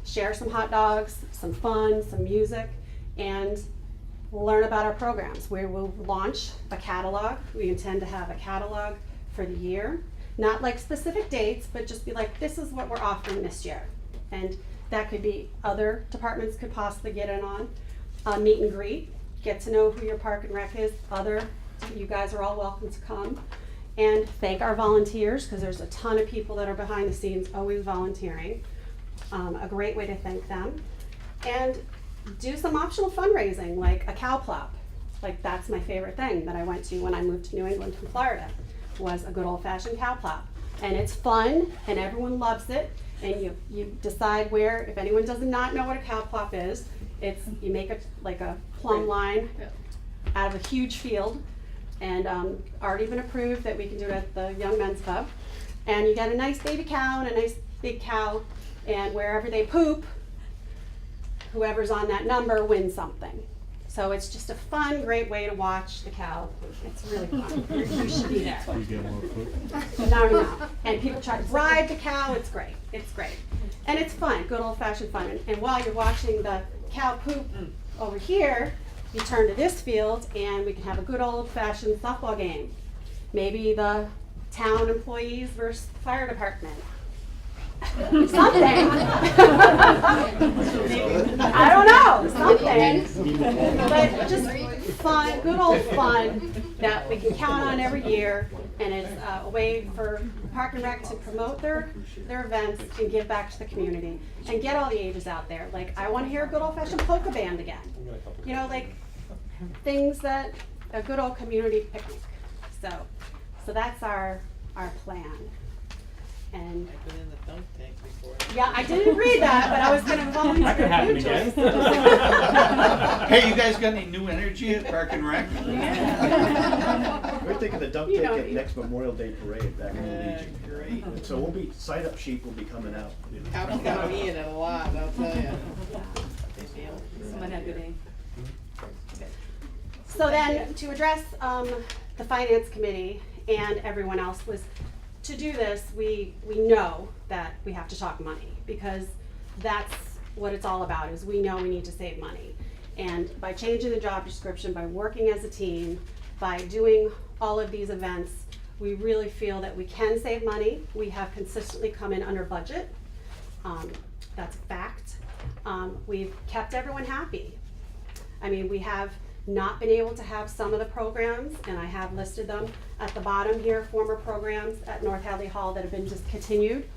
share some hot dogs, some fun, some music, and learn about our programs. We will launch a catalog. We intend to have a catalog for the year, not like specific dates, but just be like, this is what we're offering this year. And that could be other departments could possibly get in on. Meet and greet, get to know who your Park and Rec is. You guys are all welcome to come. And thank our volunteers, because there's a ton of people that are behind the scenes always volunteering. A great way to thank them. And do some optional fundraising, like a cow plop. Like, that's my favorite thing that I went to when I moved to New England from Florida, was a good old-fashioned cow plop. And it's fun, and everyone loves it. And you decide where, if anyone does not know what a cow plop is, you make like a plumb line out of a huge field, and already been approved that we can do it at the Young Men's Club. And you get a nice baby cow and a nice big cow, and wherever they poop, whoever's on that number wins something. So it's just a fun, great way to watch the cow. It's really fun. You should be there.
You get more food?
No. And people try to bribe the cow. It's great. It's great. And it's fun, good old-fashioned fun. And while you're watching the cow poop over here, you turn to this field and we can have a good old-fashioned softball game. Maybe the town employees versus the fire department. Something. I don't know, something. But just fun, good old fun that we can count on every year, and it's a way for Park and Rec to promote their events and give back to the community and get all the ages out there. Like, I want to hear a good old-fashioned polka band again. You know, like things that a good old community picnic. So that's our plan. And
I've been in the dunk tank before.
yeah, I didn't read that, but I was going to volunteer.
That could happen again.
Hey, you guys got any new energy at Park and Rec?
We're thinking the dunk
You
tank
know,
at next Memorial Day parade back in the Legion.
Great.
So sign-up sheet will be coming out.
Cops got me in it a lot, I'll tell you.
Someone had a good aim.
So then, to address the finance committee and everyone else, was to do this, we know that we have to talk money, because that's what it's all about, is we know we need to save money. And by changing the job description, by working as a team, by doing all of these events, we really feel that we can save money. We have consistently come in under budget. That's a fact. We've kept everyone happy. I mean, we have not been able to have some of the programs, and I have listed them at the bottom here, former programs at North Hadley Hall that have been discontinued,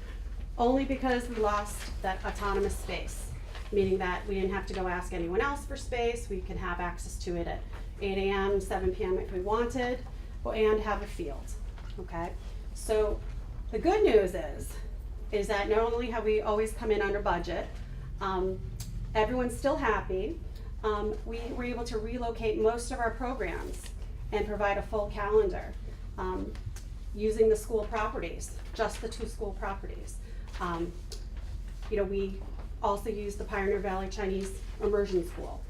only because we lost that autonomous space, meaning that we didn't have to go ask anyone else for space. We can have access to it at 8 a.m., 7 p.m. if we wanted, and have a field, okay? So the good news is that not only have we always come in under budget, everyone's still happy. We were able to relocate most of our programs and provide a full calendar using the school properties, just the 2 school properties. You know, we also use the Pioneer Valley Chinese Immersion School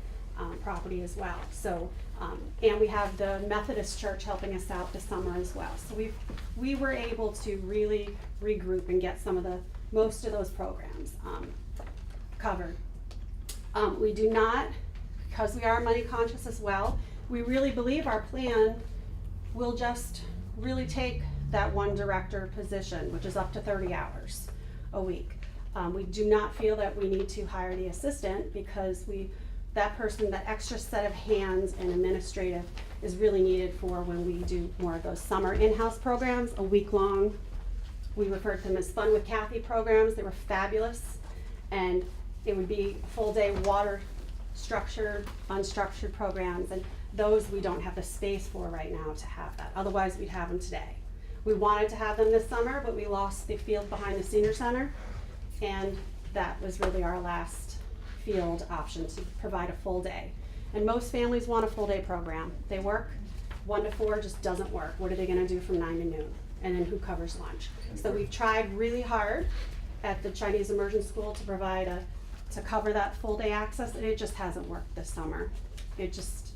property as well. So, and we have the Methodist Church helping us out this summer as well. So we were able to really regroup and get most of those programs covered. We do not, because we are money conscious as well, we really believe our plan will just really take that one director position, which is up to 30 hours a week. We do not feel that we need to hire the assistant because that person, that extra set of hands and administrative is really needed for when we do more of those summer in-house programs, a week long. We refer to them as Fun with Kathy programs. They were fabulous. And it would be full day water structured, unstructured programs, and those we don't have the space for right now to have that. Otherwise, we'd have them today. We wanted to have them this summer, but we lost the field behind the senior center, and that was really our last field option to provide a full day. And most families want a full day program. They work 1 to 4, just doesn't work. What are they gonna do from 9 to noon? And then who covers lunch? So we've tried really hard at the Chinese Immersion School to provide to cover that full day access, and it just hasn't worked this summer. It just,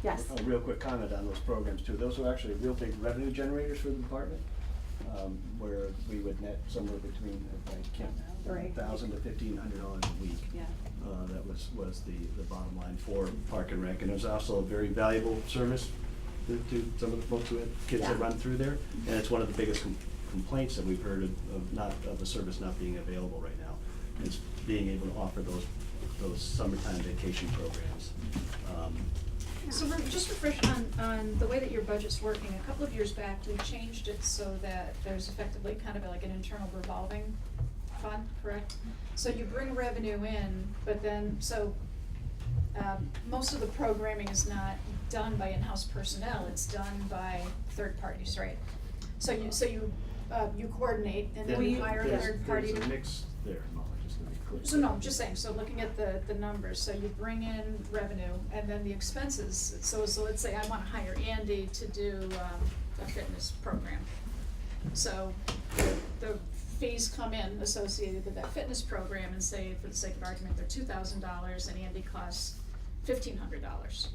yes?
A real quick comment on those programs too. Those are actually real big revenue generators for the department, where we would net somewhere between,
Right.
$1,000 to $1,500 a week.
Yeah.
That was the bottom line for Park and Rec, and it was also a very valuable service to some of the folks who had kids that run through there. And it's one of the biggest complaints that we've heard of the service not being available right now. Is being able to offer those summertime vacation programs.
So just refresh on the way that your budget's working. A couple of years back, we changed it so that there's effectively kind of like an internal revolving fund, correct? So you bring revenue in, but then, most of the programming is not done by in-house personnel, it's done by third parties, right? So you coordinate and then you hire a third party.
There's a mix there, Molly, just to be clear.
So no, I'm just saying, so looking at the numbers, so you bring in revenue and then the expenses, so let's say I wanna hire Andy to do a fitness program. So the fees come in associated with that fitness program and say, for the sake of argument, they're $2,000 and Andy costs $1,500.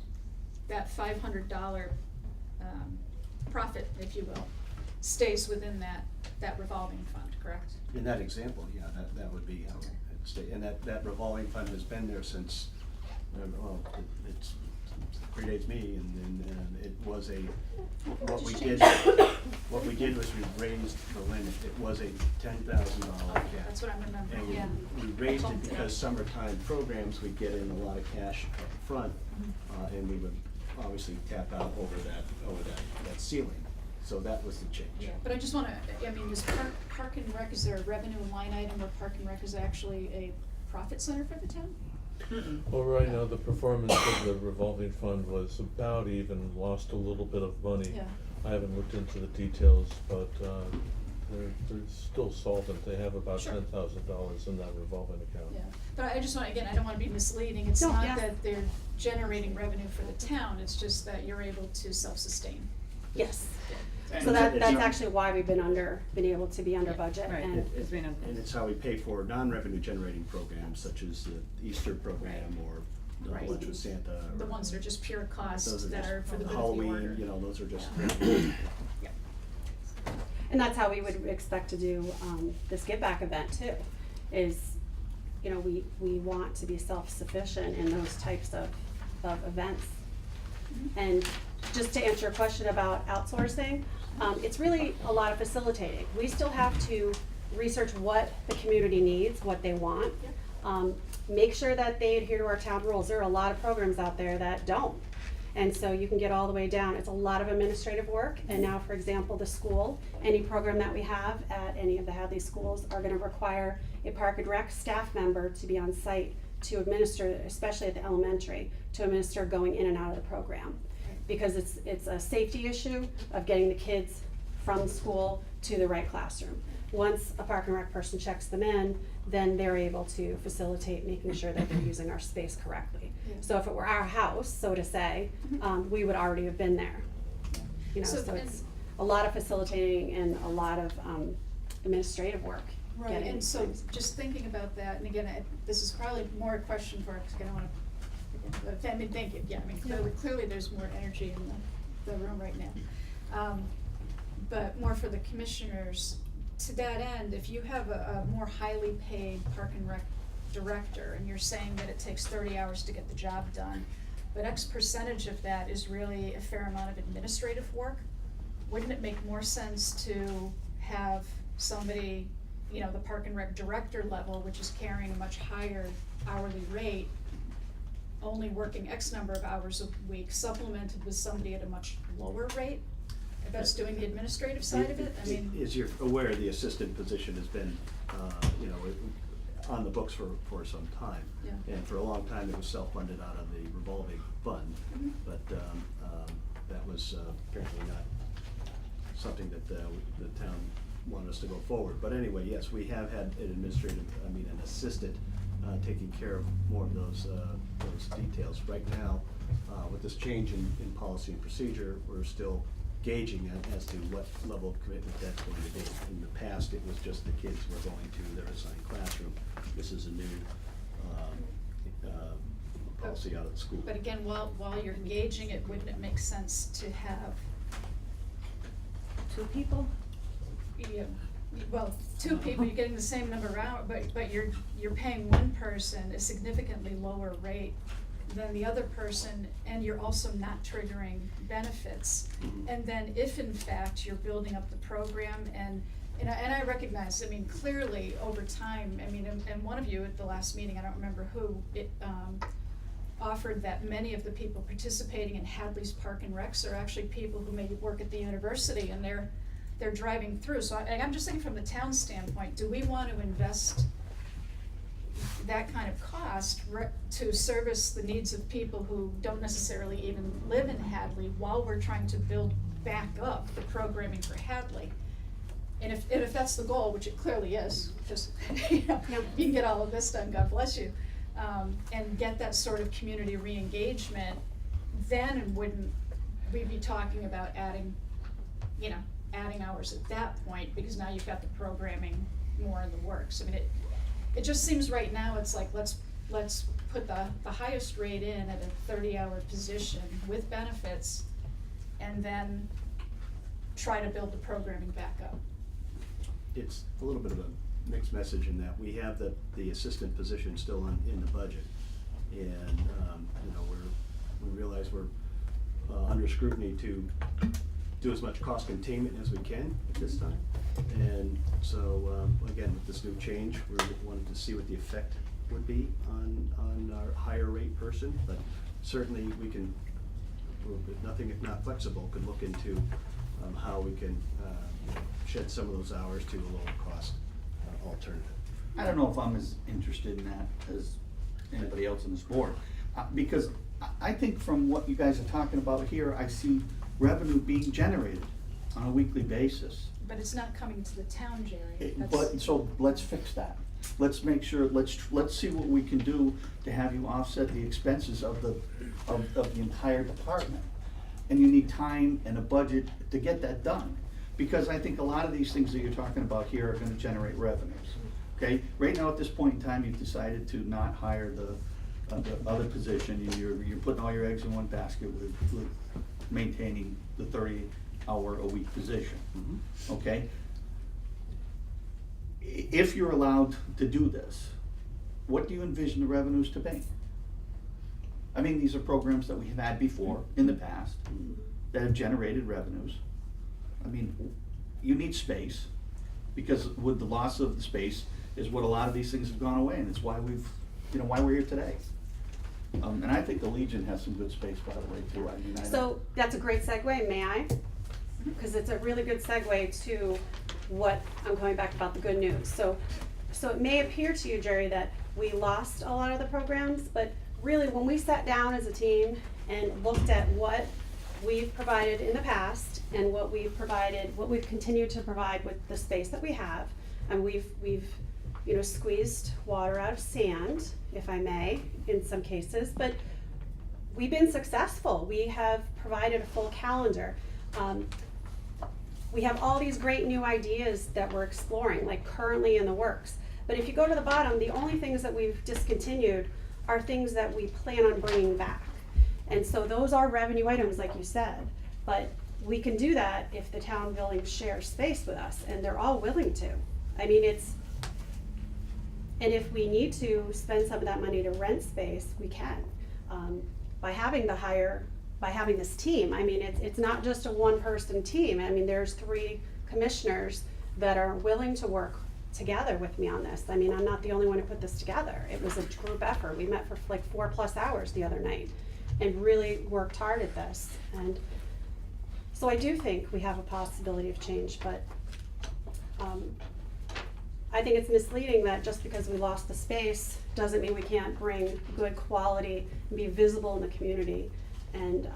That $500 profit, if you will, stays within that revolving fund, correct?
In that example, yeah, that would be how it stay, and that revolving fund has been there since, well, it predates me, and it was what we did was we raised the limit. It was a $10,000 cap.
That's what I remember,
And
yeah.
we raised it because summertime programs, we get in a lot of cash up front, and we would obviously tap out over that ceiling. So that was the change.
Yeah, but I just wanna, I mean, is Park and Rec, is there a revenue line item where Park and Rec is actually a profit center for the town?
Well, right now, the performance of the revolving fund was about even, lost a little bit of money.
Yeah.
I haven't looked into the details, but they're still solvent. They have about
Sure.
$10,000 in that revolving account.
Yeah, but I just want, again, I don't wanna be misleading, it's
No,
not
yeah.
that they're generating revenue for the town, it's just that you're able to self-sustain.
Yes.
Yeah.
So that's actually why we've been able to be under budget.
Right.
And
And it's how we pay for non-revenue generating programs such as the Easter program or
Right.
Lunch with Santa.
The
or-
ones that are just pure cost,
those
that
just
are for the good of the
Halloween,
order.
you know, those are just.
Yeah.
And that's how we would expect to do this give back event too, is, you know, we want to be self-sufficient in those types of events. And just to answer your question about outsourcing, it's really a lot of facilitating. We still have to research what the community needs, what they want. Make sure that they adhere to our town rules. There are a lot of programs out there that don't. And so you can get all the way down. It's a lot of administrative work. And now, for example, the school, any program that we have at any of the Hadley schools are gonna require a Park and Rec staff member to be on site to administer, especially at the elementary, to administer going in and out of the program. Because it's a safety issue of getting the kids from school to the right classroom. Once a Park and Rec person checks them in, then they're able to facilitate making sure that they're using our space correctly. So if it were our house, so to say, we would already have been there. You know, so it's a lot of facilitating and a lot of administrative work.
Right, and so just thinking about that, and again, this is probably more a question for, because I don't want to, I mean, thank you, yeah, I mean, clearly there's more energy in the room right now. But more for the commissioners, to that end, if you have a more highly paid Park and Rec director, and you're saying that it takes 30 hours to get the job done, but X percentage of that is really a fair amount of administrative work, wouldn't it make more sense to have somebody, you know, the Park and Rec director level, which is carrying a much higher hourly rate, only working X number of hours a week, supplemented with somebody at a much lower rate that's doing the administrative side of it? I mean,
as you're aware, the assistant position has been, you know, on the books for some time.
Yeah.
And for a long time, it was self-funded out of the revolving fund.
Mhm.
But that was apparently not something that the town wanted us to go forward. But anyway, yes, we have had an assistant taking care of more of those details. Right now, with this change in policy and procedure, we're still gauging as to what level of commitment that's going to be. In the past, it was just the kids were going to their assigned classroom. This is a new policy out of the school.
but again, while you're engaging it, wouldn't it make sense to have
2 people?
Yeah, well, 2 people, you're getting the same number of hours, but you're paying one person a significantly lower rate than the other person, and you're also not triggering benefits. And then if in fact you're building up the program, and I recognize, I mean, clearly over time, I mean, and one of you at the last meeting, I don't remember who, offered that many of the people participating in Hadley's Park and Recs are actually people who maybe work at the university, and they're driving through. So I'm just thinking from the town standpoint, do we want to invest that kind of cost to service the needs of people who don't necessarily even live in Hadley while we're trying to build back up the programming for Hadley? And if that's the goal, which it clearly is, just, you know, you can get all of this done, God bless you, and get that sort of community re-engagement, then wouldn't we be talking about adding hours at that point, because now you've got the programming more in the works. I mean, it just seems right now it's like, let's put the highest rate in at a 30-hour position with benefits, and then try to build the programming back up.
It's a little bit of a mixed message in that we have the assistant position still in the budget. And, you know, we realize we're under scrutiny to do as much cost containment as we can at this time. And so, again, with this new change, we wanted to see what the effect would be on our higher rate person. But certainly we can, if nothing, if not flexible, could look into how we can shed some of those hours to a lower cost alternative.
I don't know if I'm as interested in that as anybody else on this board, because I think from what you guys are talking about here, I see revenue being generated on a weekly basis.
But it's not coming to the town, Jerry.
But, so let's fix that. Let's make sure, let's see what we can do to have you offset the expenses of the entire department. And you need time and a budget to get that done. Because I think a lot of these things that you're talking about here are gonna generate revenues. Okay, right now at this point in time, you've decided to not hire the other position. You're putting all your eggs in one basket with maintaining the 30-hour-a-week position. Okay? If you're allowed to do this, what do you envision the revenues to be? I mean, these are programs that we have had before, in the past, that have generated revenues. I mean, you need space, because with the loss of the space is what a lot of these things have gone away, and it's why we've, why we're here today. And I think the Legion has some good space, by the way, too. I mean,
So that's a great segue, may I? Because it's a really good segue to what I'm coming back about the good news. So it may appear to you, Jerry, that we lost a lot of the programs, but really when we sat down as a team and looked at what we've provided in the past and what we've continued to provide with the space that we have, and we've squeezed water out of sand, if I may, in some cases, but we've been successful. We have provided a full calendar. We have all these great new ideas that we're exploring, like currently in the works. But if you go to the bottom, the only things that we've discontinued are things that we plan on bringing back. And so those are revenue items, like you said, but we can do that if the town building shares space with us, and they're all willing to. I mean, and if we need to spend some of that money to rent space, we can. By having this team, I mean, it's not just a one-person team. I mean, there's 3 commissioners that are willing to work together with me on this. I mean, I'm not the only one who put this together. It was a group effort. We met for like 4+ hours the other night and really worked hard at this. And so I do think we have a possibility of change, but I think it's misleading that just because we lost the space doesn't mean we can't bring good quality and be visible in the community and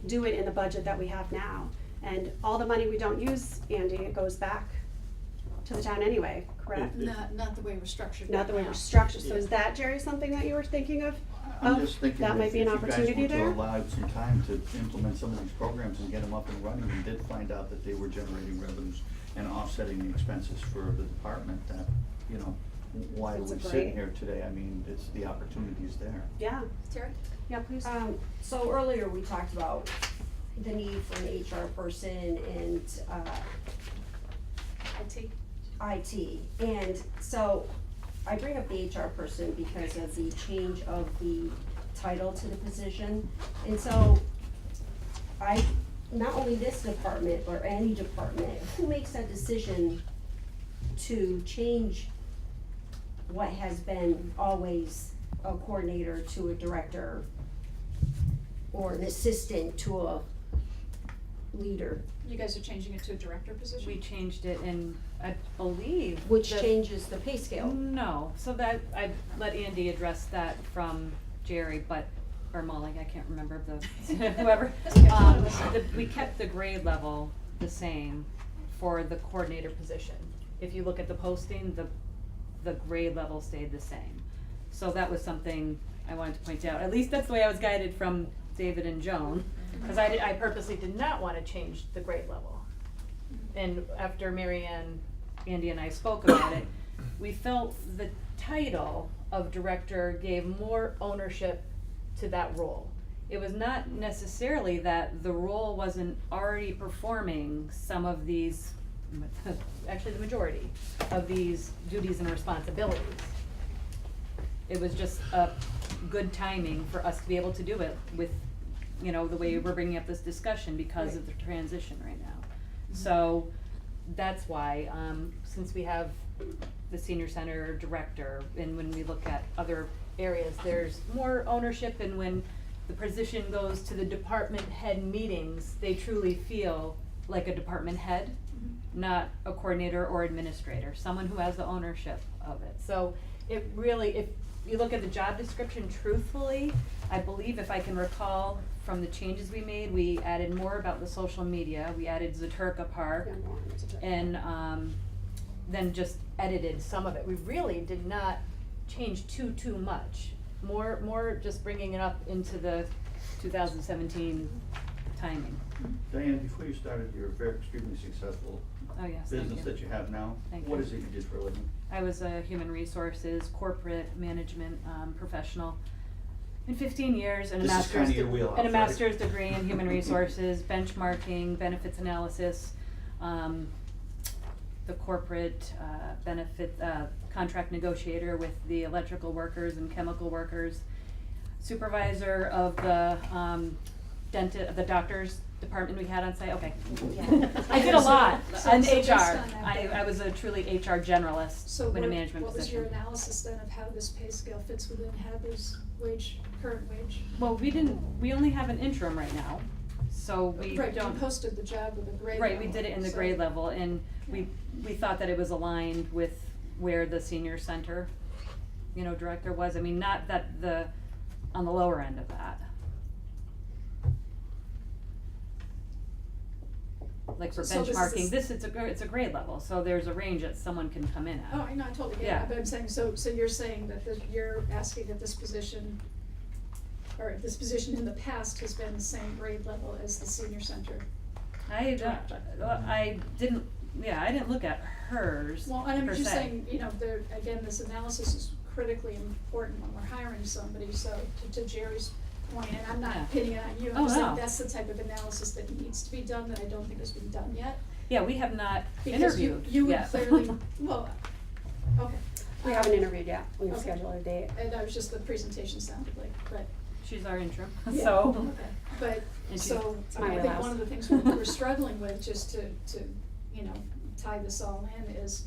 do it in the budget that we have now. And all the money we don't use, Andy, it goes back to the town anyway, correct?
Not the way we're structured.
Not
right
the way
now.
we're structured. So is that, Jerry, something that you were thinking of?
I'm just thinking
that might be an opportunity
if you guys
there.
were to allow some time to implement some of these programs and get them up and running, we did find out that they were generating revenues and offsetting the expenses for the department, that, why
That's
we're
great.
sitting here today. I mean, it's the opportunity is there.
Yeah.
Terry?
Yeah, please.
So earlier we talked about the need for an HR person and, IT. And so I bring up the HR person because of the change of the title to the position. And so not only this department, or any department, who makes that decision to change what has been always a coordinator to a director or an assistant to a leader?
You guys are changing it to a director position?
We changed it in, I believe.
Which changes the pay scale.
No, so that, I let Andy address that from Jerry, or Molly, I can't remember whoever. We kept the grade level the same for the coordinator position. If you look at the posting, the grade level stayed the same. So that was something I wanted to point out. At least that's the way I was guided from David and Joan, because I purposely did not want to change the grade level. And after Mary Ann, Andy and I spoke about it, we felt the title of director gave more ownership to that role. It was not necessarily that the role wasn't already performing some of these, actually the majority of these duties and responsibilities. It was just a good timing for us to be able to do it with, the way we're bringing up this discussion because of the transition right now. So that's why, since we have the senior center director, and when we look at other areas, there's more ownership, and when the position goes to the department head meetings, they truly feel like a department head, not a coordinator or administrator, someone who has the ownership of it. So it really, if you look at the job description truthfully, I believe, if I can recall from the changes we made, we added more about the social media, we added Zaturka Park, and then just edited some of it. We really did not change too much. More just bringing it up into the 2017 timing.
Diane, before you started your very extremely successful business that you have now, what is it you did for a living?
I was a human resources, corporate management professional in 15 years, and a master's degree in human resources, benchmarking, benefits analysis, the corporate, benefit, contract negotiator with the electrical workers and chemical workers, supervisor of the, the doctor's department we had on site, okay. I did a lot in
based
HR.
on that,
I was a truly HR generalist
So
in a management
what was your
position.
analysis then of how this pay scale fits within Hadley's current wage?
Well, we only have an interim right now, so we
Right,
don't.
you posted the job with a grade
Right,
level.
we did it in the
so-
grade level, and
Yeah.
we thought that it was aligned with where the senior center, director was. I mean, not that on the lower end of that. Like for
So this is-
benchmarking, it's a grade level, so there's a range that someone can come in at.
Oh, I know, I totally get
Yeah.
it, but I'm saying, so you're saying that you're asking that this position, or this position in the past has been the same grade level as the senior center?
I
director.
didn't look at hers
Well, and I'm
per
just
se.
saying, again, this analysis is critically important when we're hiring somebody, so to Jerry's point, and I'm
Yeah.
not pitting it on you,
Oh,
I'm just saying
no.
that's the type of analysis that needs to be done, that I don't think has been done yet.
Yeah, we have not
Because
interviewed
you would
yet.
clearly, well, okay.
We haven't interviewed yet, we've
Okay.
scheduled a date.
And that was just the presentation sounded like, but.
She's our interim,
Yeah,
so.
okay. But,
And she-
so,
It's
I
my
think
wheelhouse.
one of the things we're struggling with, just to, tie this all in, is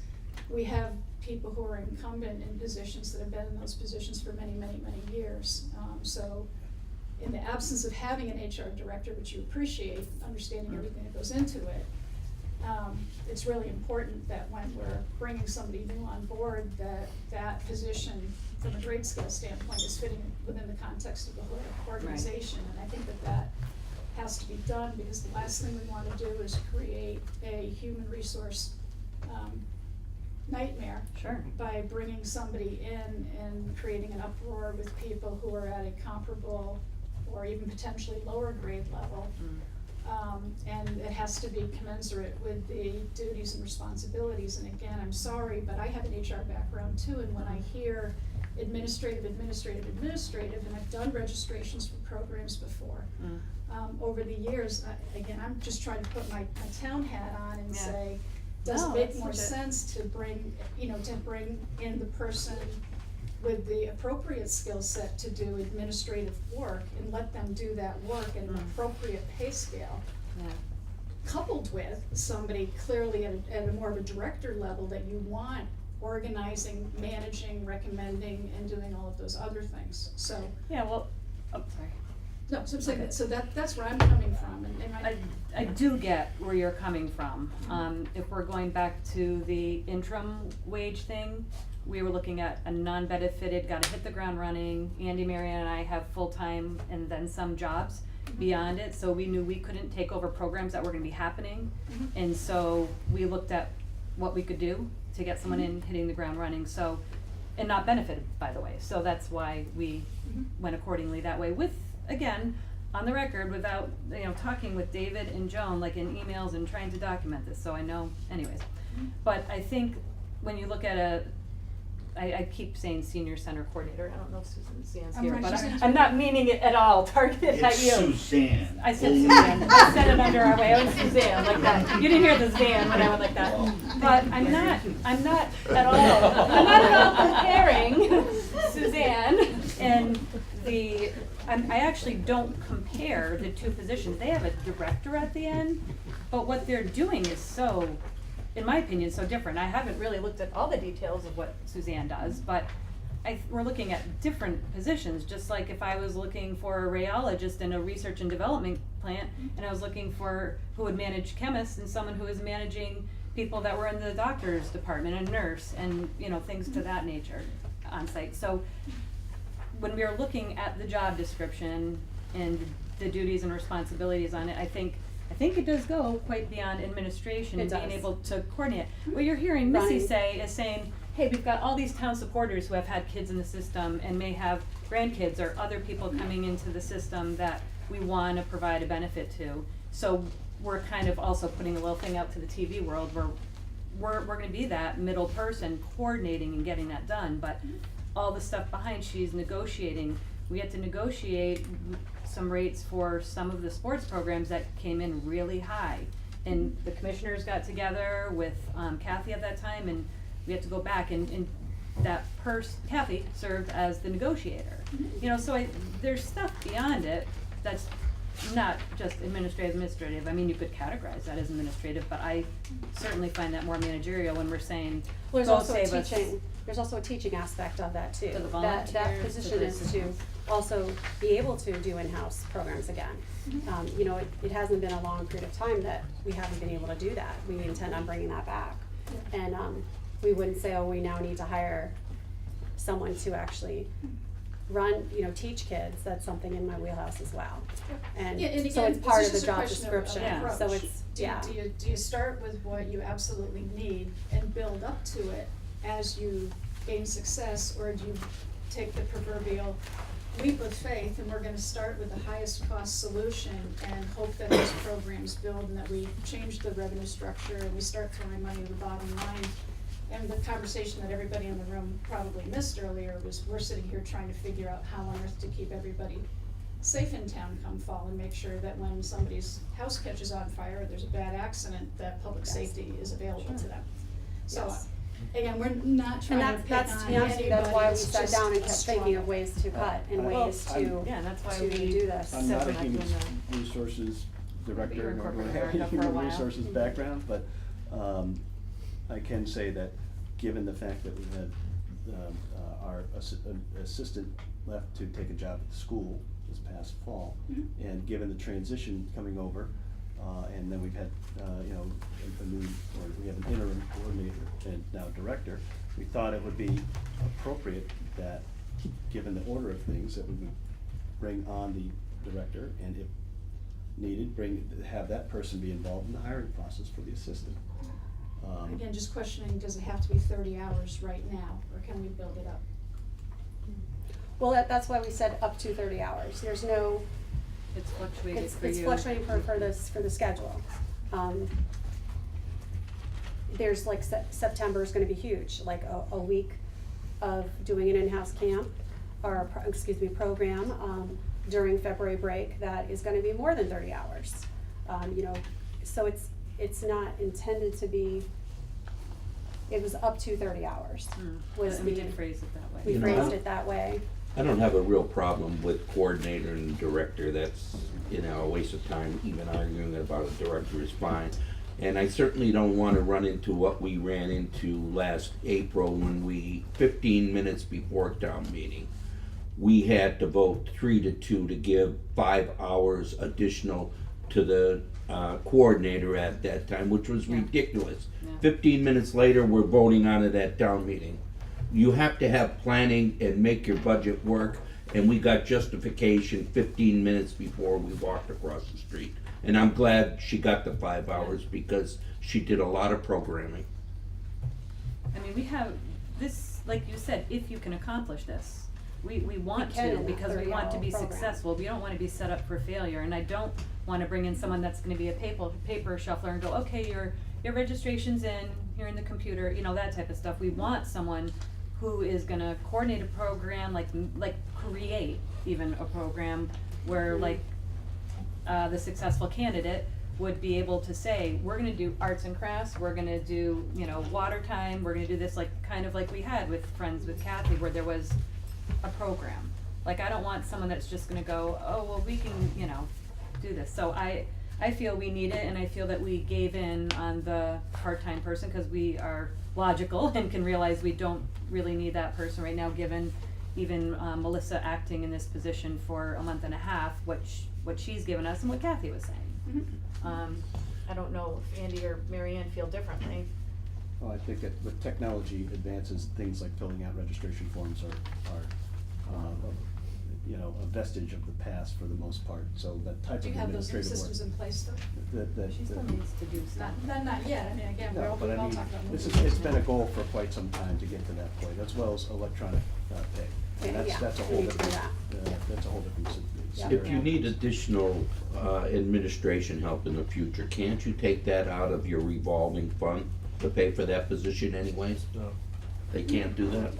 we have people who are incumbent in positions that have been in those positions for many, many, many years. So, in the absence of having an HR director, which you appreciate, understanding everything that goes into it, it's really important that when we're bringing somebody new on board, that position, from a grade scale standpoint, is fitting within the context of the whole organization. And I think that has to be done, because the last thing we wanna do is create a human resource, nightmare.
Sure.
By bringing somebody in and creating an uproar with people who are at a comparable or even potentially lower grade level. And it has to be commensurate with the duties and responsibilities. And again, I'm sorry, but I have an HR background too, and when I hear administrative, and I've done registrations for programs before. Over the years, again, I'm just trying to put my town hat on and
Yeah.
say, does
No,
it make
that's
more
legit.
sense to bring in the person with the appropriate skill set to do administrative work and let them do that work at an appropriate pay scale,
Yeah.
coupled with somebody clearly at a more of a director level that you want organizing, managing, recommending, and doing all of those other things, so.
Yeah, well, oh, sorry.
No, so I'm saying that, so that's where I'm coming from, and
I do get where you're coming from. If we're going back to the interim wage thing, we were looking at a non-benefited, gotta hit the ground running. Andy, Marianne, and I have full-time and then some jobs beyond it, so we knew we couldn't take over programs that were gonna be happening. And so we looked at what we could do to get someone in hitting the ground running, so, and not benefited, by the way. So that's why we went accordingly that way with, again, on the record, without, talking with David and Joan, like in emails and trying to document this, so I know, anyways. But I think when you look at I keep saying senior center coordinator, I don't know if Suzanne's
I'm
here,
right,
but
Suzanne's
I'm not meaning it at all targeted at you.
Suzanne.
I said Suzanne, I said it under our way, I was Suzanne, like that. You didn't hear the Zan when I went like that. But I'm not at all comparing Suzanne and I actually don't compare the two positions. They have a director at the end, but what they're doing is so, in my opinion, so different. I haven't really looked at all the details of what Suzanne does, but we're looking at different positions, just like if I was looking for a radiologist in a research and development plant, and I was looking for who would manage chemists and someone who was managing people that were in the doctor's department, a nurse, and, things to that nature on site. So when we are looking at the job description and the duties and responsibilities on it, I think it does go quite beyond administration and
It
being
does.
able to coordinate. What you're hearing Missy
Right.
say is saying, hey, we've got all these town supporters who have had kids in the system and may have grandkids or other people coming into the system that we want to provide a benefit to. So we're kind of also putting a little thing out to the TV world where we're going to be that middle person coordinating and getting that done. But all the stuff behind, she's negotiating. We had to negotiate some rates for some of the sports programs that came in really high. And the commissioners got together with Kathy at that time, and we had to go back, and that Kathy served as the negotiator. You know, so there's stuff beyond it that's not just administrative. I mean, you could categorize that as administrative, but I certainly find that more managerial when we're saying,
Well,
go save us.
there's also a teaching aspect of that too.
To the
That
volunteers,
position
to
is
the-
to also be able to do in-house programs again. You know, it hasn't been a long period of time that we haven't been able to do that. We intend on bringing that back. And, we wouldn't say, oh, we now need to hire someone to actually run, you know, teach kids. That's something in my wheelhouse as well. And
Yeah, and
so
again,
it's part
this
of the
is a
job
question of
description, so
approach.
it's,
Do
yeah.
you start with what you absolutely need and build up to it as you gain success, or do you take the proverbial leap of faith and we're gonna start with the highest cost solution and hope that those programs build and that we change the revenue structure and we start throwing money to the bottom line? And the conversation that everybody in the room probably missed earlier was, we're sitting here trying to figure out how on earth to keep everybody safe in town come fall and make sure that when somebody's house catches on fire or there's a bad accident, that public safety is available to them. So,
Yes.
again, we're not trying to pick
That's,
on
to
anybody,
be honest with you, that's why we
it's
sat
just
down and
a
kept thinking of
struggle.
ways to cut and
Well,
ways
I'm-
to,
Yeah, that's why
to
we
do this.
I'm not a
Said we're not
human
doing
resources
You're
director,
in
nor do I
corporate
have a
America for a
human
while.
resources
Mhm.
background, but, I can say that, given the fact that we had, our assistant left to take a job at the school this past fall, and given the transition coming over, and then we've had, you know, we have an interim coordinator and now director, we thought it would be appropriate that, given the order of things, that we would bring on the director, and if needed, have that person be involved in the hiring process for the assistant.
Again, just questioning, does it have to be 30 hours right now, or can we build it up?
Well, that's why we said up to 30 hours. There's no,
It's fluctuated
it's
for you.
fluctuating for the schedule. There's like September is gonna be huge, like a week of doing an in-house camp, or, program, during February break that is gonna be more than 30 hours. You know, so it's not intended to be, it was up to 30 hours. Was
And we
the-
did phrase it that way.
We
You know,
phrased it that way.
I don't have a real problem with coordinator and director, that's, you know, a waste of time, even arguing about a director is fine. And I certainly don't wanna run into what we ran into last April when 15 minutes before town meeting, we had to vote 3-2 to give 5 hours additional to the coordinator at that time, which was ridiculous. 15 minutes later, we're voting on it at town meeting. You have to have planning and make your budget work, and we got justification 15 minutes before we walked across the street. And I'm glad she got the 5 hours because she did a lot of programming.
I mean, we have this, like you said, if you can accomplish this, we want
We can
to,
in that
because we want to
30-hour
be
program.
successful. We don't wanna be set up for failure, and I don't wanna bring in someone that's gonna be a paper shuffler and go, okay, your registration's in, you're in the computer, you know, that type of stuff. We want someone who is gonna coordinate a program, like create even a program where like, the successful candidate would be able to say, we're gonna do arts and crafts, we're gonna do, you know, water time, we're gonna do this, like, kind of like we had with Friends with Kathy, where there was a program. Like, I don't want someone that's just gonna go, oh, well, we can, you know, do this. So I feel we need it, and I feel that we gave in on the part-time person, cause we are logical and can realize we don't really need that person right now, given even Melissa acting in this position for a month and a half, what she's given us and what Kathy was saying. I don't know if Andy or Mary Ann feel differently.
Well, I think that with technology advances, things like filling out registration forms are, you know, a vestige of the past for the most part, so that type of
Do you have those new
administrative work.
systems in place though?
She still needs to do stuff.
Not yet, I mean, again, we're
No,
all,
but
we've
I
all
mean,
talked about
it's
moving.
been a goal for quite some time to get to that point, as well as electronic pay. And
Yeah,
that's a
we
whole
need to do
different, that's a whole different
If you need additional administration help in the future, can't you take that out of your revolving fund to pay for that position anyways?
No.
They can't do that?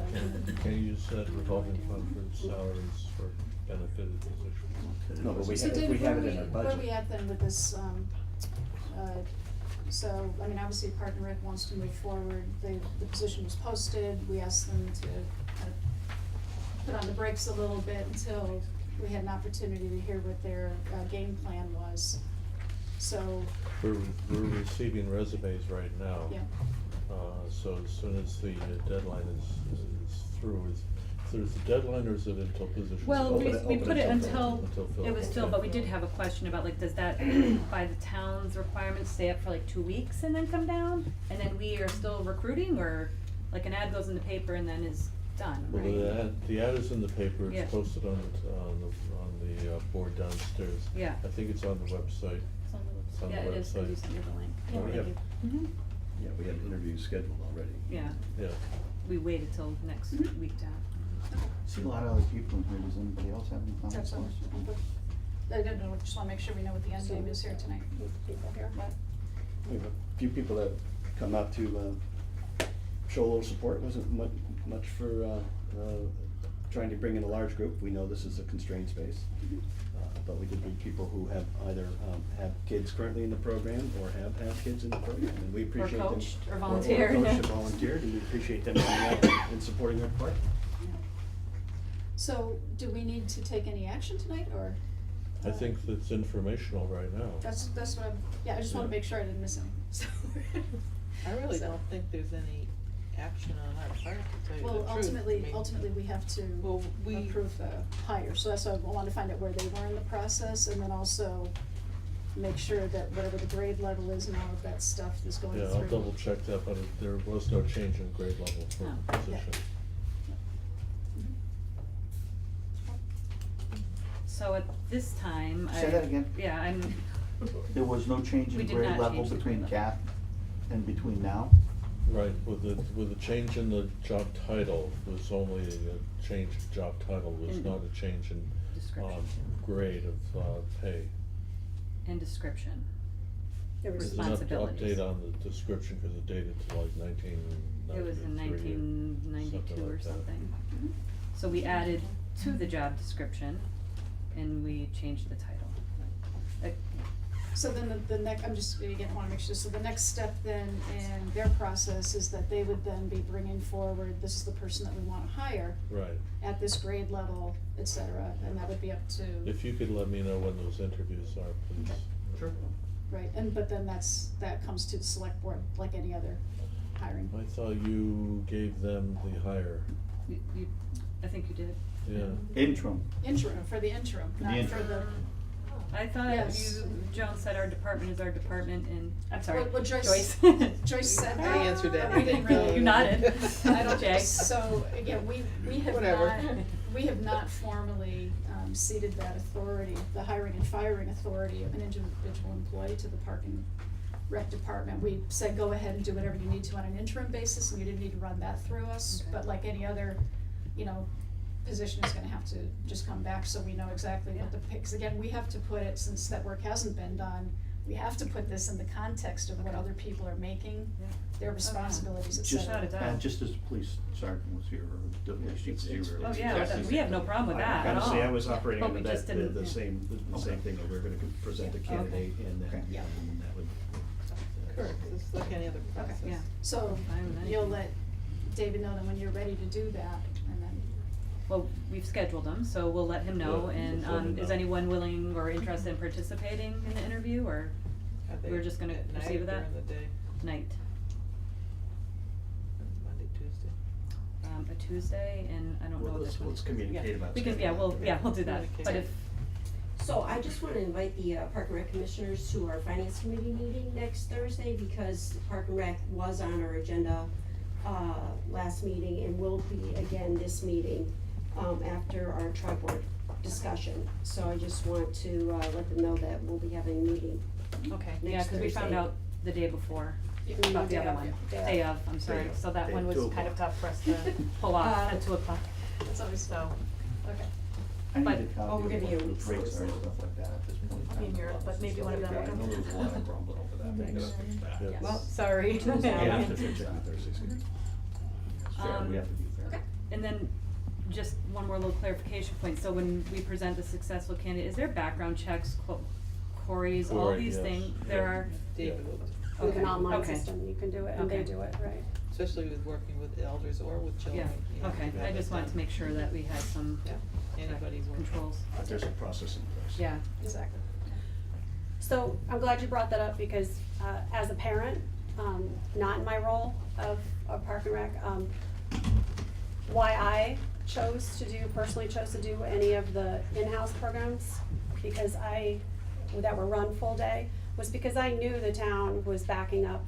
You can't use that revolving fund for salaries for benefited positions.
No, but
So
if we
David,
have it
where
in our
Where are
budget.
we at then with this, So, I mean, obviously Park and Rec wants to move forward, the position was posted, we asked them to kind of put on the brakes a little bit until we had an opportunity to hear what their game plan was. So,
We're receiving resumes right now.
yeah,
So as soon as the deadline is through, so is the deadline or is it until positions?
Well, we
open
put it until
filled?
it was filled,
Okay.
but we did have a question about, like, does that, by the town's requirements, stay up for like 2 weeks and then come down? And then we are still recruiting, or like an ad goes in the paper and then is done,
Well,
right?
the ad is in the paper,
Yeah.
it's posted on the board downstairs.
Yeah.
I think it's on the website. It's on the
Yeah, it is, 'cause you
website.
sent me the link.
Yeah, we have,
Mhm.
yeah, we have interviews scheduled already.
Yeah,
Yeah.
we waited till next
Mhm.
week to have.
See a lot of other people in here, does anybody else have any comments?
that's all. I don't know, just wanna make sure we know what the end game is here tonight. People here, but,
We have a few people that come out to show a little support. It wasn't much for trying to bring in a large group. We know this is a constrained space. But we did bring people who have either have kids currently in the program or have had kids in the program, and we appreciate them.
coached or volunteered.
Or coached or volunteered, and we appreciate them coming out and supporting our part.
so, do we need to take any action tonight, or?
I think that's informational right now.
That's what I'm, yeah, I just wanna
Yeah.
make sure I didn't miss anything, so.
I really
So-
don't think there's any action on our part, to tell you the
Well,
truth. I
ultimately,
mean,
we have to
Well, we-
approve the hire, so that's why I wanted to find out where they were in the process, and then also make sure that whatever the grade level is and all of that stuff is going through.
Yeah, I'll double check that, but there was no change in grade level for
Oh.
the position.
So at this time,
Say that again?
Yeah, I'm,
There was no change
We
in
did
grade
not
level
change the
between
grade
Cap and between now?
Right, with the change in the job title, was only a change of job title, was
In
not a change in,
description.
grade of, pay.
and description.
There was
There's an
Responsibilities.
update on the description, cause it dated to like 1993
It was in 1992 or
like that.
something. So we added to the job description and we changed the title.
So then the next, I'm just, again, wanna make sure, so the next step then in their process is that they would then be bringing forward, this is the person that we wanna hire
Right,
at this grade level, et cetera, and that would be up to.
if you could let me know when those interviews are, please.
Okay. Right, and, but then that comes to the select board, like any other hiring.
I thought you gave them the hire,
You, I think you did.
yeah.
Interim.
Interim, for the interim,
For the
not for
interim.
the.
I thought
Yes.
Joan said our department is our department and, I'm sorry,
What
Joyce.
Joyce said that.
I answered that,
We didn't really-
You nodded.
I don't,
Jay.
so, again, we have
Whatever.
not, we have not formally ceded that authority, the hiring and firing authority of an individual employee to the Park and Rec department. We said, go ahead and do whatever you need to on an interim basis, and you didn't need to run that through us,
Okay.
but like any other, position is gonna have to just come back so we know exactly what the picks, again, we have to put it, since that work hasn't been done, we have to put this in the context of what other people are making,
Yeah.
their responsibilities, et
Just,
cetera.
Without a doubt.
just as the police sergeant was here, or the chief was here.
Oh, yeah, we have no problem with that at all.
Honestly, I was operating
But we
under
just
that,
didn't,
the
yeah.
same thing, that we're gonna present a candidate and then,
Yeah.
and that would.
Correct, it's like any other process.
Yeah.
So,
Fine with
you'll
anything.
let David know that when you're ready to do that, and then,
Well, we've scheduled them, so we'll let him know,
Yeah,
and,
just let me
is
know.
anyone willing or interested in participating in the interview, or
Are they
we're just gonna
at night
proceed with
or
that?
during the day?
Night,
Monday, Tuesday.
a Tuesday, and I don't know what this one.
Let's communicate
Yeah.
about
We can, yeah, we'll do that, but if,
So I just wanna invite the Park and Rec Commissioners to our Finance Committee meeting next Thursday, because Park and Rec was on our agenda last meeting and will be again this meeting after our Tri Board discussion. So I just want to let them know that we'll be having a meeting.
okay, yeah,
Next
cause we found
Thursday.
out the day before
Yeah,
about the
day
other
of,
one,
yeah,
day of, I'm sorry,
Day of.
so that
Day
one
of,
was
2
kind of
o'clock.
tough for us to pull off at 2 o'clock.
that's always,
So,
okay.
I need
But-
a copy
Oh, we're
of
gonna
what
be a
the
week
rates
slow.
are and stuff like that at this point.
I'll be in Europe, but maybe one of them will come.
I know there's a lot of grumbling over that.
Yeah.
well, sorry.
Yeah, we have to check on Thursdays. Fair, we have to be fair.
Okay.
And then, just one more little clarification point, so when we present the successful candidate, is there background checks, quories, all
Corey,
these
yes.
things, there
Yeah.
are,
David will.
Like an
Okay,
online
okay.
system, you can do it, and they
Okay.
do it, right?
Especially with working with elders or with children.
Yeah, okay, I just wanted to make sure that we had some
Anybody working.
controls.
But there's a process in place.
Yeah.
Exactly.
So I'm glad you brought that up because as a parent, not in my role of Park and Rec, why I personally chose to do any of the in-house programs because that were run full day was because I knew the town was backing up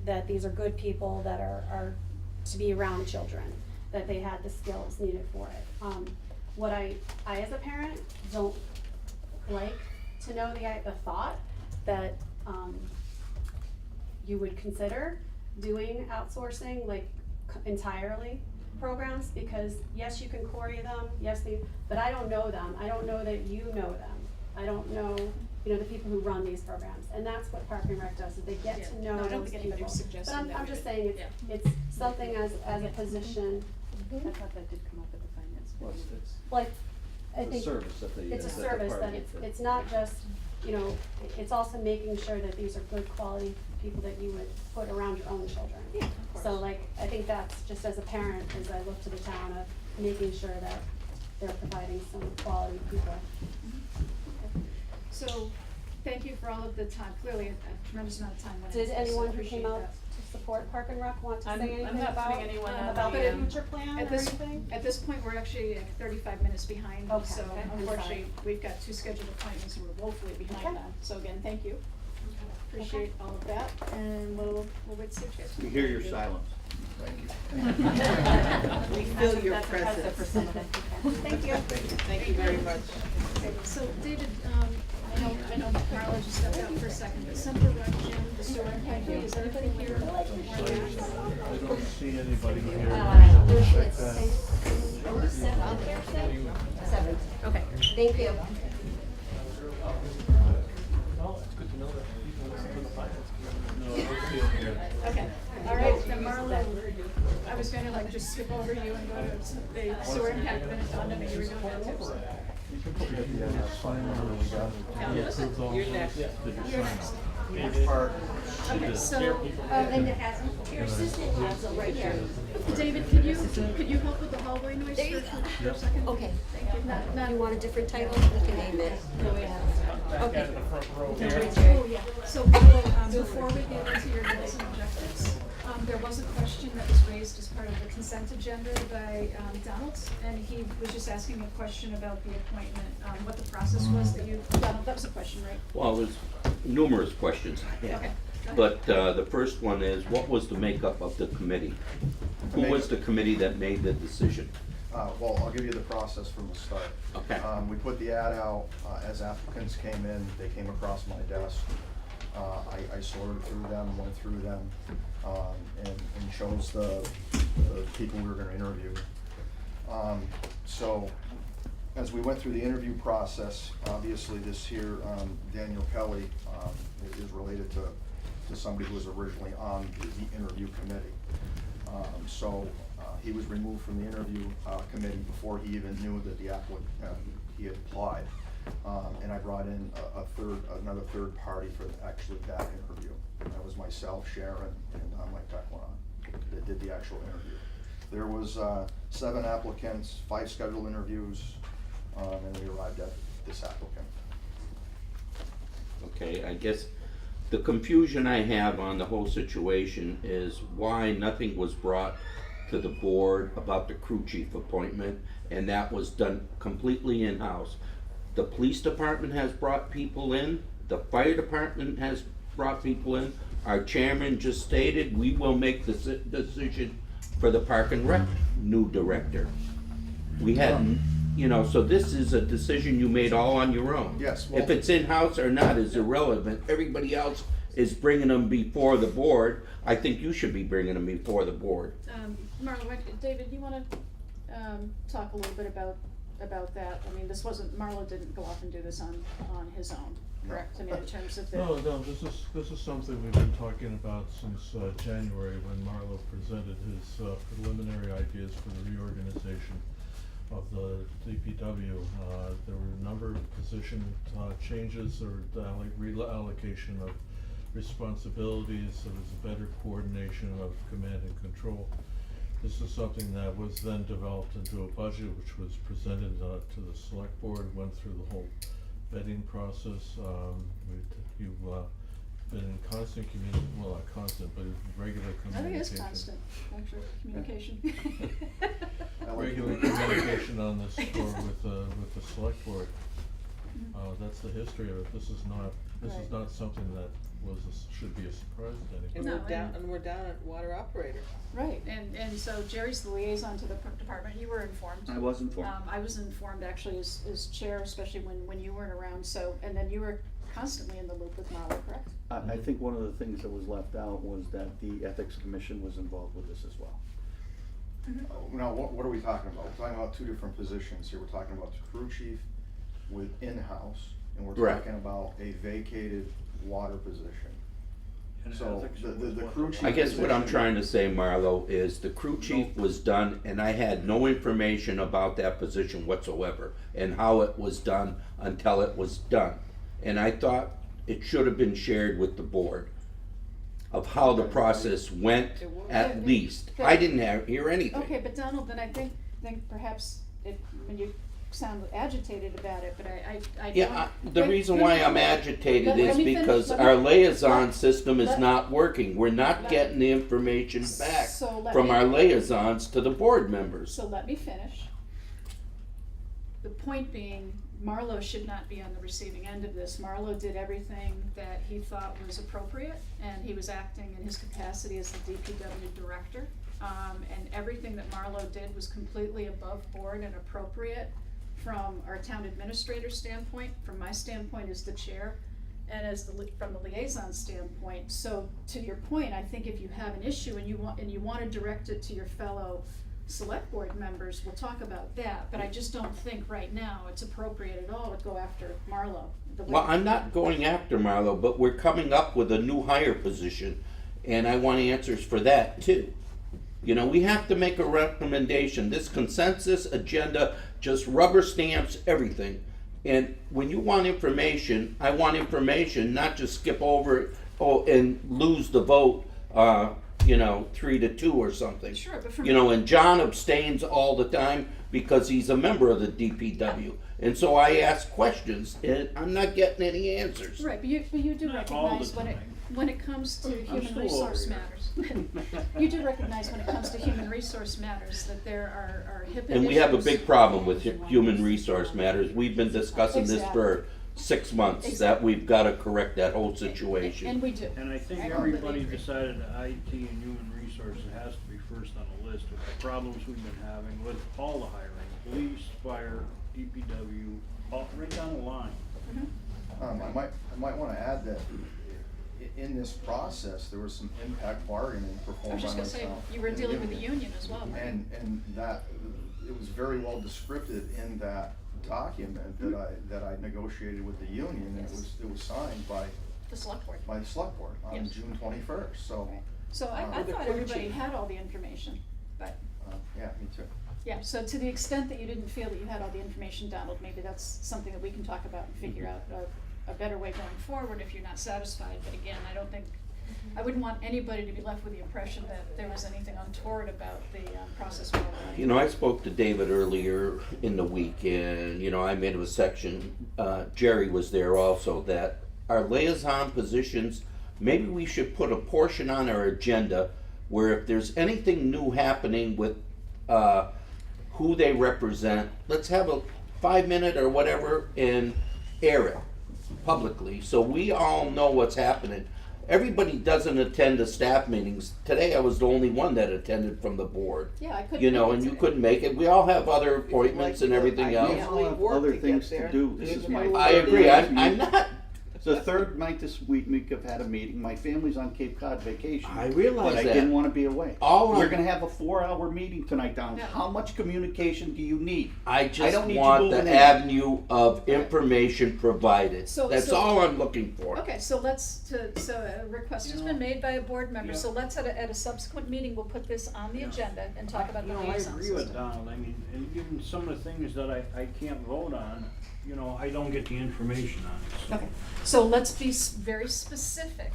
that these are good people that are to be around children, that they had the skills needed for it. What I as a parent don't like to know the thought that you would consider doing outsourcing like entirely programs because yes you can query them, but I don't know them. I don't know that you know them. I don't know the people who run these programs, and that's what Park and Rec does. Is they get to know
No, I don't
those
think anybody
people.
was suggesting
But
that
I'm
we
just
did.
saying
Yeah.
it's something as a position.
I thought that did come up at the finance
Well,
committee.
Like, I
It's a
think
service that the-
it's a
that the
service,
park
that
gets.
it's not just, it's also making sure that these are good quality people that you would put around your own children.
Yeah, of course.
So like, I think that's just as a parent, as I look to the town of making sure that they're providing some quality people.
So, thank you for all of the time, clearly a tremendous amount of time went into
Did
this,
anyone
so
who
appreciate
came out
that.
to support Park and Rec want to say
I'm
anything
not
about,
putting anyone on
about
the,
the future plan or
At this,
anything?
at this point, we're actually 35 minutes behind,
Okay,
so
okay, I'm
unfortunately, we've got 2 scheduled appointments and we're woefully behind
Okay.
that. So again, thank you. Appreciate all of that, and we'll wait to see what you guys.
We hear your silence. Thank you.
We feel your
That's impressive
presence.
for some of them.
Thank you.
Thank you very much.
Okay, so David, I know Marla just stepped out for a second, but Central Rec Gym, the sewer impact fee, is anybody here?
I don't see anybody here. Check that.
Okay.
Thank you.
Well, it's good to know that people listen to the finance committee.
No, I don't see it here.
Okay, all right, then Marla, I was gonna just skip over you and go to the sewer impact, but it dawned on me you were doing that too, so.
You can put the sign on and we got it.
Yeah.
Approved all
You're
of
next.
it. Did you
You're
sign
next.
it?
Park.
Okay, so,
And it has, your assistant has it right here.
David, could you help with the hallway noise for a second?
Okay.
Thank you, not.
You want a different title? You can name it.
Back in the front row here.
Oh, yeah, so before we get into your goals and objectives, there was a question that was raised as part of the consent agenda by Donald, and he was just asking a question about the appointment, what the process was that you, Donald, that was a question, right?
Well, there's numerous questions I have.
Okay, go ahead.
But the first one is, what was the makeup of the committee? Who was the committee that made the decision?
Well, I'll give you the process from the start.
Okay.
We put the ad out, as applicants came in, they came across my desk. I sorted through them, went through them, and chose the people we were gonna interview. So, as we went through the interview process, obviously this here, Daniel Kelly, is related to somebody who was originally on the interview committee. So, he was removed from the interview committee before he even knew that the applicant, he had applied. And I brought in another third party for actually that interview. That was myself, Sharon, and Mike Tekwan that did the actual interview. There was 7 applicants, 5 scheduled interviews, and we arrived at this applicant.
Okay, I guess the confusion I have on the whole situation is why nothing was brought to the board about the crew chief appointment, and that was done completely in-house. The police department has brought people in, the fire department has brought people in. Our chairman just stated, we will make the decision for the Park and Rec new director. We had, so this is a decision you made all on your own.
Yes, well-
If it's in-house or not is irrelevant. Everybody else is bringing them before the board. I think you should be bringing them before the board.
Marla, David, you wanna, talk a little bit about that? I mean, Marla didn't go off and do this on his own, correct? I mean, in terms of the.
No, this is something we've been talking about since January when Marlo presented his preliminary ideas for the reorganization of the DPW. There were a number of position changes or reallocation of responsibilities, so there's a better coordination of command and control. This is something that was then developed into a budget, which was presented to the select board, went through the whole vetting process. You've been in constant well, not constant, but regular
I think
communication.
it's constant, actually, communication.
Regular communication on this score with the select board. That's the history of it. This is
Right.
not something that should be a surprise to anybody.
And
No,
we're down at water operator.
Right, and so Jerry's the liaison to the department, you were informed.
I was informed.
I was informed actually as chair, especially when you weren't around, so, and then you were constantly in the loop with Marlo, correct?
I think one of the things that was left out was that the Ethics Commission was involved with this as well.
Now, what are we talking about? We're talking about two different positions here. We're talking about the crew chief with in-house, and we're
Right.
talking about a vacated water position. So, the crew chief.
I guess what I'm
position-
trying to say, Marlo, is the crew chief was done, and I had no information about that position whatsoever, and how it was done until it was done. And I thought it should have been shared with the board of how the process went, at least. I didn't hear anything.
Okay, but Donald, then I think perhaps when you sound agitated about it, but I
Yeah,
don't.
the
Wait,
reason
no,
why
no,
I'm
no.
agitated
Let
is
me finish,
because
let me-
our liaison
let-
system is
let-
not working. We're not
let-
getting the information back
So let
from
me-
our liaisons to the board members.
So let me finish. The point being, Marlo should not be on the receiving end of this. Marlo did everything that he thought was appropriate, and he was acting in his capacity as the DPW director. And everything that Marlo did was completely above board and appropriate from our town administrator standpoint, from my standpoint as the chair, and from the liaison standpoint. So to your point, I think if you have an issue and you want to direct it to your fellow select board members, we'll talk about that, but I just don't think right now it's appropriate at all to go after Marlo.
Well, I'm not going after Marlo, but we're coming up with a new hire position, and I want answers for that too. You know, we have to make a recommendation. This consensus agenda just rubber stamps everything. And when you want information, I want information, not just skip over it, and lose the vote, 3-2 or something.
Sure, but for
You know, and John abstains all the time because he's a member of the DPW. And so I ask questions, and I'm not getting any answers.
Right, but you do
Not all the
recognize when it comes to
I'm
human
still
resource
over
matters. You do recognize when it comes to human resource matters that there are HIPAA
And we have a
issues.
big problem with human resource matters. We've been discussing this for 6 months, that
Exactly.
we've gotta correct that whole situation.
And we do.
And I think
I
everybody
completely agree.
decided that IT and human resources has to be first on the list with the problems we've been having with all the hiring, police, fire, DPW, all right down the line.
I might wanna add that in this process, there was some impact bargaining
I
performed
was
by
just gonna say,
myself.
you were
and
dealing with the union as well, right?
And that, it was very well described in that document that I negotiated with the union, and
Yes.
it was signed by
The select board.
the select board on
Yes.
June 21st, so.
So I
The
thought
crew
everybody
chief.
had all the information, but,
Yeah, me too.
yeah, so to the extent that you didn't feel that you had all the information, Donald, maybe that's something that we can talk about and figure out a better way going forward if you're not satisfied, but again, I wouldn't want anybody to be left with the impression that there was anything untoward about the process we're running.
You know, I spoke to David earlier in the week, and, I made a section, Jerry was there also, that our liaison positions, maybe we should put a portion on our agenda where if there's anything new happening with, who they represent, let's have a 5-minute or whatever and air it publicly, so we all know what's happening. Everybody doesn't attend the staff meetings. Today I was the only one that attended from the board.
Yeah, I couldn't.
You know,
make it
and you
today.
couldn't make it. We all have other appointments and everything
We
else.
all have other things to do. This is my.
I agree. I'm not.
It's the third night this week I've had a meeting. My family's on Cape Cod vacation.
I realize
But I
that.
didn't wanna be away.
All
We're
I'm-
gonna have a 4-hour meeting tonight, Donald.
No.
How much communication do you need?
I just
don't need you
want the
moving in.
avenue of information provided.
So-
That's
so-
all I'm looking for.
Okay, so a request has been made by a board member, so let's at a subsequent meeting, we'll put this on the agenda and talk about the
I
liaison
agree with
system.
Donald, I mean, and given some of the things that I can't vote on, I don't get the information on it, so.
Okay, so let's be very specific.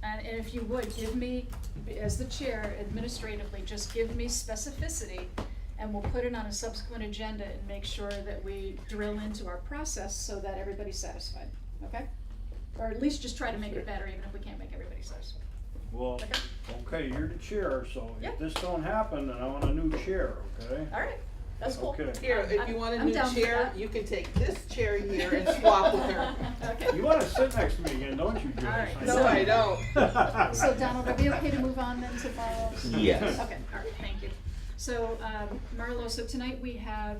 And if you would, give me, as the chair, administratively, just give me specificity, and we'll put it on a subsequent agenda and make sure that we drill into our process so that everybody's satisfied, okay? Or at least just try to make it better, even if we can't make everybody satisfied.
Well, okay, you're the chair, so
Yeah.
if this don't happen, then I want a new chair, okay?
All right, that's cool.
Okay.
Here, if you want a
I'm
new
down for
chair,
that.
you can take this chair here and swap with her.
Okay.
You wanna sit next to me again, don't you, Joyce?
All right,
No,
so-
I don't.
So Donald, are we okay to move on then to Marlo?
Yes.
Okay, all right, thank you. So, Marlo, so tonight we have,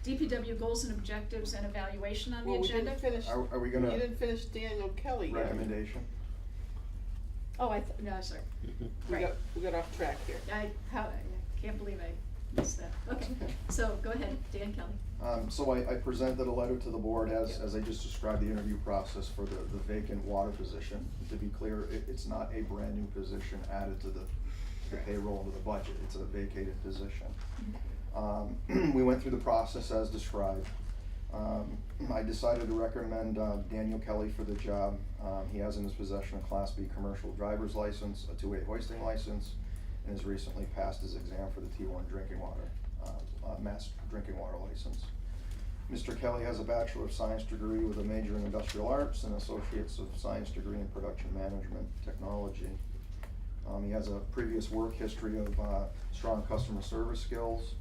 DPW goals and objectives and evaluation on the
Well, we
agenda?
didn't finish,
Are we gonna-
you didn't finish Daniel Kelly yet.
Recommendation?
Oh, no, sorry. Right.
We got off track here.
I can't believe I missed that. Okay, so go ahead, Dan Kelly.
So I presented a letter to the board as I just described the interview process for the vacant water position. To be clear, it's not a brand new position added to the payroll into the budget, it's a vacated position. We went through the process as described. I decided to recommend Daniel Kelly for the job. He has in his possession a Class B commercial driver's license, a 2A hoisting license, and has recently passed his exam for the T1 drinking water, mass drinking water license. Mr. Kelly has a Bachelor of Science degree with a major in Industrial Arts and Associates of Science degree in Production Management Technology. He has a previous work history of strong customer service skills,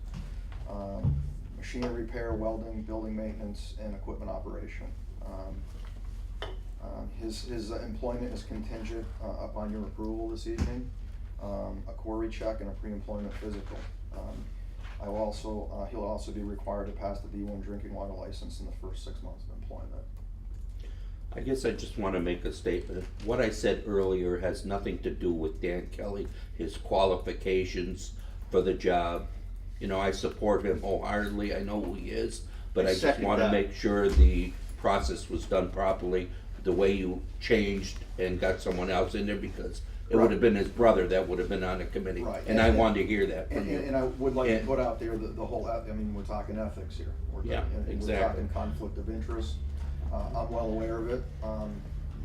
machinery repair, welding, building maintenance, and equipment operation. His employment is contingent upon your approval this evening, a query check and a pre-employment physical. He'll also be required to pass the D1 drinking water license in the first 6 months of employment.
I guess I just want to make a statement. What I said earlier has nothing to do with Dan Kelly, his qualifications for the job. You know, I support him wholeheartedly, I know who he is, but I just
second
want to
that.
make sure the process was done properly, the way you changed and got someone else in there, because it would have been his brother that would have been on the committee.
Right.
And I wanted to hear that from you.
And I would like to
And-
put out there the whole, we're talking ethics here.
Yeah,
We're
exactly.
talking conflict of interest. I'm well aware of it.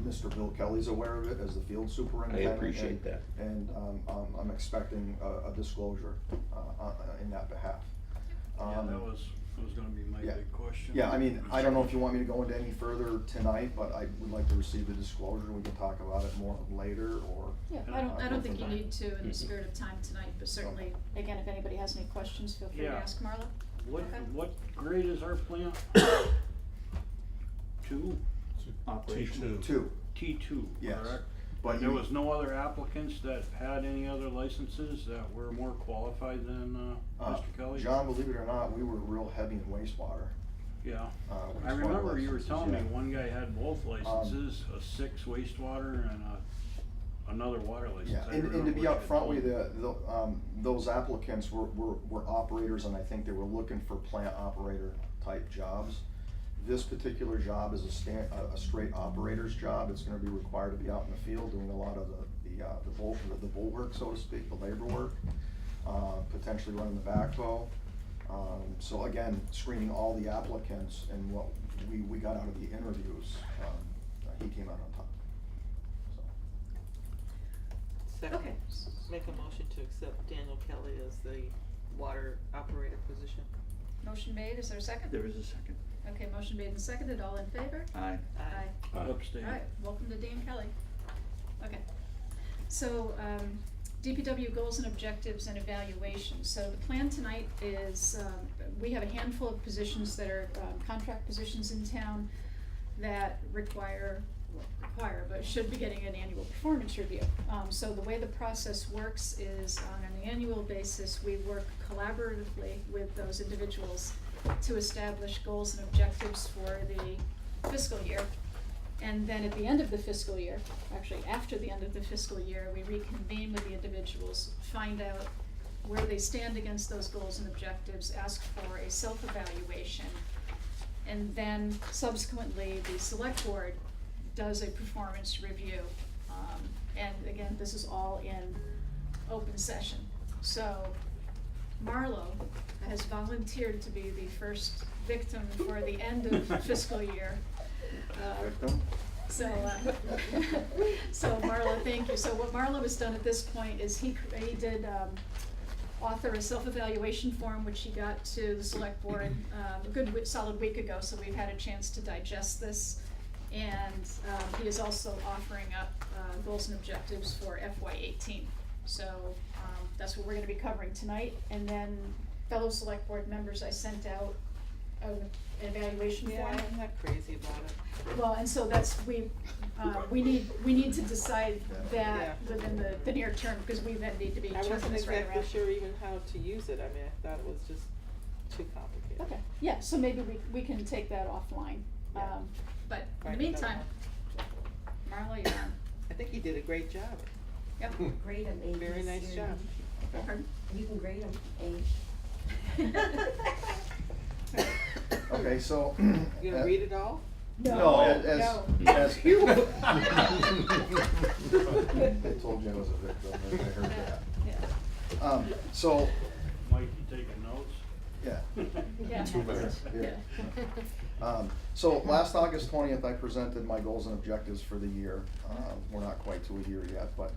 Mr. Bill Kelly's aware of it as the field superintendent.
appreciate that.
And I'm expecting a disclosure in that behalf.
Yeah, that was gonna be my
yeah.
big question.
Yeah, I don't know if you want me to go into any further tonight, but I would like to receive the disclosure. We can talk about it more later, or.
Yeah, I don't think you need to in the spirit of time tonight, but certainly, again, if anybody has any questions, feel free to
Yeah.
ask Marla.
What grade is our plant? 2?
T2.
Two.
T2,
Yes.
correct?
But
But there
you-
was no other applicants that had any other licenses that were more qualified than Mr. Kelly?
John, believe it or not, we were real heavy in wastewater.
Yeah.
Wastewater
I remember you were
licenses,
telling me
yeah.
one guy had both licenses, a 6 wastewater and another water license.
Yeah,
I
and to
remember
be
what you
upfront
told
with
me.
you, those applicants were operators, and I think they were looking for plant operator type jobs. This particular job is a straight operator's job. It's gonna be required to be out in the field doing a lot of the bull work, so to speak, the labor work, potentially running the backhoe. So again, screening all the applicants and what we got out of the interviews, he came out on top.
Second,
Okay.
make a motion to accept Daniel Kelly as the water operator position.
Motion made, is there a second?
There is a second.
Okay, motion made and seconded, all in favor?
Aye.
Aye.
Abstain.
Alright, welcome to Dan Kelly. Okay, so, DPW goals and objectives and evaluation. So the plan tonight is, we have a handful of positions that are, contract positions in town that but should be getting an annual performance review. So the way the process works is on an annual basis, we work collaboratively with those individuals to establish goals and objectives for the fiscal year. And then at the end of the fiscal year, actually after the end of the fiscal year, we reconvene with the individuals, find out where they stand against those goals and objectives, ask for a self-evaluation, and then subsequently, the select board does a performance review. And again, this is all in open session. So Marlo has volunteered to be the first victim for the end of fiscal year.
Victim?
So, so Marla, thank you. So what Marla has done at this point is he did author a self-evaluation form, which he got to the select board a good solid week ago, so we've had a chance to digest this. And he is also offering up goals and objectives for FY18. So that's what we're gonna be covering tonight. And then fellow select board members, I sent out an evaluation form.
Yeah, I'm not crazy about it.
Well, and so that's, we need to decide that within the near term, because we then need to be
I
turning
wasn't
this right
exactly
around.
sure even how to use it. I mean, I thought it was just too complicated.
Okay, yeah, so maybe we can take that offline. But in the
Right,
meantime, Marla, you're on.
I think he did a great job.
Yep.
Grade them A,
Very
B,
nice
C,
job.
Pardon?
You can grade them A.
Okay, so.
You gonna read it all?
No, as.
No.
as-
You-
They told you I was a victim, I heard that.
Yeah.
So,
Mike, you taking notes?
yeah.
Yeah.
2 minutes.
Yeah.
So last August 20th, I presented my goals and objectives for the year. We're not quite to a year yet, but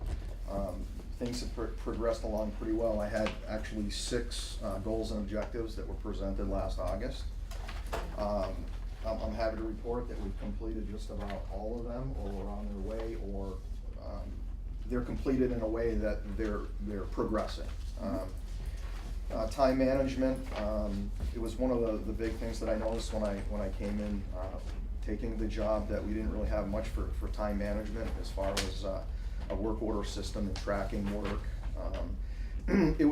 things have progressed along pretty well. I had actually 6 goals and objectives that were presented last August. I'm happy to report that we've completed just about all of them, or we're on their way, or they're completed in a way that they're progressing. Time management, it was one of the big things that I noticed when I came in, taking the job, that we didn't really have much for time management as far as a work order system and tracking work.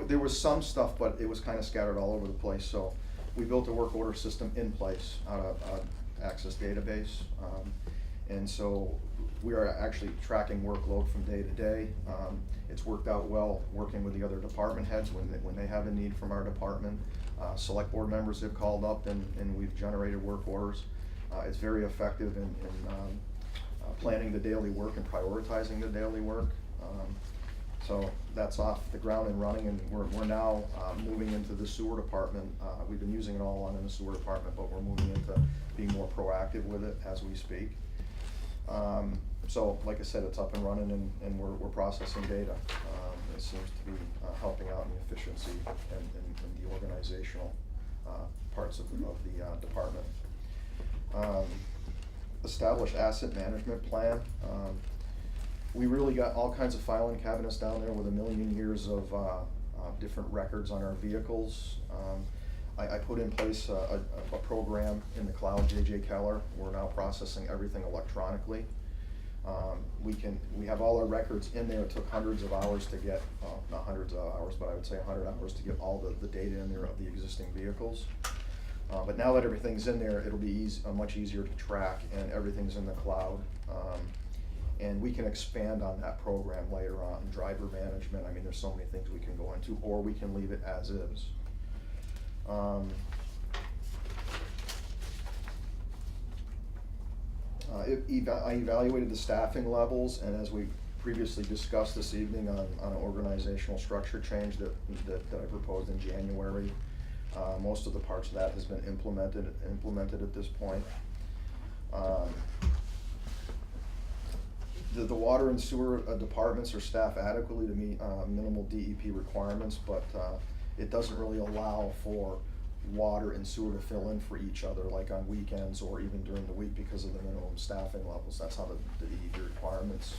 There was some stuff, but it was kind of scattered all over the place. So we built a work order system in place out of Access database. And so we are actually tracking workload from day to day. It's worked out well working with the other department heads when they have a need from our department. Select board members have called up and we've generated work orders. It's very effective in planning the daily work and prioritizing the daily work. So that's off the ground and running, and we're now moving into the sewer department. We've been using it all on in the sewer department, but we're moving into being more proactive with it as we speak. So like I said, it's up and running, and we're processing data. It seems to be helping out in the efficiency and the organizational parts of the department. Establish asset management plan. We really got all kinds of filing cabinets down there with 1,000,000 years of different records on our vehicles. I put in place a program in the cloud, JJ Keller. We're now processing everything electronically. We have all our records in there. It took hundreds of hours to get, not hundreds of hours, but I would say 100 hours to get all the data in there of the existing vehicles. But now that everything's in there, it'll be much easier to track, and everything's in the cloud. And we can expand on that program later on. Driver management, I mean, there's so many things we can go into, or we can leave it as is. I evaluated the staffing levels, and as we previously discussed this evening on an organizational structure change that I proposed in January, most of the parts of that has been implemented at this point. The water and sewer departments are staffed adequately to meet minimal DEP requirements, but it doesn't really allow for water and sewer to fill in for each other, like on weekends or even during the week, because of the minimum staffing levels. That's how the DEP requirements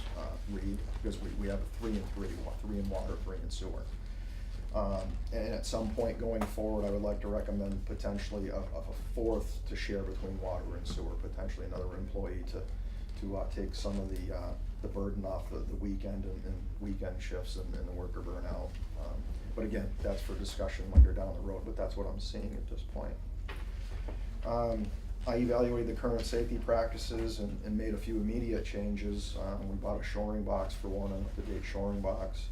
read, because we have a 3 and 3, 3 in water, 3 in sewer. And at some point going forward, I would like to recommend potentially a 4th to share between water and sewer, potentially another employee to take some of the burden off the weekend and weekend shifts and the worker burnout. But again, that's for discussion later down the road, but that's what I'm seeing at this point. I evaluated the current safety practices and made a few immediate changes. We bought a shoring box for one, an up-to-date shoring box.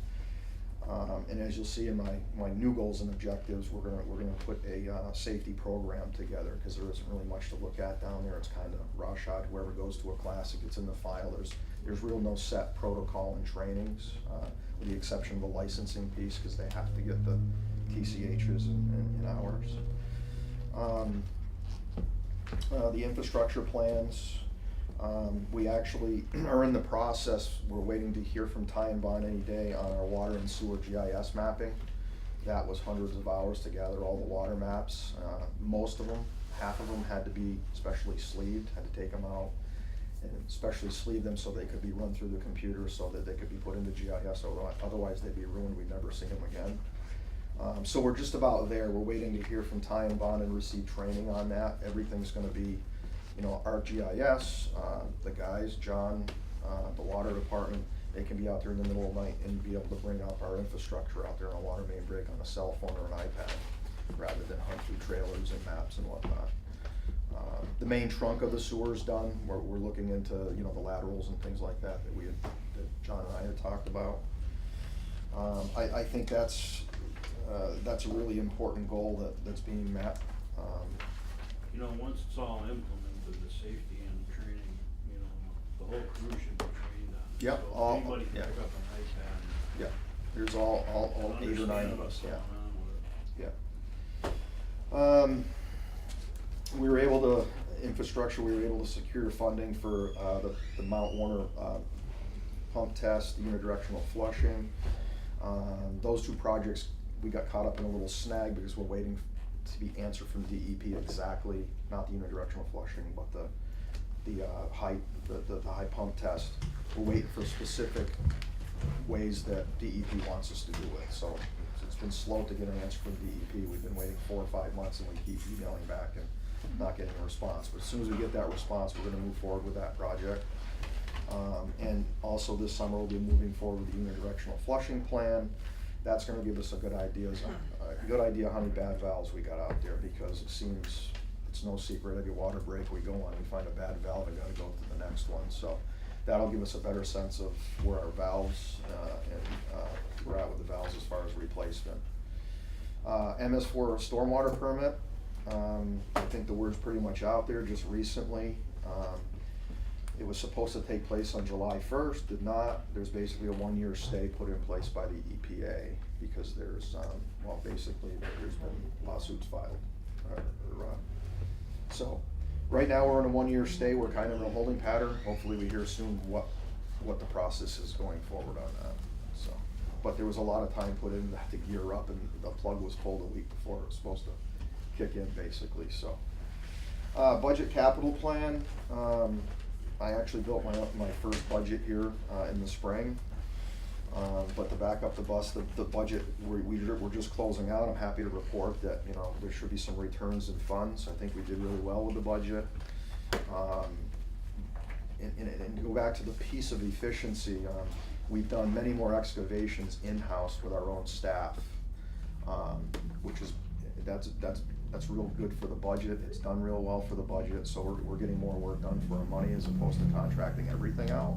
And as you'll see in my new goals and objectives, we're gonna put a safety program together, because there isn't really much to look at down there. It's kind of rawshod. Whoever goes to a class, it gets in the file. There's real no set protocol and trainings, with the exception of the licensing piece, because they have to get the TCHs in ours. The infrastructure plans. We actually are in the process, we're waiting to hear from Ty and Bond any day on our water and sewer GIS mapping. That was hundreds of hours to gather all the water maps. Most of them, half of them had to be specially sleeved, had to take them out and specially sleeve them so they could be run through the computer so that they could be put into GIS, otherwise they'd be ruined, we'd never see them again. So we're just about there. We're waiting to hear from Ty and Bond and receive training on that. Everything's gonna be, ArcGIS, the guys, John, the water department, they can be out there in the middle of the night and be able to bring up our infrastructure out there on a water main break on a cell phone or an iPad, rather than hunt through trailers and maps and whatnot. The main trunk of the sewer's done. We're looking into, the laterals and things like that that John and I had talked about. I think that's a really important goal that's being met.
Once it's all implemented, the safety and training, the whole crew should be trained on it.
Yep,
So
all-
anybody can
yeah.
pick up an iPad.
Yeah, there's all 8 or 9 of us, yeah. Yeah. We were able to, we were able to secure funding for the Mount Warner pump test, the unidirectional flushing. Those 2 projects, we got caught up in a little snag because we're waiting to be answered from DEP exactly, not the unidirectional flushing, but the high pump test. We're waiting for specific ways that DEP wants us to do it. So it's been slow to get an answer from DEP. We've been waiting 4 or 5 months and we keep emailing back and not getting a response. But as soon as we get that response, we're gonna move forward with that project. And also this summer we'll be moving forward with the unidirectional flushing plan. That's gonna give us a good idea how many bad valves we got out there, because it seems, it's no secret, every water break we go on, we find a bad valve and gotta go to the next one. So that'll give us a better sense of where our valves, and we're at with the valves as far as replacement. MS4 stormwater permit, I think the word's pretty much out there just recently. It was supposed to take place on July 1st, did not. There's basically a 1-year stay put in place by the EPA because there's, basically there's been lawsuits filed. So right now we're in a 1-year stay. We're kind of in a holding pattern. Hopefully we hear soon what the process is going forward on that. So, but there was a lot of time put in that to gear up, and the plug was pulled a week before it was supposed to kick in, basically. So, budget capital plan. I actually built my first budget here in the spring. But to back up the bus, the budget we're just closing out. I'm happy to report that there should be some returns in funds. I think we did really well with the budget. And to go back to the piece of efficiency, we've done many more excavations in-house with our own staff, which is that's real good for the budget. It's done real well for the budget, so we're getting more work done for our money as opposed to contracting everything out.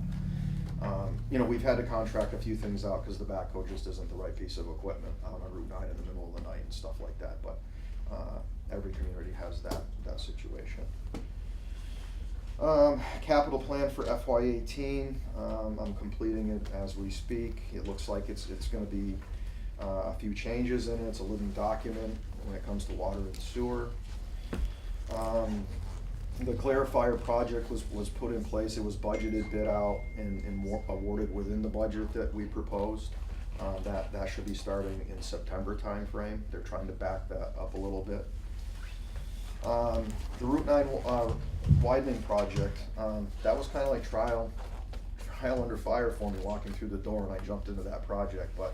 We've had to contract a few things out because the backhoe just isn't the right piece of equipment out on Route 9 in the middle of the night and stuff like that, but every community has that situation. Capital plan for FY18, I'm completing it as we speak. It looks like it's gonna be a few changes in it. It's a living document when it comes to water and sewer. The clarifier project was put in place. It was budgeted, bid out, and awarded within the budget that we proposed. That should be starting in September timeframe. They're trying to back that up a little bit. The Route 9 widening project, that was kind of like trial under fire for me walking through the door, and I jumped into that project. But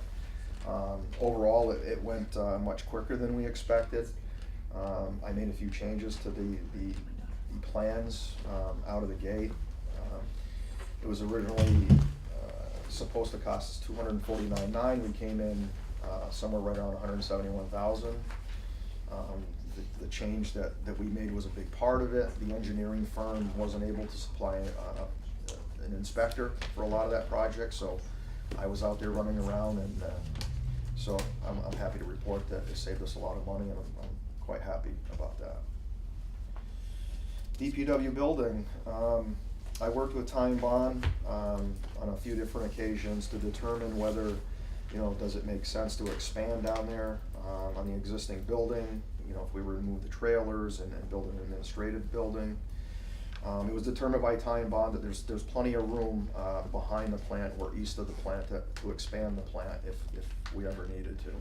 overall, it went much quicker than we expected. I made a few changes to the plans out of the gate. It was originally supposed to cost us $249,900. We came in somewhere right around $171,000. The change that we made was a big part of it. The engineering firm wasn't able to supply an inspector for a lot of that project, so I was out there running around, and so I'm happy to report that it saved us a lot of money, and I'm quite happy about that. DPW building, I worked with Ty and Bond on a few different occasions to determine whether, does it make sense to expand down there on the existing building, if we were to move the trailers and build an administrative building. It was determined by Ty and Bond that there's plenty of room behind the plant or east of the plant to expand the plant if we ever needed to,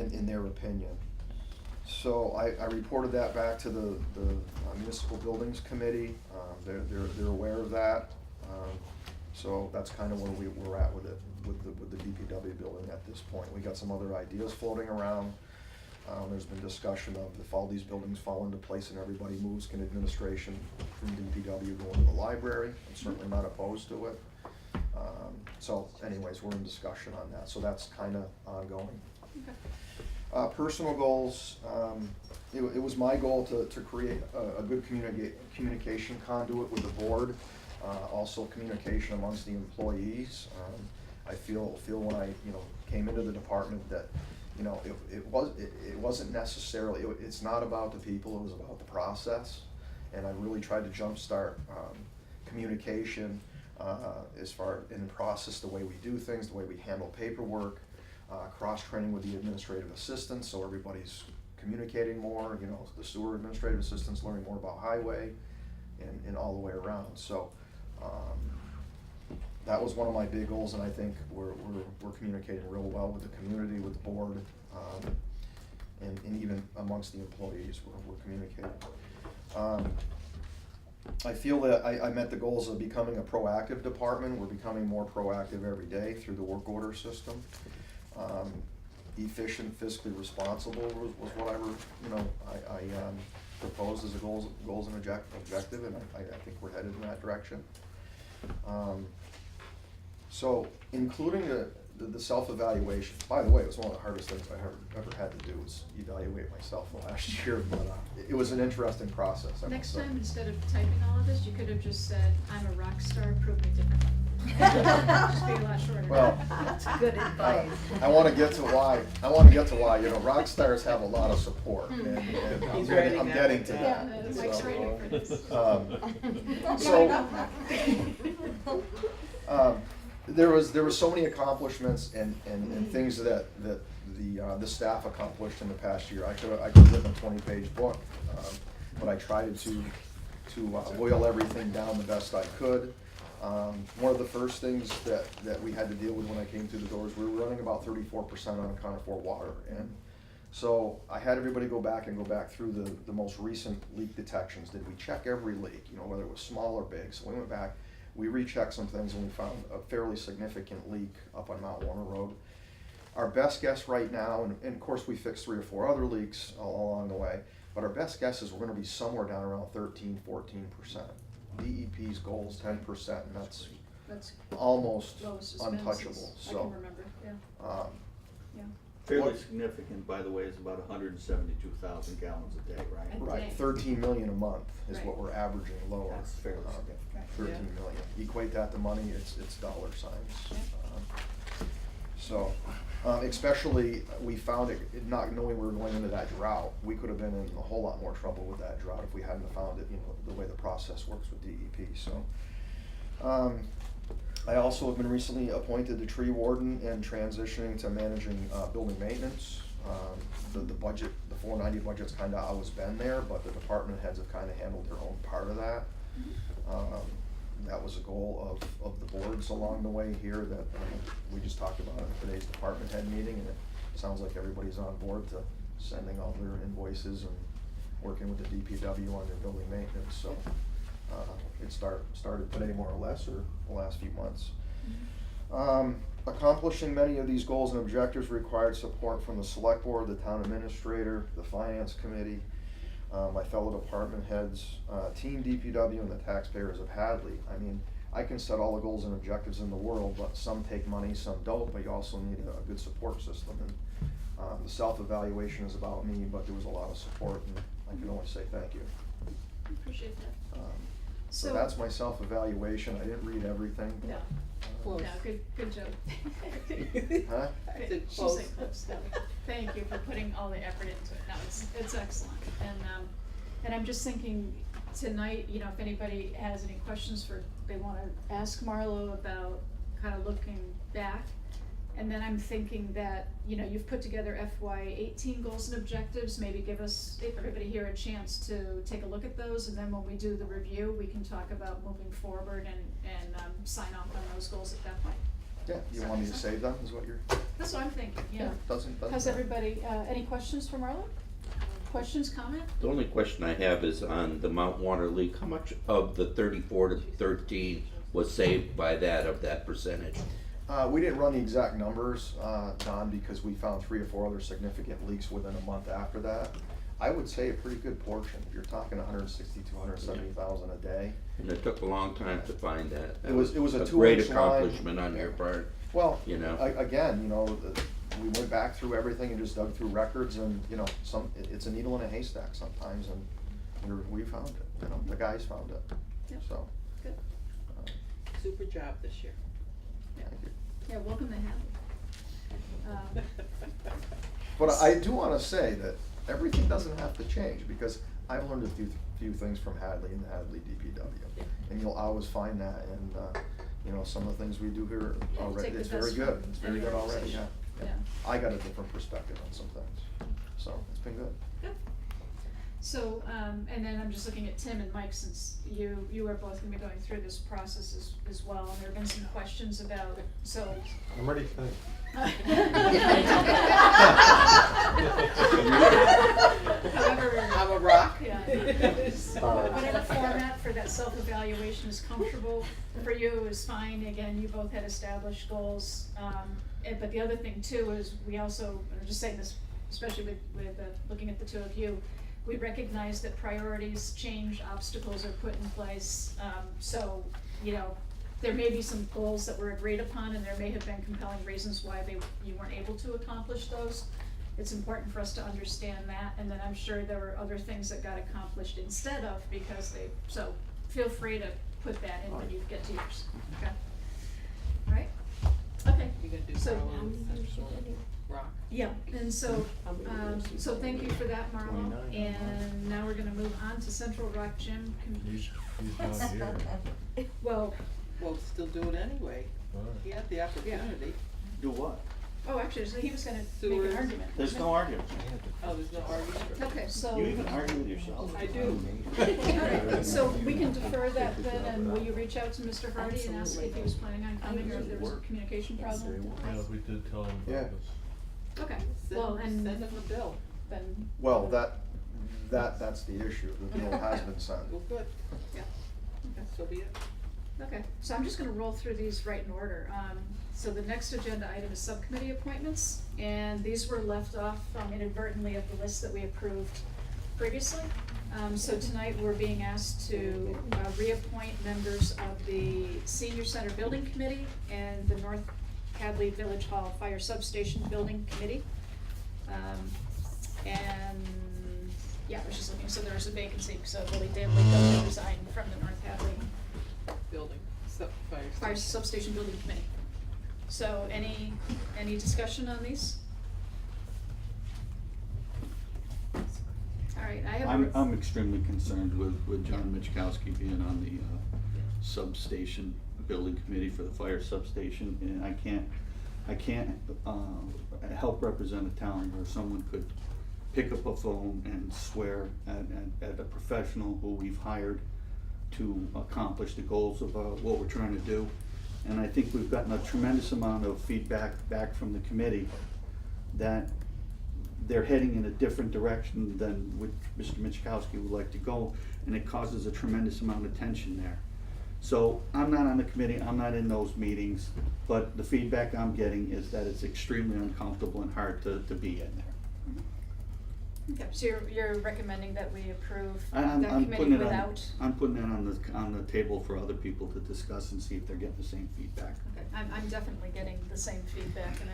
in their opinion. So I reported that back to the Municipal Buildings Committee. They're aware of that. So that's kind of where we're at with it, with the DPW building at this point. We got some other ideas floating around. There's been discussion of if all these buildings fall into place and everybody moves, can administration from DPW go into the library? I'm certainly not opposed to it. So anyways, we're in discussion on that. So that's kind of ongoing.
Okay.
Personal goals, it was my goal to create a good communication conduit with the board, also communication amongst the employees. I feel when I came into the department that it wasn't necessarily, it's not about the people, it was about the process, and I really tried to jumpstart communication as far in the process, the way we do things, the way we handle paperwork. Cross-training with the administrative assistants, so everybody's communicating more, the sewer administrative assistants learning more about highway and all the way around. So that was one of my big goals, and I think we're communicating real well with the community, with the board, and even amongst the employees, we're communicating. I feel that I met the goals of becoming a proactive department. We're becoming more proactive every day through the work order system. Efficient, fiscally responsible was what I proposed as a goals and objective, and I think we're headed in that direction. So including the self-evaluation, by the way, it was one of the hardest things I ever had to do was evaluate myself last year, but it was an interesting process.
Next time, instead of typing all of this, you could have just said, "I'm a rock star, prove me different." Just be a lot shorter.
Well,
That's good advice.
I want to get to why. Rock stars have a lot of support, and
He's
I'm getting to that.
Yeah, Mike's writing for this.
There was so many accomplishments and things that the staff accomplished in the past year. I could have written a 20-page book, but I tried to boil everything down the best I could. One of the first things that we had to deal with when I came through the doors, we were running about 34% unaccounted for water, and so I had everybody go back through the most recent leak detections. Did we check every leak, whether it was small or big? So we went back, we rechecked some things, and we found a fairly significant leak up on Mount Warner Road. Our best guess right now, and of course we fixed 3 or 4 other leaks along the way, but our best guess is we're going to be somewhere down around 13-14%. DEP's goal is 10%, and that's almost untouchable.
I can remember, yeah.
Fairly significant, by the way, is about 172,000 gallons a day, right?
Right, 13 million a month is what we're averaging lower.
That's fairly significant.
13 million. Equate that to money, it's dollar signs. So, especially we found it, not knowing we were going into that drought, we could have been in a whole lot more trouble with that drought if we hadn't found it, the way the process works with DEP. So, I also have been recently appointed the tree warden and transitioning to managing building maintenance. The budget, the 490 budget's kind of always been there, but the department heads have kind of handled their own part of that. That was a goal of the boards along the way here that we just talked about in today's department head meeting, and it sounds like everybody's on board to sending all their invoices and working with the DPW on their building maintenance. So it started today more or less, or the last few months. Accomplishing many of these goals and objectives required support from the select board, the town administrator, the finance committee, my fellow department heads, Team DPW, and the taxpayers of Hadley. I mean, I can set all the goals and objectives in the world, but some take money, some don't, but you also need a good support system. And the self-evaluation is about me, but there was a lot of support, and I can only say thank you.
I appreciate that.
So that's my self-evaluation. I didn't read everything.
No.
Close.
No, good job.
Huh?
I said
She
close.
said close. No, thank you for putting all the effort into it. No, it's excellent. And I'm just thinking tonight, if anybody has any questions they want to ask Marlo about kind of looking back, And then I'm thinking that, you know, you've put together FY18 goals and objectives, maybe give us, everybody here, a chance to take a look at those, and then when we do the review, we can talk about moving forward and sign off on those goals at that point.
Yeah, you want me to save them, is what you're?
That's what I'm thinking, yeah.
Doesn't.
How's everybody, any questions for Marla? Questions, comment?
The only question I have is on the Mount Water leak, how much of the 34 to 13 was saved by that percentage?
We didn't run the exact numbers, Don, because we found 3 or 4 other significant leaks within a month after that. I would say a pretty good portion. You're talking 160 to 170,000 a day.
And it took a long time to find that.
It was a 2-inch
great
line.
accomplishment on your part.
Well,
you know,
again, you know, we went back through everything and just dug through records, and you know, it's a needle in a haystack sometimes, and we found it. You know, the guys found it.
Yep.
So.
Good.
Super job this year.
Thank you.
Yeah, welcome to Hadley.
But I do want to say that everything doesn't have to change, because I've learned a few things from Hadley and the Hadley DPW, and you'll always find that. And you know, some of the things we do here already, it's very good. It's very good already. Yeah. Yeah. I got a different perspective on some things, so it's been good.
Good. So, and then I'm just looking at Tim and Mike, since you are both gonna be going through this process as well, and there have been some questions about, so.
I'm ready to think.
However,
I'm a rock.
Yeah. Whatever format for that self-evaluation is comfortable for you is fine. Again, you both had established goals. But the other thing too is we also, I'm just saying this, especially with looking at the two of you, we recognize that priorities change, obstacles are put in place. So, you know, there may be some goals that were agreed upon, and there may have been compelling reasons why you weren't able to accomplish those. It's important for us to understand that, and then I'm sure there were other things that got accomplished instead of because so feel free to put that in when you get to yours, okay? All right? Okay.
You're gonna do
So,
rock.
yeah, and so, so thank you for that, Marlo, and now we're gonna move on to Central Rock Gym.
He's not here.
Well,
Well, still do it anyway.
Alright.
He had the opportunity.
Do what?
oh, actually, so he was gonna make
Sewers.
an argument.
There's
wasn't
no
he?
argument.
Oh, there's no argument?
Okay, so.
You even argue with yourself.
I do.
Alright, so we can defer that then, and will you reach out to Mr. Hardy and ask if he was planning on coming, or if there was a communication problem?
Yeah, we did tell him
Yeah.
about this.
Okay,
Send,
well, and
send him a bill.
then,
Well, that's the issue. The bill has been sent.
Well, good.
yeah, okay.
So be it.
Okay, so I'm just gonna roll through these right in order. So the next agenda item is subcommittee appointments, and these were left off inadvertently of the list that we approved previously. So tonight, we're being asked to reappoint members of the Senior Center Building Committee and the North Hadley Village Hall Fire Substation Building Committee. And, yeah, I was just looking, so there's a vacancy, so Willie Danley does resign from the North Hadley
Building,
Fire Substation Building Committee. So any discussion on these? All right, I have.
I'm extremely concerned with John Michkowski being on the substation building committee for the fire substation, and I can't help represent a town where someone could pick up a phone and swear at a professional who we've hired to accomplish the goals of what we're trying to do. And I think we've gotten a tremendous amount of feedback back from the committee that they're heading in a different direction than what Mr. Michkowski would like to go, and it causes a tremendous amount of tension there. So I'm not on the committee, I'm not in those meetings, but the feedback I'm getting is that it's extremely uncomfortable and hard to be in there.
Okay, so you're recommending that we approve that
I'm
committee
putting it
without?
I'm putting it on the table for other people to discuss and see if they're getting the same feedback.
Okay, I'm definitely getting the same feedback, and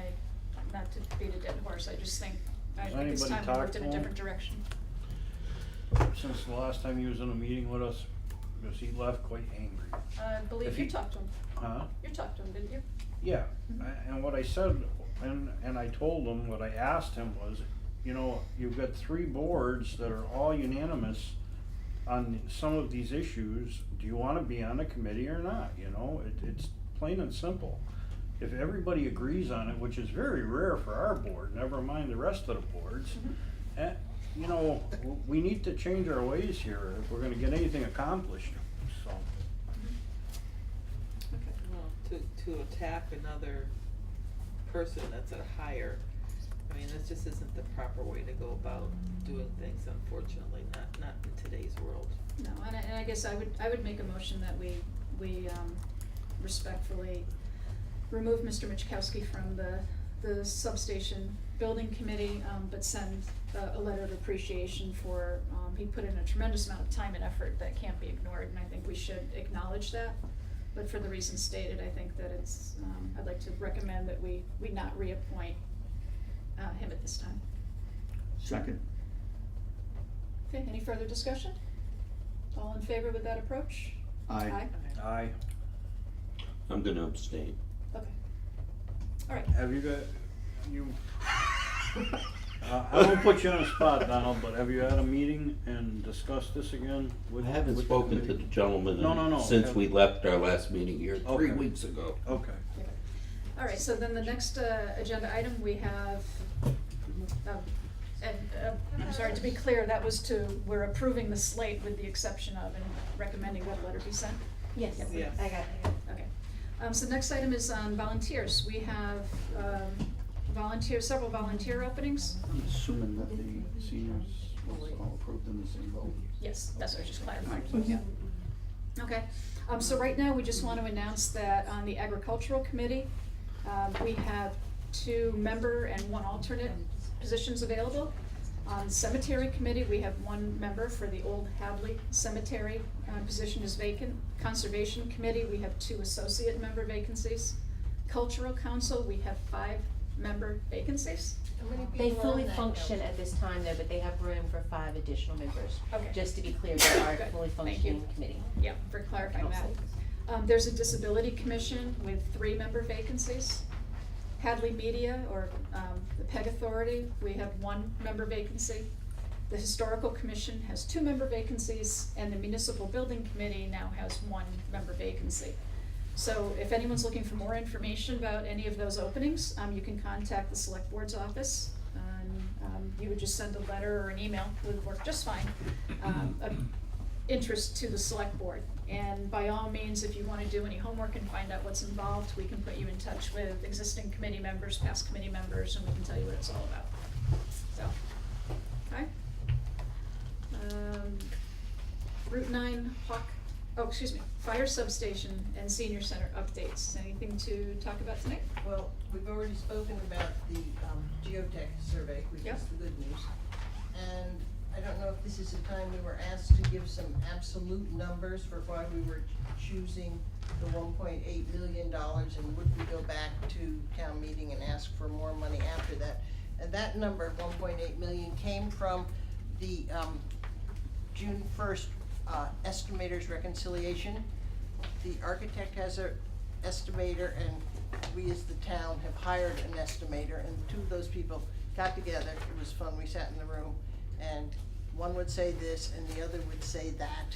not to beat a dead horse, I just think, I
Has
think it's
anybody
time we
talked
looked in
to
a
him?
different direction.
Since the last time he was in a meeting with us, because he left quite angry.
I believe
If
you
he-
talked to him.
Huh?
You talked to him, didn't you?
Yeah,
Mhm.
and what I said, and I told him, what I asked him was, you know, you've got 3 boards that are all unanimous on some of these issues. Do you wanna be on a committee or not, you know? It's plain and simple. if everybody agrees on it, which is very rare for our board, never mind the rest of the boards, you know, we need to change our ways here if we're gonna get anything accomplished, so.
Well, to attack another person that's a higher, I mean, this just isn't the proper way to go about doing things, unfortunately, not in today's world.
No, and I guess I would make a motion that we respectfully remove Mr. Michkowski from the substation building committee, but send a letter of appreciation for, he put in a tremendous amount of time and effort that can't be ignored, and I think we should acknowledge that. But for the reasons stated, I think that it's, I'd like to recommend that we not reappoint him at this time.
Second.
Okay, any further discussion? All in favor with that approach?
Aye.
Aye.
I'm gonna abstain.
Okay. All right.
Have you got, I won't put you on the spot, Donald, but have you had a meeting and discussed this again with?
I haven't
with
spoken to
committee?
the gentleman
No.
since we left our last meeting here 3
Okay.
weeks ago.
Okay.
All right, so then the next agenda item, we have, I'm sorry, to be clear, that was we're approving the slate with the exception of and recommending that a letter be sent?
Yes,
Yes.
I got it.
Okay. So next item is on volunteers. We have several volunteer openings.
I'm assuming that the seniors was all approved in the same vote.
Yes, that's what I was just clarifying, yeah. Okay, so right now, we just want to announce that on the agricultural committee, we have 2 member and 1 alternate positions available. On cemetery committee, we have 1 member for the old Hadley Cemetery, position is vacant. Conservation committee, we have 2 associate member vacancies. Cultural council, we have 5 member vacancies.
They fully function at this time though, but they have room for 5 additional members.
Okay.
Just to be clear, they are a
Good.
fully
Thank you.
functioning committee.
Yeah, for clarifying that. There's a disability commission with 3 member vacancies. Hadley Media, or the PEG Authority, we have 1 member vacancy. The Historical Commission has 2 member vacancies, and the Municipal Building Committee now has 1 member vacancy. So if anyone's looking for more information about any of those openings, you can contact the Select Board's office. You would just send a letter or an email, would work just fine, of interest to the Select Board. And by all means, if you want to do any homework and find out what's involved, we can put you in touch with existing committee members, past committee members, and we can tell you what it's all about. So, okay. Route 9 Fire Substation and Senior Center updates. Anything to talk about tonight?
Well, we've already spoken about the geotech survey, which
Yep.
is the good news. And I don't know if this is the time we were asked to give some absolute numbers for why we were choosing the $1.8 million, and would we go back to town meeting and ask for more money after that? And that number, 1.8 million, came from the June 1st estimator's reconciliation. The architect has an estimator, and we as the town have hired an estimator, and 2 of those people got together. It was fun. We sat in the room, and one would say this and the other would say that,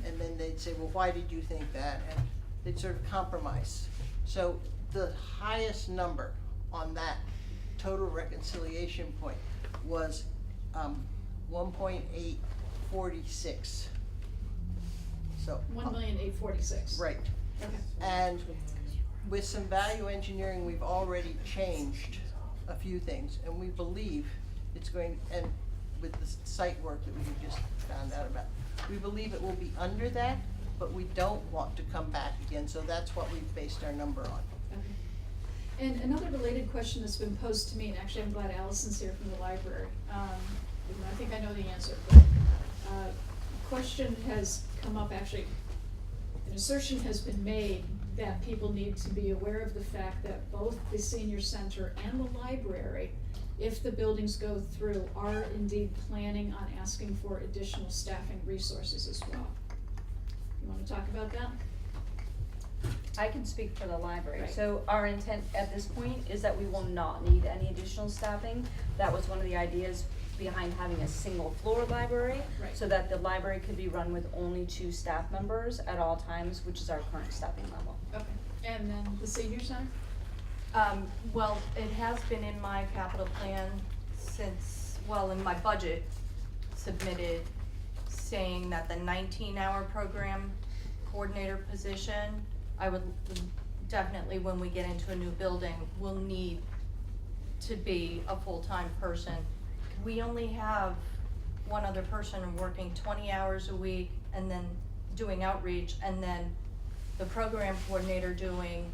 and then they'd say, well, why did you think that? And they'd sort of compromise. So the highest number on that total reconciliation point was 1.846. So
1,846,000.
right.
Okay.
And with some value engineering, we've already changed a few things, and we believe it's going, and with the site work that we just found out about, we believe it will be under that, but we don't want to come back again, so that's what we've based our number on.
Okay. And another related question that's been posed to me, and actually I'm glad Allison's here from the library, even though I think I know the answer, but question has come up, actually, an assertion has been made that people need to be aware of the fact that both the senior center and the library, if the buildings go through, are indeed planning on asking for additional staffing resources as well. You wanna talk about that?
I can speak for the library.
Right.
So our intent at this point is that we will not need any additional staffing. That was one of the ideas behind having a single floor library,
Right.
so that the library could be run with only 2 staff members at all times, which is our current staffing level.
Okay, and then the senior center?
Well, it has been in my capital plan since, well, in my budget submitted, saying that the 19-hour program coordinator position, I would definitely, when we get into a new building, will need to be a full-time person. We only have one other person working 20 hours a week and then doing outreach, and then the program coordinator doing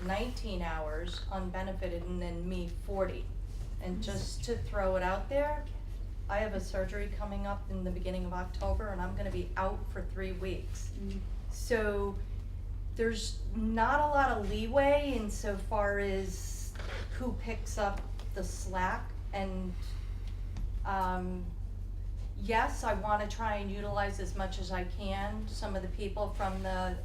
19 hours unbenefited, and then me 40. And just to throw it out there, I have a surgery coming up in the beginning of October, and I'm gonna be out for 3 weeks. So there's not a lot of leeway insofar as who picks up the slack, and yes, I wanna try and utilize as much as I can some of the people from the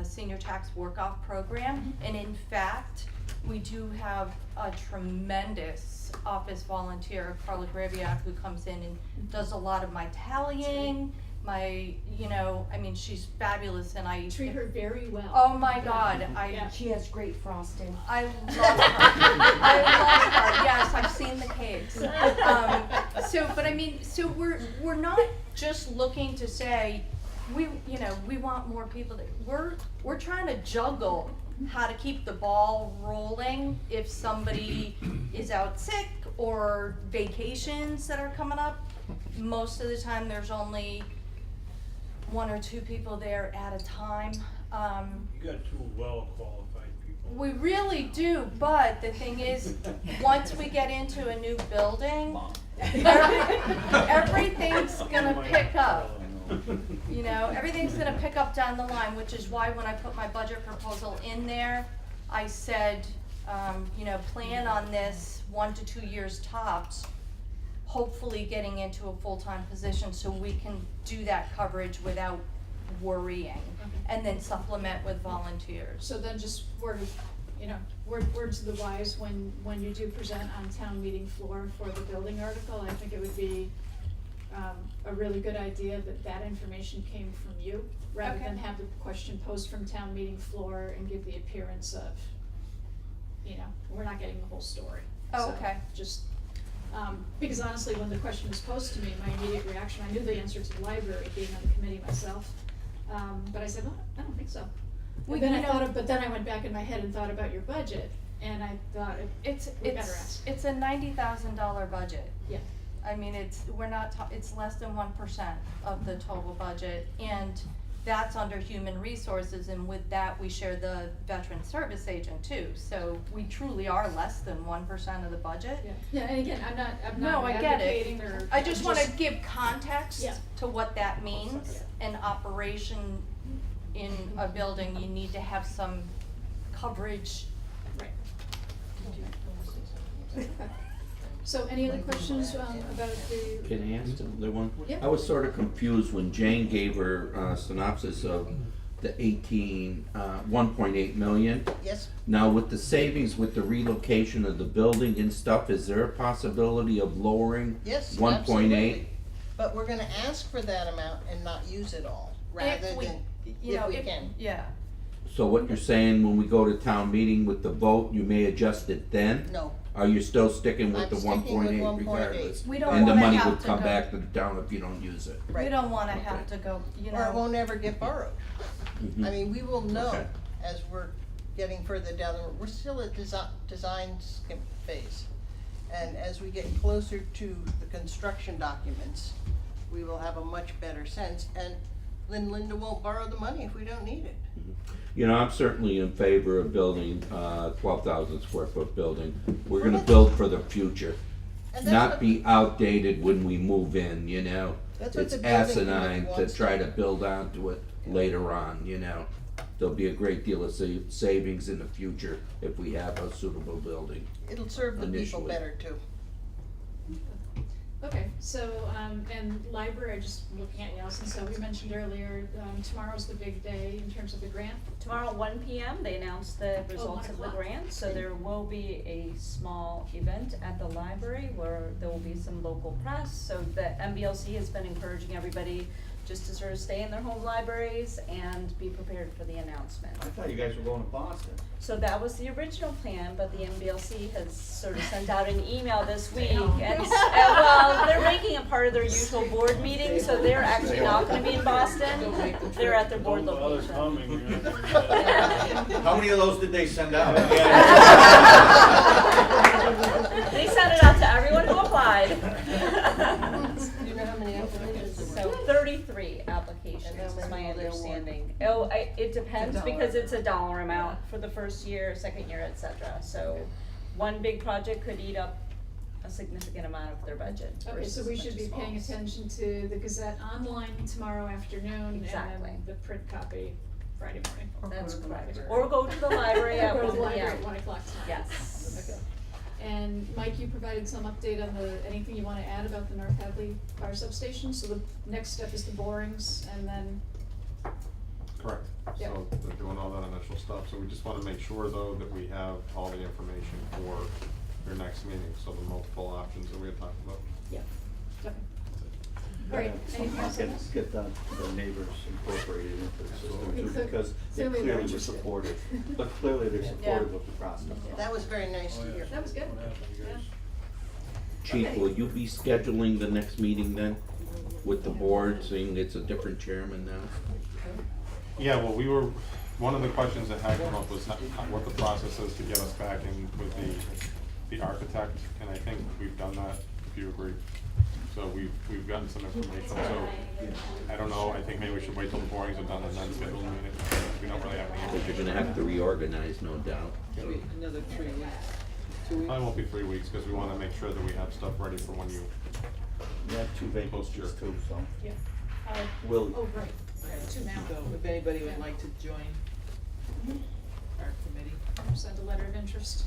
senior tax work-off program. And in fact, we do have a tremendous office volunteer, Carla Graviak, who comes in and does a lot of my tallying, I mean, she's fabulous, and I
treat her very well.
Oh my God,
She has great frosting.
I love her. I love her. Yes, I've seen the cakes. But I mean, so we're not just looking to say we want more people. We're trying to juggle how to keep the ball rolling if somebody is out sick or vacations that are coming up. Most of the time, there's only 1 or 2 people there at a time.
You got 2 well-qualified people.
We really do, but the thing is, once we get into a new building, everything's gonna pick up. Everything's gonna pick up down the line, which is why when I put my budget proposal in there, I said, plan on this 1 to 2 years tops, hopefully getting into a full-time position so we can do that coverage without worrying, and then supplement with volunteers.
So then just words to the wise when you do present on town meeting floor for the building article, I think it would be a really good idea that information came from you, rather than have the question posed from town meeting floor and give the appearance of, we're not getting the whole story.
Oh,
So
okay.
Just, because honestly, when the question was posed to me, my immediate reaction, I knew the answer to the library, being on the committee myself, but I said, well, I don't think so.
Well,
But then I went back in my head and thought about your budget, and I thought we better ask.
It's a $90,000 budget.
Yeah.
I mean, it's less than 1% of the total budget, and that's under human resources, and with that, we share the veteran service agent too, so we truly are less than 1% of the budget.
Yeah, and again, I'm not
No, I get it.
advocating or.
I just wanna give context
Yeah.
to what that means. An operation in a building, you need to have some coverage.
Right. So any other questions about the?
Can I ask another one?
Yeah.
I was sort of confused when Jane gave her synopsis of the 1.8 million.
Yes.
Now with the savings, with the relocation of the building and stuff, is there a possibility of lowering
Yes,
1.8?
absolutely. But we're gonna ask for that amount and not use it all, rather
If we-
than,
you know,
if we can.
Yeah.
So what you're saying, when we go to town meeting with the vote, you may adjust it then?
No.
Are you still sticking with
I'm
the
sticking with
1.8
1.8.
regardless?
We don't
And the
wanna
money
have
would
to
come
go-
back to the town if you don't use it?
We don't wanna have to go,
Or it won't ever get borrowed.
Mhm.
I mean, we will know
Okay.
as we're getting further down the road. We're still at design phase. And as we get closer to the construction documents, we will have a much better sense. And then Linda won't borrow the money if we don't need it.
You know, I'm certainly in favor of building 12,000 square foot building. We're gonna build for the future,
And that's
not
what-
be outdated when we move in,
That's what
It's
the building committee
asinine to
wants
try
to-
to build onto it later on, There'll be a great deal of savings in the future if we have a suitable building.
It'll serve the people
initially.
better too.
Okay, so, and library, just looking at Yeltsin, so we mentioned earlier, tomorrow's the big day in terms of the grant.
Tomorrow, 1 p.m., they announce the results of the
1 o'clock.
grant, so there will be a small event at the library where there will be some local press. So the MBLC has been encouraging everybody
just to sort of stay in their home libraries and be prepared for the announcement.
I thought you guys were going to Boston.
So that was the original plan, but the MBLC has sort of sent out an email this week, and well, they're making it part of their usual board meeting, so they're actually not gonna be in Boston. They're at their board location.
How many of those did they send out?
They sent it out to everyone who applied.
Do you know how many applications?
So 33 applications is my understanding. Oh, it depends because it's a dollar amount for the first year, second year, etc. So one big project could eat up a significant amount of their budget.
Okay, so
versus
we
a bunch
should
of
be paying
smalls.
attention to the Gazette online tomorrow afternoon,
Exactly.
and then the print copy Friday morning.
That's correct. Or go to the library at
Or go to
1
the library
p.m.
at 1 o'clock tonight.
Yes.
Okay. And Mike, you provided some update on anything you wanna add about the North Hadley Fire Substation, so the next step is the borings, and then,
Correct.
Yeah.
So they're doing all that initial stuff, so we just wanna make sure though that we have all the information for your next meeting, so the multiple options that we had talked about.
yeah, definitely. All right, anything else on this?
Get the neighbors incorporated into the system
Absolutely.
too, because they
Clearly they're
clearly were
interested.
supportive, but clearly they're supportive of the process.
That was very nice to hear.
That was good, yeah.
Chief,
Okay.
will you be scheduling the next meeting then with the board, seeing it's a different chairman now?
Yeah, well, one of the questions that had come up was what the process is to get us back in with the architect, and I think we've done that, if you agree. So we've gotten some information, so I don't know, I think maybe we should wait till the borings are done and then schedule the meeting. We don't really have any
Because
information.
you're gonna have to reorganize, no doubt.
Maybe another 3 weeks, 2 weeks.
Probably won't be 3 weeks, because we wanna make sure that we have stuff ready for when you.
We have 2 vacancies too, so.
Yeah.
Will.
Oh, right, two now.
So if anybody would like to join our committee.
Send a letter of interest.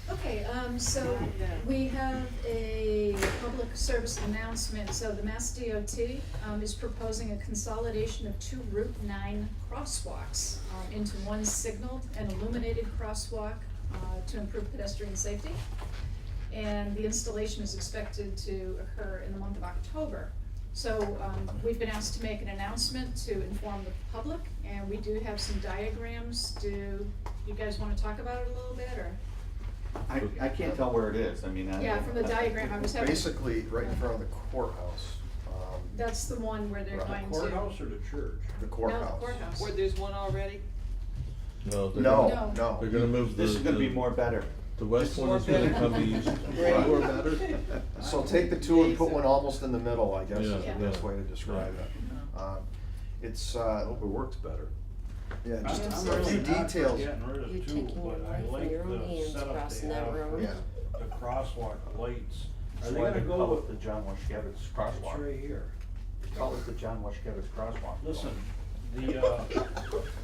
Okay, so we have a public service announcement. So the Mass DOT is proposing a consolidation of 2 Route 9 crosswalks into one signaled and illuminated crosswalk to improve pedestrian safety. And the installation is expected to occur in the month of October. So we've been asked to make an announcement to inform the public, and we do have some diagrams. Do you guys want to talk about it a little bit, or?
I can't tell where it is, I mean.
Yeah, from the diagram, I was having.
Basically, right in front of the courthouse.
That's the one where they're going to.
Courthouse or the church?
The
No,
courthouse.
the courthouse.
Where there's one already?
No, they're
No,
gonna,
no.
they're gonna move the.
This is gonna be more better.
The west one is gonna come east.
Right.
More better?
So take the 2 and put one almost in the middle, I guess, is
Yeah,
the best
yeah.
way to describe it. It's,
I hope it works better.
yeah, just
I'm
a
really
few
not for
details.
getting rid
You're
of 2,
taking
but
your
I
life
like
in your own
the
hands
setup
crossing
they
that
have
road.
for
Yeah.
the crosswalk lights. Are
That's
they
why
gonna
they
go
call
with,
it the John Washkevich
it's
crosswalk.
right here.
They call it the John Washkevich crosswalk.
Listen, the,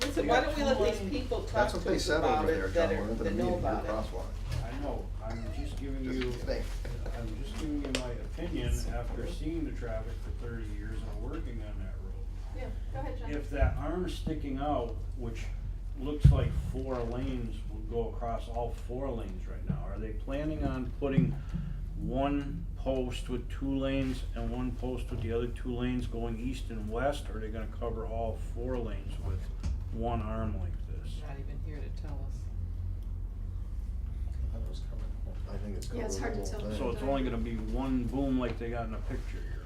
Listen, why don't we let these people talk
That's what
to
they
us
said
about
over there,
it,
John,
that
we're into the
that know
meeting, your
about it?
crosswalk.
I know, I'm just giving you,
Thank-
I'm just giving you my opinion after seeing the traffic for 30 years and working on that road.
Yeah, go ahead, John.
If that arm's sticking out, which looks like 4 lanes will go across all 4 lanes right now, are they planning on putting one post with 2 lanes and one post with the other 2 lanes going east and west, or are they gonna cover all 4 lanes with one arm like this?
Not even here to tell us.
I think it's.
Yeah, it's hard to
covered the
tell.
whole
So
thing.
it's only gonna be one boom like they got in the picture here.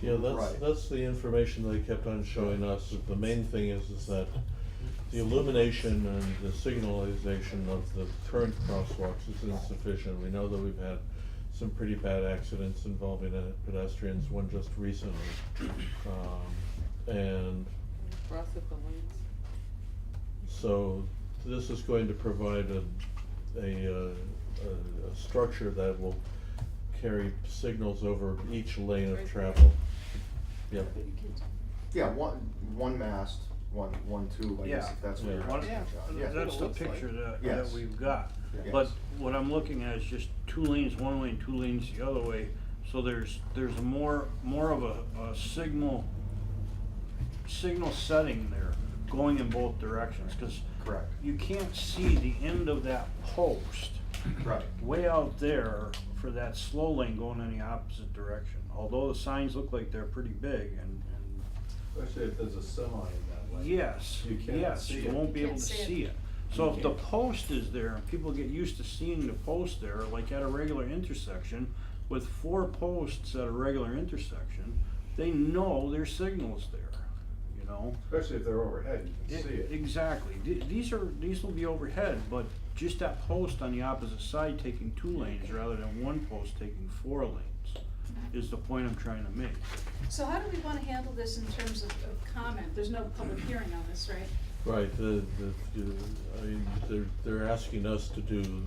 Yeah, that's,
Right.
that's the information they kept on showing us. The main thing is that the illumination and the signalization of the current crosswalks is insufficient. We know that we've had some pretty bad accidents involving pedestrians, one just recently. And
Cross at the lanes.
so this is going to provide a structure that will carry signals over each lane of travel. Yep.
Yeah, one mast, one tube, I guess, if that's what you're
What-
asking, John. Yeah.
That's the picture that
Yes.
we've got.
Yes.
But what I'm looking at is just 2 lanes one way and 2 lanes the other way. So there's more of a signal setting there going in both directions. Cause
Correct.
you can't see the end of that post
Right.
way out there for that slow lane going in the opposite direction. Although the signs look like they're pretty big and
Especially if there's a semi in that lane.
Yes,
You can't
yes,
see
you
it.
won't be able
Can't
to
see it.
see it. So if the post is there, and people get used to seeing the post there, like at a regular intersection, with 4 posts at a regular intersection, they know their signal's there, you know?
Especially if they're overhead, you can see it.
Exactly, these will be overhead, but just that post on the opposite side taking 2 lanes rather than 1 post taking 4 lanes is the point I'm trying to make.
So how do we wanna handle this in terms of comment? There's no public hearing on this, right?
Right, they're asking us to do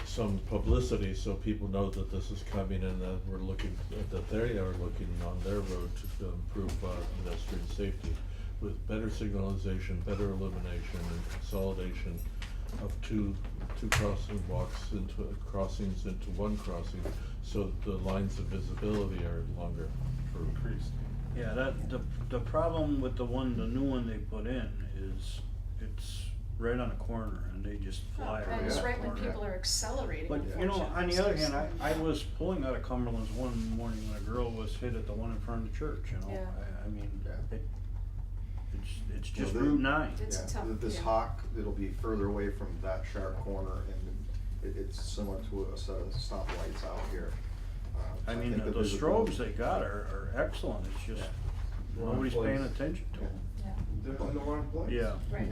some publicity so people know that this is coming and that we're looking, that they are looking on their road to improve pedestrian safety with better signalization, better illumination, and consolidation of two crossings into one crossing, so that the lines of visibility are longer or increased.
Yeah, the problem with the new one they put in is it's right on a corner and they just fly around.
And it's
the
right when
corner.
people are accelerating.
But, you know, on the other hand, I was pulling out of Cumberland's one morning when a girl was hit at the one in front of the church, you know?
Yeah.
I mean, it's just
Well,
Route 9.
It's a tough,
This
yeah.
hawk, it'll be further away from that sharp corner, and it's similar to a set of stoplights out here. So
I mean,
think
the
visibility-
strobes they got are excellent, it's just, nobody's
Wrong place.
paying attention to them.
Yeah.
They're in the wrong place.
Yeah.
Right.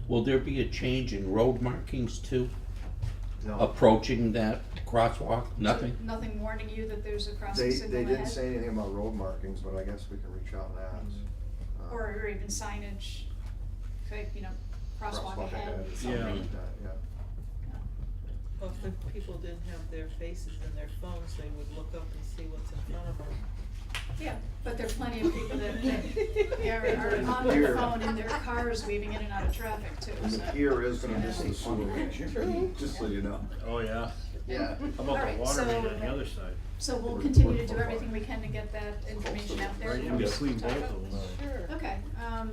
Will there be a change in road markings too?
No.
Approaching that crosswalk? Nothing?
So nothing warning you that there's a crossing
They
signal ahead?
didn't say anything about road markings, but I guess we can reach out and ask.
Or even signage, like, you know, crosswalk ahead,
Yeah.
something.
Like that, yeah.
Well, if the people didn't have their faces in their phones, they would look up and see what's in front of them.
Yeah, but there are plenty of people that are on their phone in their cars weaving in and out of traffic too,
And
so.
the pier is gonna miss the sewer, just so you know.
Oh, yeah?
Yeah.
How about
Alright,
the water main
so-
on the other side?
So we'll continue to do everything we can to get that information out there.
Right in between both of them.
Sure.
Okay,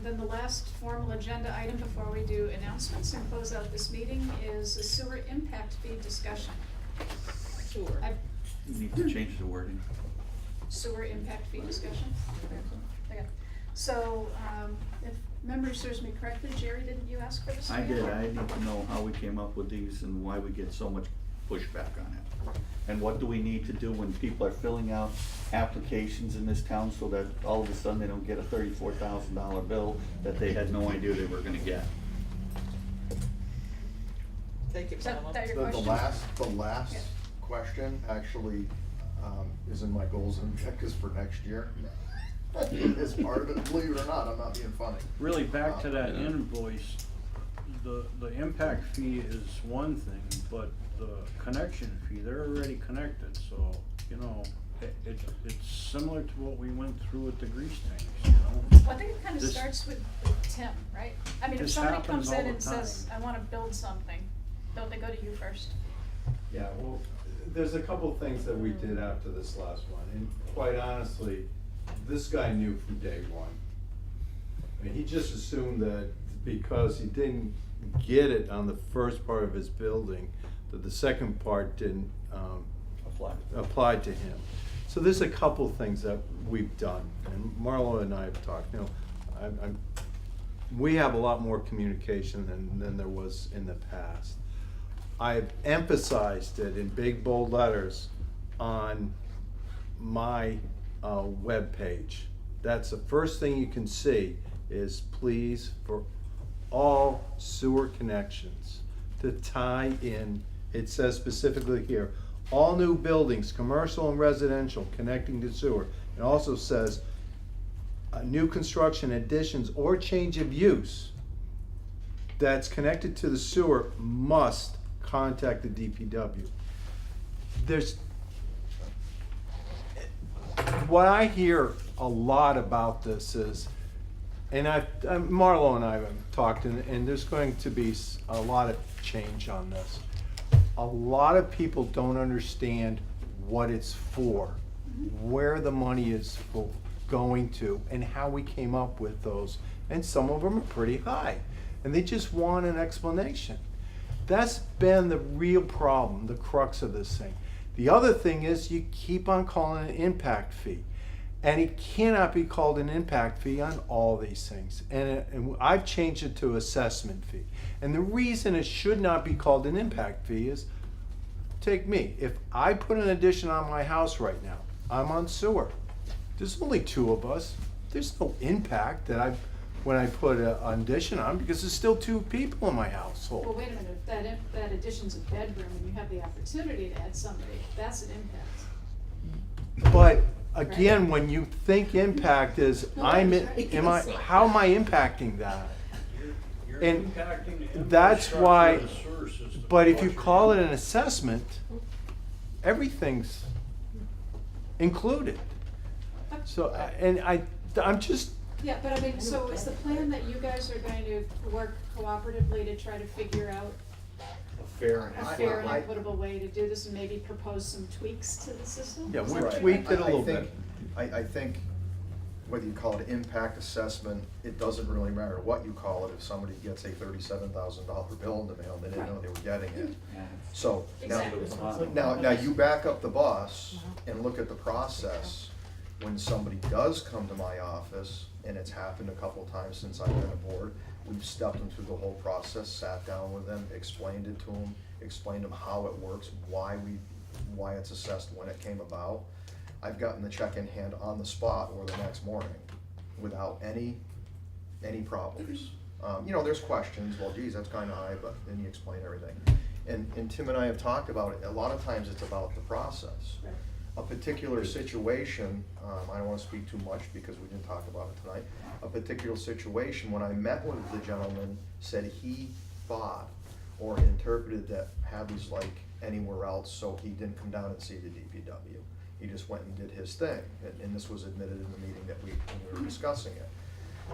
then the last formal agenda item before we do announcements and close out this meeting is a sewer impact fee discussion.
Sure.
You need to change the wording.
Sewer impact fee discussion? Okay, so, if memory serves me correctly, Jerry, didn't you ask for this?
I
again?
did, I need to know how we came up with these and why we get so much pushback on it. And what do we need to do when people are filling out applications in this town so that all of a sudden they don't get a $34,000 bill that they had no idea they were gonna get?
Take it,
Is that
Mama.
your
The
question?
last
Yeah.
question actually, is in my goals and objectives for next year. It's part of it, believe it or not, I'm not being funny.
Really, back to that
Yeah.
invoice, the impact fee is one thing, but the connection fee, they're already connected, so, you know, it's similar to what we went through with the grease tanks, you know?
Well, I think it kind of
This-
starts with Tim, right? I mean, if
This
somebody
happens
comes
all
in
the
and says,
time.
I wanna build something, don't they go to you first?
Yeah, well, there's a couple of things that we did after this last one, and quite honestly, this guy knew from day one. I mean, he just assumed that because he didn't get it on the first part of his building, that the second part didn't, apply to him. So there's a couple of things that we've done, and Marlo and I have talked, you know, we have a lot more communication than there was in the past. I've emphasized it in big bold letters on my webpage. That's the first thing you can see is please for all sewer connections to tie in, it says specifically here, all new buildings, commercial and residential connecting to sewer. It also says new construction additions or change of use that's connected to the sewer must contact the DPW. What I hear a lot about this is, and Marlo and I have talked, and there's going to be a lot of change on this. A lot of people don't understand what it's for, where the money is going to, and how we came up with those. And some of them are pretty high, and they just want an explanation. That's been the real problem, the crux of this thing. The other thing is you keep on calling it an impact fee. And it cannot be called an impact fee on all these things. And I've changed it to assessment fee. And the reason it should not be called an impact fee is, take me, if I put an addition on my house right now, I'm on sewer. There's only 2 of us. There's no impact that when I put an addition on, because there's still 2 people in my household.
Well, wait a minute, if that addition's a bedroom and you have the opportunity to add somebody, that's an impact.
But again, when you think impact is, how am I impacting that? And that's why, but if you call it an assessment, everything's included. So, I'm just.
Yeah, but I mean, so is the plan that you guys are going to work cooperatively to try to figure out a fair and equitable way to do this and maybe propose some tweaks to the system?
Yeah,
Is
we
that what
tweaked
you're
it a little bit.
I think whether you call it impact assessment, it doesn't really matter what you call it. If somebody gets a $37,000 bill in the mail, they didn't know they were getting it. So now you back up the bus and look at the process. When somebody does come to my office, and it's happened a couple of times since I've been aboard, we've stepped them through the whole process, sat down with them, explained it to them, explained them how it works, why it's assessed, when it came about. I've gotten the check in hand on the spot or the next morning without any problems. There's questions, well, geez, that's kind of high, but then you explain everything. And Tim and I have talked about it, a lot of times it's about the process.
Right.
A particular situation, I don't want to speak too much because we didn't talk about it tonight. A particular situation, when I met with the gentleman, said he thought or interpreted that Hadley's like anywhere else, so he didn't come down and see the DPW. He just went and did his thing, and this was admitted in the meeting that when we were discussing it.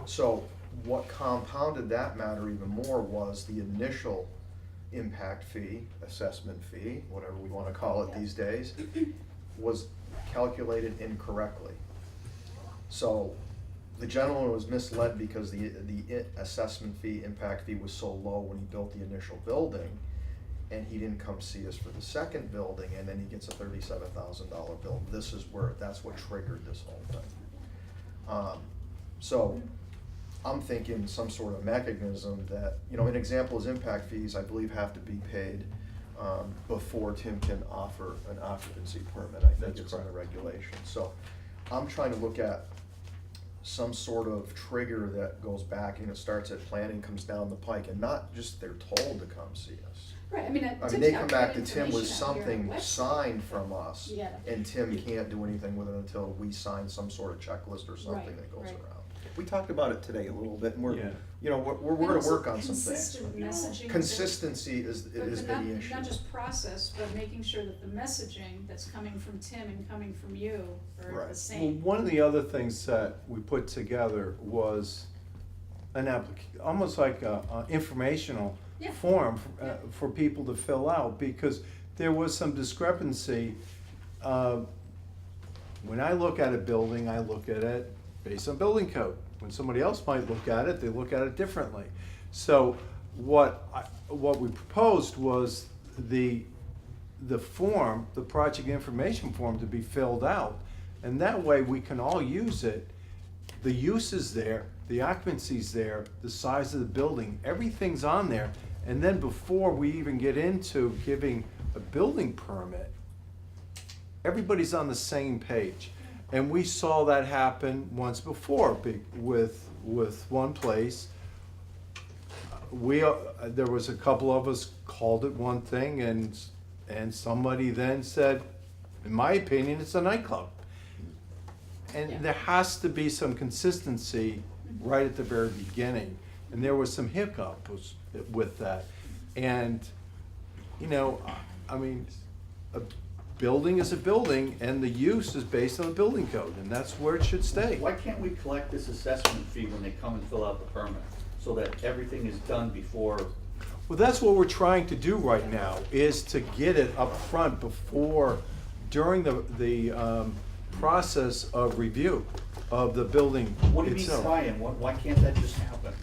So what compounded that matter even more was the initial impact fee, assessment fee, whatever we want to call it these days, was calculated incorrectly. So the gentleman was misled because the assessment fee, impact fee was so low when he built the initial building, and he didn't come see us for the second building, and then he gets a $37,000 bill. That's what triggered this whole thing. So I'm thinking some sort of mechanism that, an example is impact fees, I believe, have to be paid before Tim can offer an occupancy permit. I think it's in the regulations. So I'm trying to look at some sort of trigger that goes back and it starts at planning, comes down the pike, and not just they're told to come see us.
Right, I mean,
they come back to Tim with something signed from us,
Yeah.
and Tim can't do anything with it until we sign some sort of checklist or something that goes around. We talked about it today a little bit, and we're gonna work on some things.
Consistent messaging.
Consistency has been the issue.
Not just process, but making sure that the messaging that's coming from Tim and coming from you are the
Well,
same.
one of the other things that we put together was almost like a informational form for people to fill out, because there was some discrepancy. When I look at a building, I look at it based on building code. When somebody else might look at it, they look at it differently. So what we proposed was the form, the project information form, to be filled out, and that way we can all use it. The use is there, the occupancy's there, the size of the building, everything's on there. And then before we even get into giving a building permit, everybody's on the same page. And we saw that happen once before with one place. There was a couple of us called it one thing, and somebody then said, in my opinion, it's a nightclub. And there has to be some consistency right at the very beginning. And there was some hiccup with that. And, a building is a building, and the use is based on the building code, and that's where it should stay.
Why can't we collect this assessment fee when they come and fill out the permit, so that everything is done before?
Well, that's what we're trying to do right now, is to get it up front during the process of review of the building itself.
What do you mean trying? Why can't that just happen?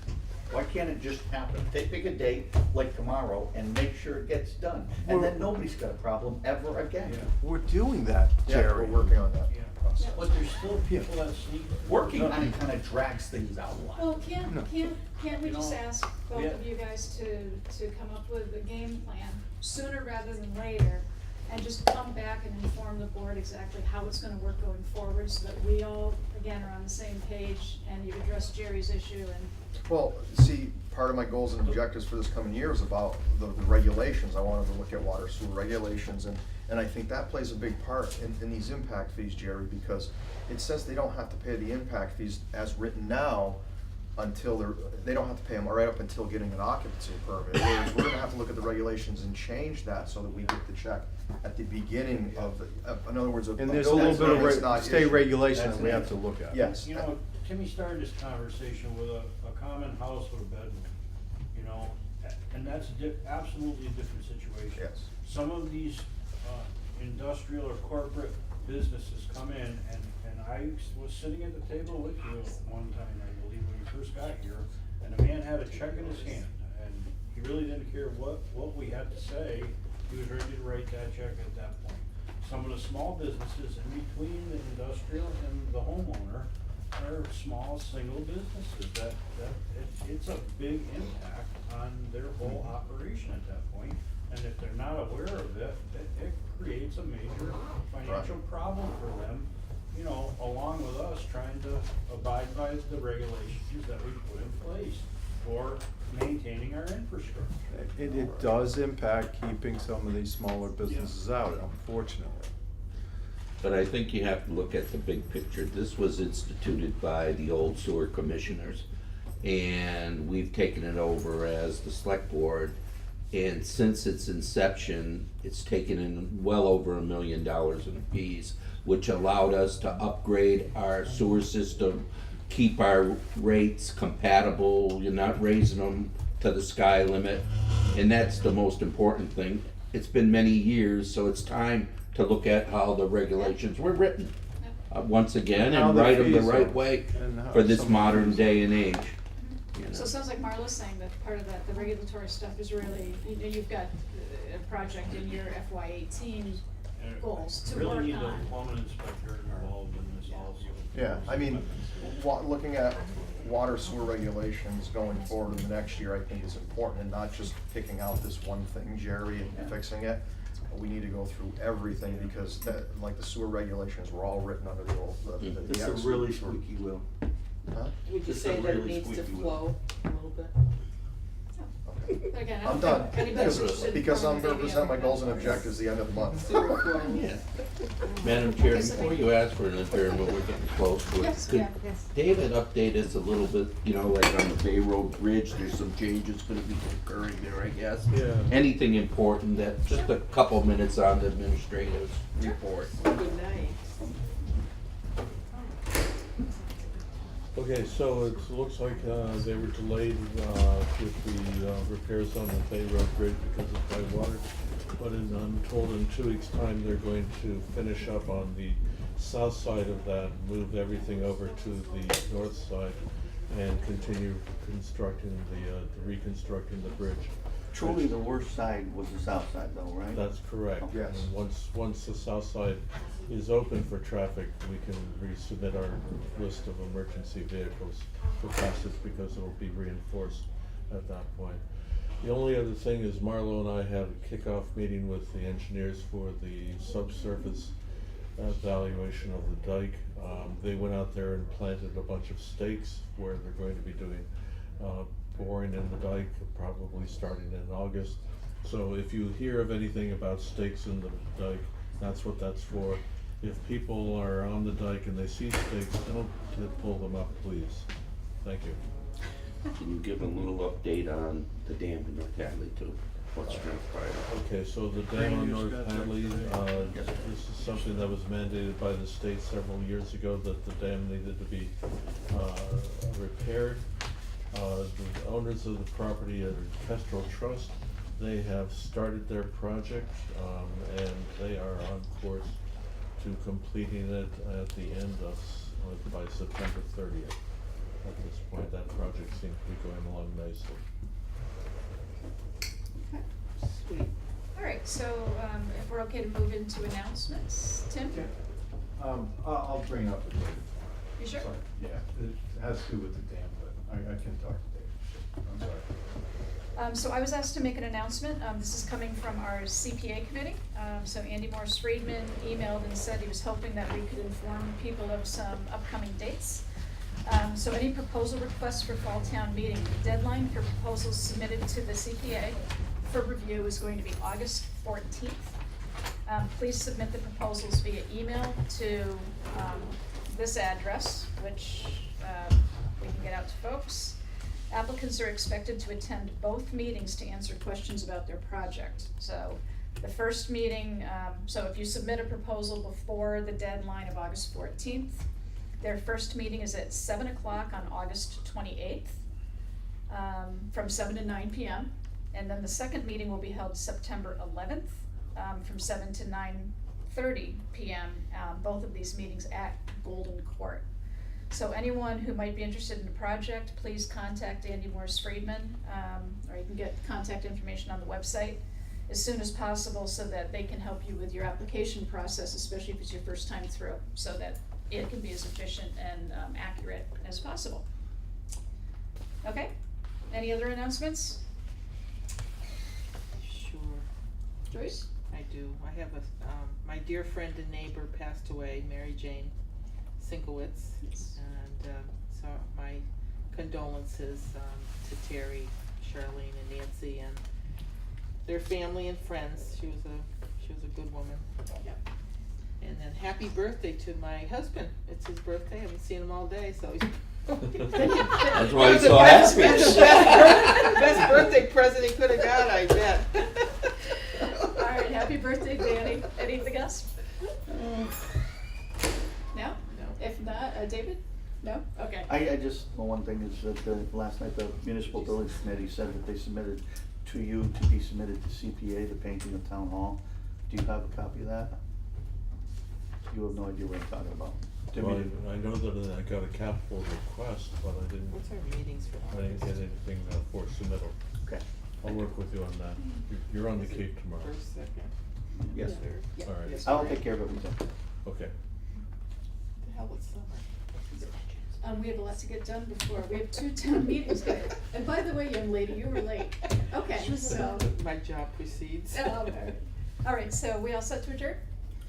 Why can't it just happen? Pick a date, like tomorrow, and make sure it gets done. And then nobody's got a problem ever again.
We're doing that,
Yeah,
Jerry.
we're working on that.
process.
But there's still people that sneak.
Working on it kind of drags things out a lot.
Well, can't we
You
just
know,
ask both
yeah.
of you guys to come up with a game plan sooner rather than later? And just come back and inform the board exactly how it's gonna work going forward, so that we all, again, are on the same page, and you address Jerry's issue and.
Well, see, part of my goals and objectives for this coming year is about the regulations. I wanted to look at water sewer regulations, and I think that plays a big part in these impact fees, Jerry, because it says they don't have to pay the impact fees as written now until they don't have to pay them right up until getting an occupancy permit. Whereas we're gonna have to look at the regulations and change that so that we get the check at the beginning of the, in other words,
And there's a little bit of state
issued.
regulation that we have to look at.
Yes.
You know, Timmy started this conversation with a common house with a bedroom, you know, and that's absolutely a different situation.
Yes.
Some of these, industrial or corporate businesses come in, and I was sitting at the table with you one time, I believe, when you first got here, and the man had a check in his hand, and he really didn't care what we had to say, he was ready to write that check at that point. Some of the small businesses in between the industrial and the homeowner are small, single businesses, it's a big impact on their whole operation at that point. And if they're not aware of it, it creates a major financial problem for them, you know, along with us trying to abide by the regulations that we put in place for maintaining our infrastructure.
It does impact keeping some of these smaller businesses out, unfortunately.
But I think you have to look at the big picture. This was instituted by the old sewer commissioners, and we've taken it over as the select board. And since its inception, it's taken in well over $1 million in fees, which allowed us to upgrade our sewer system, keep our rates compatible, you're not raising them to the sky limit, and that's the most important thing. It's been many years, so it's time to look at how the regulations were written, once again,
How
and
the
write them the
fees
right
are,
way
and how
for this
some of
modern
these-
day and age. You
So
know.
it sounds like Marla's saying that part of that, the regulatory stuff is really, you know, you've got a project in your FY18 goals to work on.
Really need a plumbing inspector involved in this also.
Yeah, I mean, looking at water sewer regulations going forward in the next year, I think is important, and not just picking out this one thing, Jerry, and fixing it. We need to go through everything, because that, like the sewer regulations were all written under the old, the
It's a really squeaky wheel.
Huh?
Would you
It's
say
a
that it
really
needs to
squeaky wheel.
flow a little bit?
But again, I
I'm
don't
done,
think anybody's interested in
because I'm
throwing
gonna
the baby
present
out
my
with
goals and
the bathwater.
objectives the end of the month.
Sewer flow.
Yeah. Madam Chair, before you ask for an adjournment, we're getting close to it.
Yes,
Could
yeah, yes.
David update us a little bit, you know, like on the Bay Road Bridge, there's some changes gonna be occurring there, I guess.
Yeah.
Anything important that, just a couple minutes on the administrative report.
Good night.
Okay, so it looks like they were delayed with the repairs on the Bay Road Bridge because of high water. But I'm told in 2 weeks' time, they're going to finish up on the south side of that, move everything over to the north side, and continue reconstructing the bridge.
Truly, the worst side was the south side though, right?
That's correct.
Yes.
And once the south side is open for traffic, we can resubmit our list of emergency vehicles for passage, because it'll be reinforced at that point. The only other thing is Marlo and I had a kickoff meeting with the engineers for the subsurface evaluation of the dike. They went out there and planted a bunch of stakes where they're going to be doing boring in the dike, probably starting in August. So if you hear of anything about stakes in the dike, that's what that's for. If people are on the dike and they see stakes, don't pull them up, please. Thank you.
Can you give a little update on the dam in North Hadley too? What's transpired?
Okay, so the dam on North Hadley, this is something that was mandated by the state several years ago, that the dam needed to be repaired. The owners of the property are Kestrel Trust. They have started their project, and they are on course to completing it at the end of, by September 30th. At this point, that project seems to be going along nicely.
Okay. Sweet. All right, so if we're okay to move into announcements, Tim?
I'll bring it up with Dave.
You sure?
Sorry. Yeah, it has to do with the dam, but I can talk to Dave. I'm sorry.
So I was asked to make an announcement. This is coming from our CPA committee. So Andy Morris Friedman emailed and said he was hoping that we could inform people of some upcoming dates. So any proposal requests for fall town meeting, the deadline for proposals submitted to the CPA for review is going to be August 14th. Please submit the proposals via email to this address, which we can get out to folks. Applicants are expected to attend both meetings to answer questions about their project. So the first meeting, so if you submit a proposal before the deadline of August 14th, their first meeting is at 7 o'clock on August 28th, from 7 to 9 p.m. And then the second meeting will be held September 11th, from 7 to 9:30 p.m., both of these meetings at Golden Court. So anyone who might be interested in the project, please contact Andy Morris Friedman, or you can get contact information on the website as soon as possible so that they can help you with your application process, especially if it's your first time through, so that it can be as efficient and accurate as possible. Okay, any other announcements?
Sure.
Joyce?
I do. I have my dear friend and neighbor passed away, Mary Jane Sinkowitz.
Yes.
And so my condolences to Terry, Charlene, and Nancy, and their family and friends. She was a good woman.
Yep.
And then happy birthday to my husband. It's his birthday. I haven't seen him all day, so he's
That's why he's so happy.
That's the best birthday present he could have got, I bet.
All right, happy birthday, Danny. Anything else? No? If not, David? No? Okay.
I just, well, one thing is that last night the municipal buildings committee said that they submitted to you to be submitted to CPA, the painting of town hall. Do you have a copy of that? You have no idea what I'm talking about.
Well, I know that I got a capital request, but I didn't.
What's our meetings for
I didn't get anything for submittal.
Okay.
I'll work with you on that. You're on the Cape tomorrow.
First, second.
Yes.
Third.
All right.
Yes,
I'll
right.
take care of everything.
Okay.
The hell with summer.
We have a lot to get done before. We have 2 town meetings today. And by the way, young lady, you were late. Okay, so.
My job precedes.
All right, so we all set to adjourn?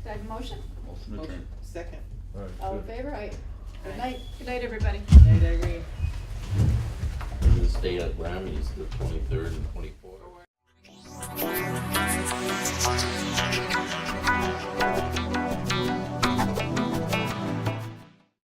Do I have a motion?
Motion. Second.
All right.
All in
good.
favor? Aye. Good night. Good night, everybody.
Night, Irene.
The stay at Grammys the 23rd and 24th.